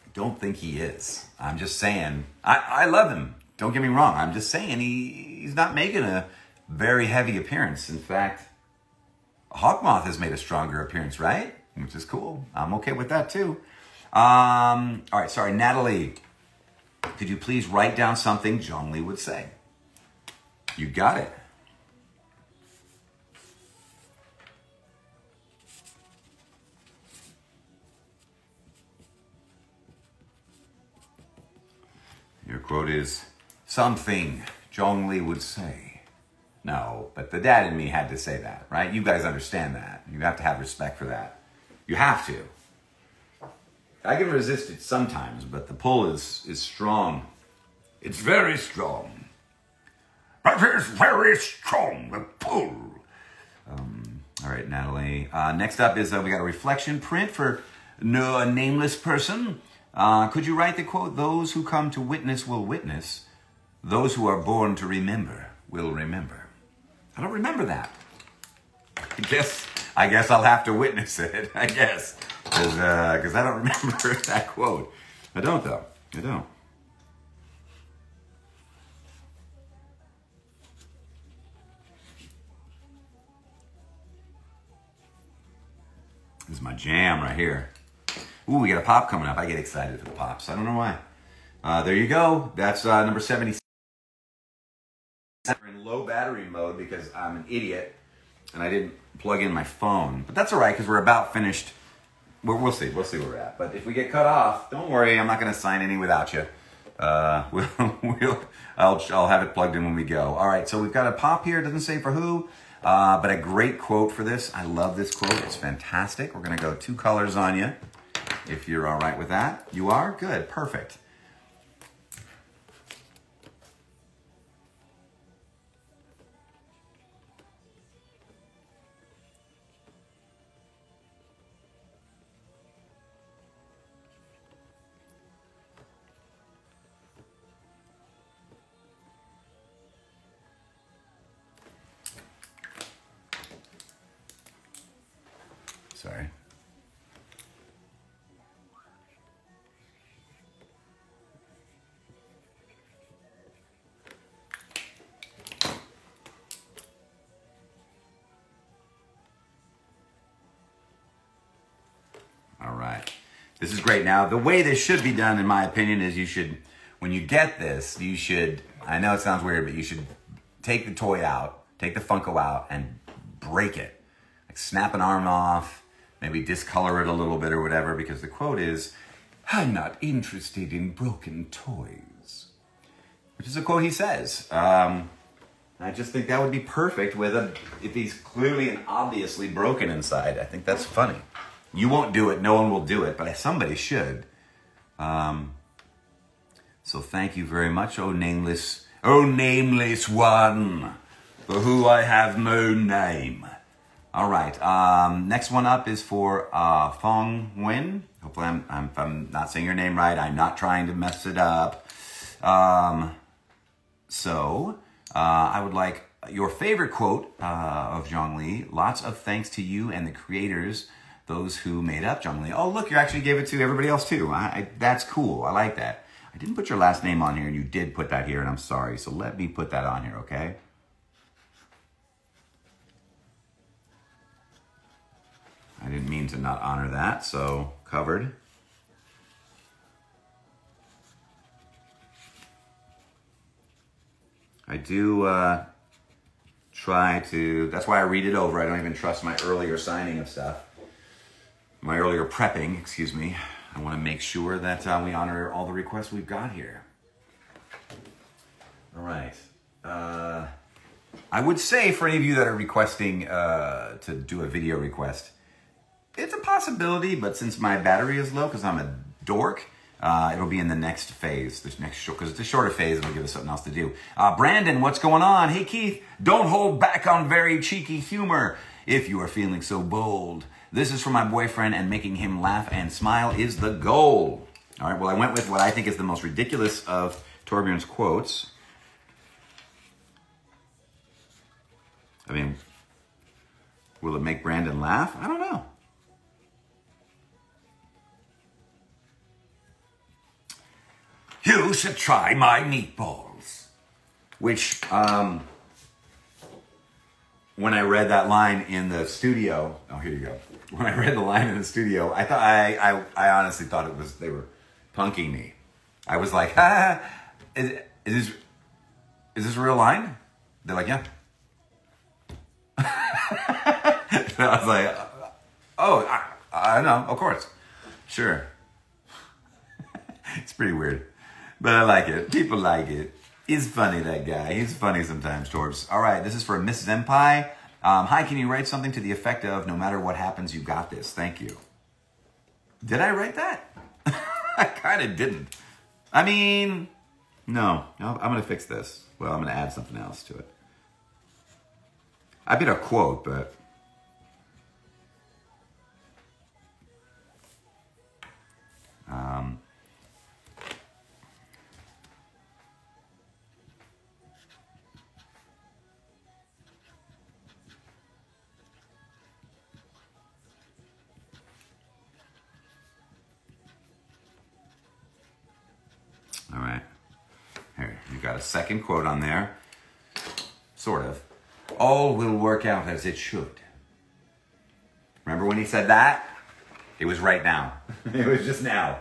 I don't think he is. I'm just saying, I love him. Don't get me wrong. I'm just saying he's not making a very heavy appearance. In fact, Moth has made a stronger appearance, right? Which is cool. I'm okay with that too. All right, sorry, Natalie. Could you please write down something Zhongli would say? You got it. Your quote is, something Zhongli would say. No, but the dad in me had to say that, right? You guys understand that. You have to have respect for that. You have to. I can resist it sometimes, but the pull is strong. It's very strong. It is very strong, the pull. All right, Natalie. Next up is we got a reflection print for a nameless person. Could you write the quote, those who come to witness will witness. Those who are born to remember will remember. I don't remember that. I guess I'll have to witness it, I guess. Because I don't remember that quote. I don't, though. I don't. This is my jam right here. Ooh, we got a pop coming up. I get excited for the pops. I don't know why. There you go. That's number 77. We're in low battery mode because I'm an idiot and I didn't plug in my phone. But that's all right because we're about finished. We'll see. We'll see where we're at. But if we get cut off, don't worry. I'm not going to sign any without you. I'll have it plugged in when we go. All right. So we've got a pop here. It doesn't say for who, but a great quote for this. I love this quote. It's fantastic. We're going to go 2 colors on you. If you're all right with that. You are? Good. Perfect. Sorry. All right. This is great. Now, the way this should be done, in my opinion, is you should, when you get this, you should, I know it sounds weird, but you should take the toy out, take the Funko out, and break it. Like snap an arm off, maybe discolor it a little bit or whatever, because the quote is, "I'm not interested in broken toys." Which is a quote he says. I just think that would be perfect with if he's clearly and obviously broken inside. I think that's funny. You won't do it. No one will do it, but somebody should. So thank you very much, oh nameless one, for who I have no name. All right. Next one up is for Fong Nguyen. Hopefully, if I'm not saying your name right, I'm not trying to mess it up. So I would like your favorite quote of Zhongli. Lots of thanks to you and the creators, those who made up Zhongli. Oh, look, you actually gave it to everybody else too. That's cool. I like that. I didn't put your last name on here, and you did put that here, and I'm sorry. So let me put that on here, okay? I didn't mean to not honor that, so covered. I do try to, that's why I read it over. I don't even trust my earlier signing of stuff. My earlier prepping, excuse me. I want to make sure that we honor all the requests we've got here. All right. I would say for any of you that are requesting to do a video request, it's a possibility, but since my battery is low because I'm a dork, it'll be in the next phase, this next short, because it's a shorter phase, it'll give us something else to do. Brandon, what's going on? Hey, Keith, don't hold back on very cheeky humor if you are feeling so bold. This is for my boyfriend, and making him laugh and smile is the goal. All right, well, I went with what I think is the most ridiculous of Torbjörn's quotes. I mean, will it make Brandon laugh? I don't know. You should try my meatballs. Which, when I read that line in the studio, oh, here you go. When I read the line in the studio, I thought I honestly thought they were punking me. I was like, is this a real line? They're like, yeah. I was like, oh, I know, of course, sure. It's pretty weird, but I like it. People like it. He's funny, that guy. He's funny sometimes, Torbs. All right, this is for Mrs. Empire. Hi, can you write something to the effect of, no matter what happens, you got this. Thank you. Did I write that? I kind of didn't. I mean, no. I'm going to fix this. Well, I'm going to add something else to it. I did a quote, but... all right. Here, you got a second quote on there. Sort of. All will work out as it should. Remember when he said that? It was right now. It was just now.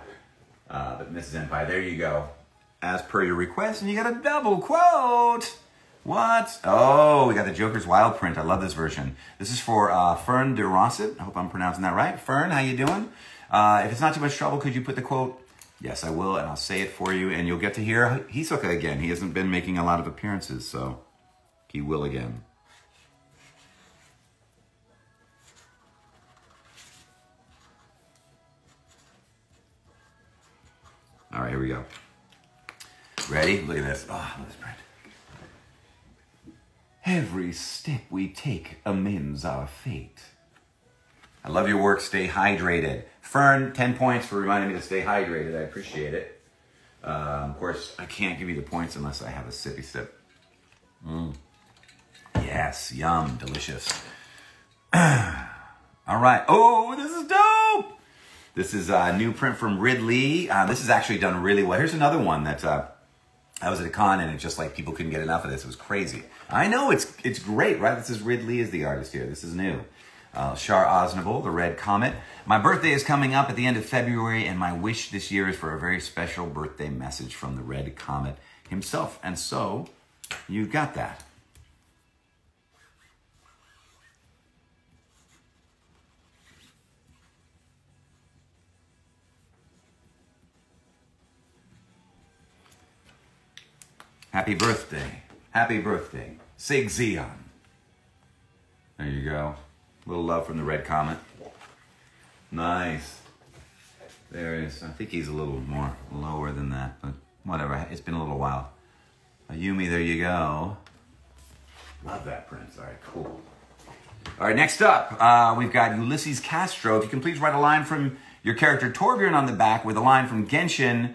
But Mrs. Empire, there you go. As per your request, and you got a double quote. What? Oh, we got the Joker's Wild print. I love this version. This is for Fern de Rosset. I hope I'm pronouncing that right. Fern, how you doing? If it's not too much trouble, could you put the quote? Yes, I will, and I'll say it for you, and you'll get to hear Hisoka again. He hasn't been making a lot of appearances, so he will again. All right, here we go. Ready? Look at this. Oh, I love this print. Every step we take amends our fate. I love your work. Stay hydrated. Fern, 10 points for reminding me to stay hydrated. I appreciate it. Of course, I can't give you the points unless I have a sippy sip. Yes, yum, delicious. All right. Oh, this is dope. This is a new print from Ridley. This is actually done really well. Here's another one that I was at a con and it just like people couldn't get enough of this. It was crazy. I know it's great, right? This is Ridley is the artist here. This is new. Char Aznable, the Red Comet. My birthday is coming up at the end of February, and my wish this year is for a very special birthday message from the Red Comet himself. And so, you've got that. Happy birthday. Happy birthday. Sig Zeon. There you go. A little love from the Red Comet. Nice. There is. I think he's a little more lower than that, but whatever. It's been a little while. Yumi, there you go. Love that print. All right, cool. All right, next up, we've got Ulysses Castro. If you can please write a line from your character Torbjörn on the back with a line from Genshin,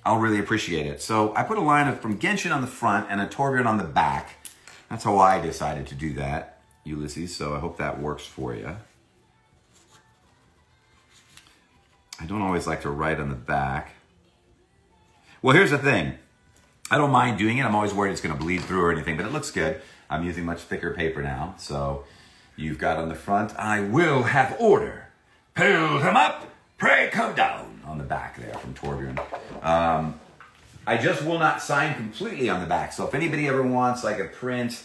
I'll really appreciate it. So I put a line from Genshin on the front and a Torbjörn on the back. That's how I decided to do that, Ulysses. So I hope that works for you. I don't always like to write on the back. Well, here's the thing. I don't mind doing it. I'm always worried it's going to bleed through or anything, but it looks good. I'm using much thicker paper now. So you've got on the front, I will have order. Pilgrim up, pray come down. On the back there from Torbjörn. I just will not sign completely on the back. So if anybody ever wants like a print,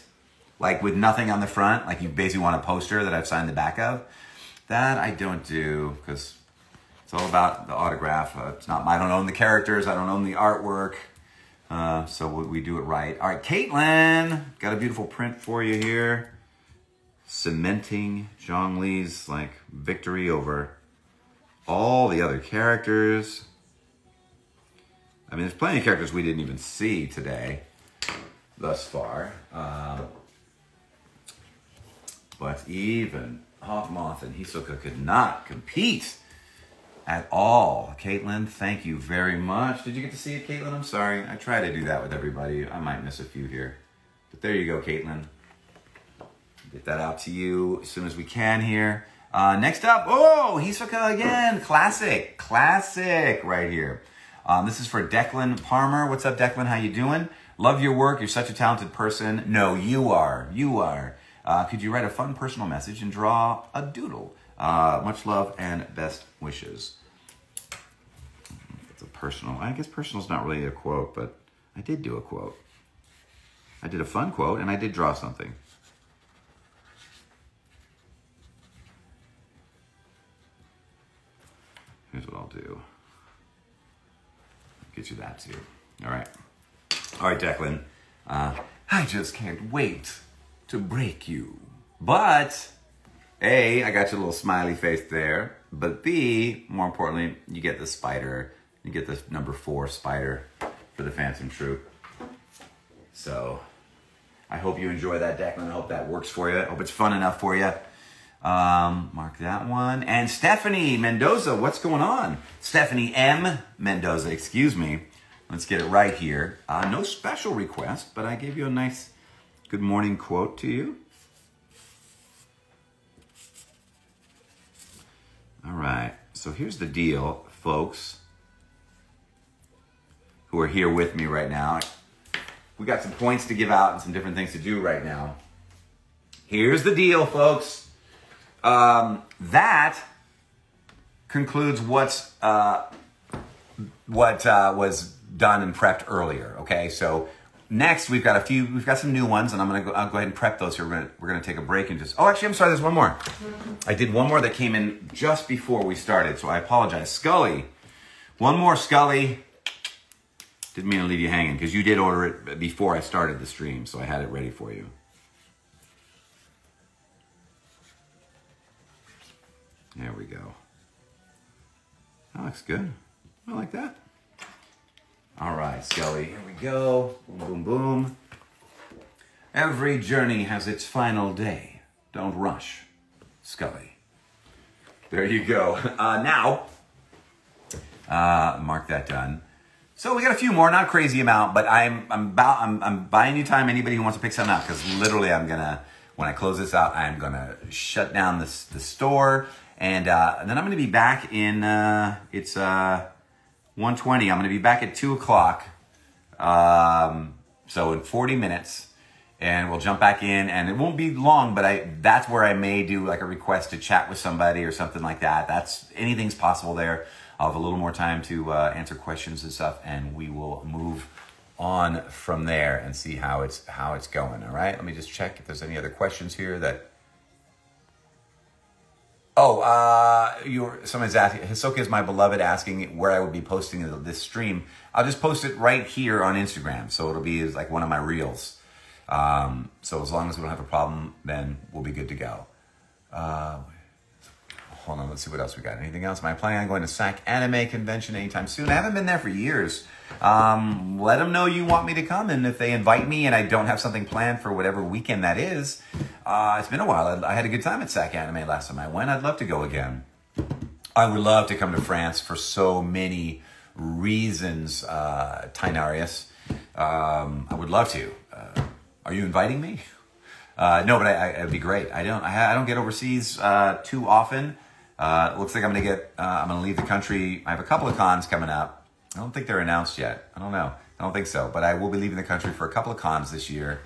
like with nothing on the front, like you basically want a poster that I've signed the back of, that I don't do because it's all about the autograph. It's not. I don't own the characters. I don't own the artwork. So we do it right. All right, Caitlin, got a beautiful print for you here. Cementing Zhongli's like victory over all the other characters. I mean, there's plenty of characters we didn't even see today, thus far. But even Moth and Hisoka could not compete at all. Caitlin, thank you very much. Did you get to see it, Caitlin? I'm sorry. I try to do that with everybody. I might miss a few here. But there you go, Caitlin. Get that out to you as soon as we can here. Next up, oh, Hisoka again. Classic right here. This is for Declan Palmer. What's up, Declan? How you doing? Love your work. You're such a talented person. No, you are. Could you write a fun personal message and draw a doodle? Much love and best wishes. It's a personal. I guess personal's not really a quote, but I did do a quote. I did a fun quote, and I did draw something. Here's what I'll do. Get you that too. All right, Declan. I just can't wait to break you. But A, I got your little smiley face there. But B, more importantly, you get the spider. You get the number 4 spider for the Phantom Troop. So I hope you enjoy that, Declan. I hope that works for you. I hope it's fun enough for you. Mark that one. And Stephanie Mendoza, what's going on? Stephanie M. Mendoza, excuse me. Let's get it right here. No special request, but I gave you a nice good morning quote to you. All right. So here's the deal, folks who are here with me right now. We got some points to give out and some different things to do right now. Here's the deal, folks. That concludes what was done and prepped earlier. Okay, so next we've got some new ones, and I'll go ahead and prep those here. We're gonna take a break and just. Oh, actually, I'm sorry. There's one more. I did one more that came in just before we started, so I apologize. Scully, one more, Scully. Didn't mean to leave you hanging because you did order it before I started the stream, so I had it ready for you. There we go. That looks good. I like that. All right, Scully, here we go. Boom, boom, boom. Every journey has its final day. Don't rush, Scully. There you go. Now, mark that done. So we got a few more, not a crazy amount, but I'm buying you time. Anybody who wants to pick something up, because literally I'm gonna when I close this out, I'm going to shut down the store. And then I'm going to be back in, it's 1:20. I'm going to be back at 2 o'clock. So in 40 minutes. And we'll jump back in, and it won't be long, but that's where I may do like a request to chat with somebody or something like that. Anything's possible there. I'll have a little more time to answer questions and stuff, and we will move on from there and see how it's going. All right, let me just check if there's any other questions here that. Someone's asking. Hisoka is my beloved asking where I would be posting this stream. I'll just post it right here on Instagram, so it'll be like one of my reels. So as long as we don't have a problem, then we'll be good to go. Hold on, let's see what else we got. Anything else? Am I planning on going to SAC Anime Convention anytime soon? I haven't been there for years. Let them know you want me to come, and if they invite me and I don't have something planned for whatever weekend that is, it's been a while. I had a good time at SAC Anime last time I went. I'd love to go again. I would love to come to France for so many reasons, Tinarius. I would love to. Are you inviting me? No, but it'd be great. I don't get overseas too often. It looks like I'm gonna leave the country. I have a couple of cons coming up. I don't think they're announced yet. I don't know. I don't think so. But I will be leaving the country for a couple of cons this year.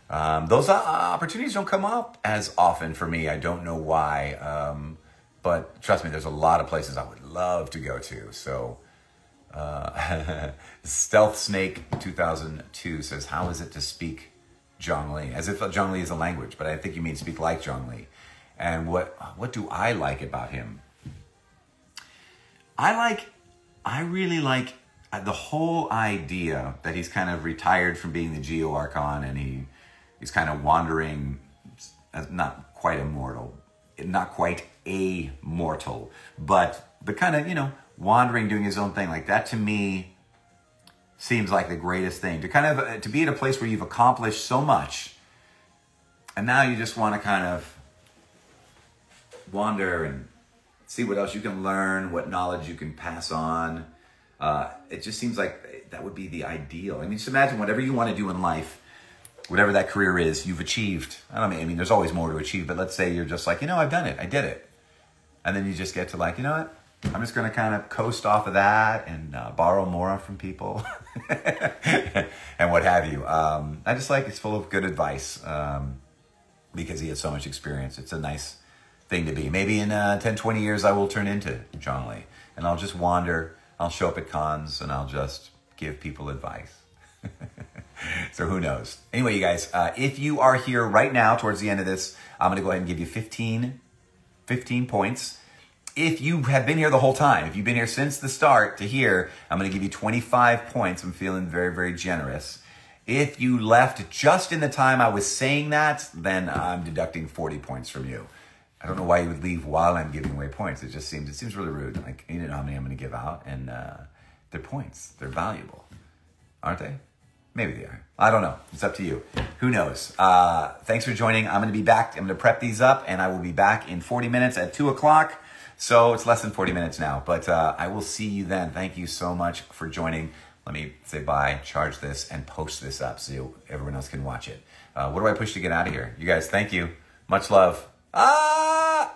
Those opportunities don't come up as often for me. I don't know why. But trust me, there's a lot of places I would love to go to. So. Stealth Snake 2002 says, how is it to speak Zhongli? As if Zhongli is a language, but I think you mean speak like Zhongli. And what do I like about him? I really like the whole idea that he's kind of retired from being the Geo Archon, and he's kind of wandering as not quite immortal, but kind of, wandering, doing his own thing. Like that to me seems like the greatest thing, to kind of to be at a place where you've accomplished so much and now you just want to kind of wander and see what else you can learn, what knowledge you can pass on. It just seems like that would be the ideal. I mean, just imagine whatever you want to do in life, whatever that career is, you've achieved. I mean, there's always more to achieve, but let's say you're just like, I've done it, I did it. And then you just get to like, you know what? I'm just going to kind of coast off of that and borrow more from people and what have you. I just like it's full of good advice because he has so much experience. It's a nice thing to be. Maybe in 10, 20 years, I will turn into Zhongli and I'll just wander. I'll show up at cons and I'll just give people advice. So who knows? Anyway, you guys, if you are here right now towards the end of this, I'm going to go ahead and give you 15 points. If you have been here the whole time, if you've been here since the start to here, I'm going to give you 25 points. I'm feeling very, very generous. If you left just in the time I was saying that, then I'm deducting 40 points from you. I don't know why you would leave while I'm giving away points. It seems really rude. Like, you know how many I'm going to give out, and they're points. They're valuable, aren't they? Maybe they are. I don't know. It's up to you. Who knows? Thanks for joining. I'm going to be back. I'm going to prep these up, and I will be back in 40 minutes at 2 o'clock. So it's less than 40 minutes now, but I will see you then. Thank you so much for joining. Let me say bye, charge this, and post this up so everyone else can watch it. What do I push to get out of here? You guys, thank you. Much love. Yeah.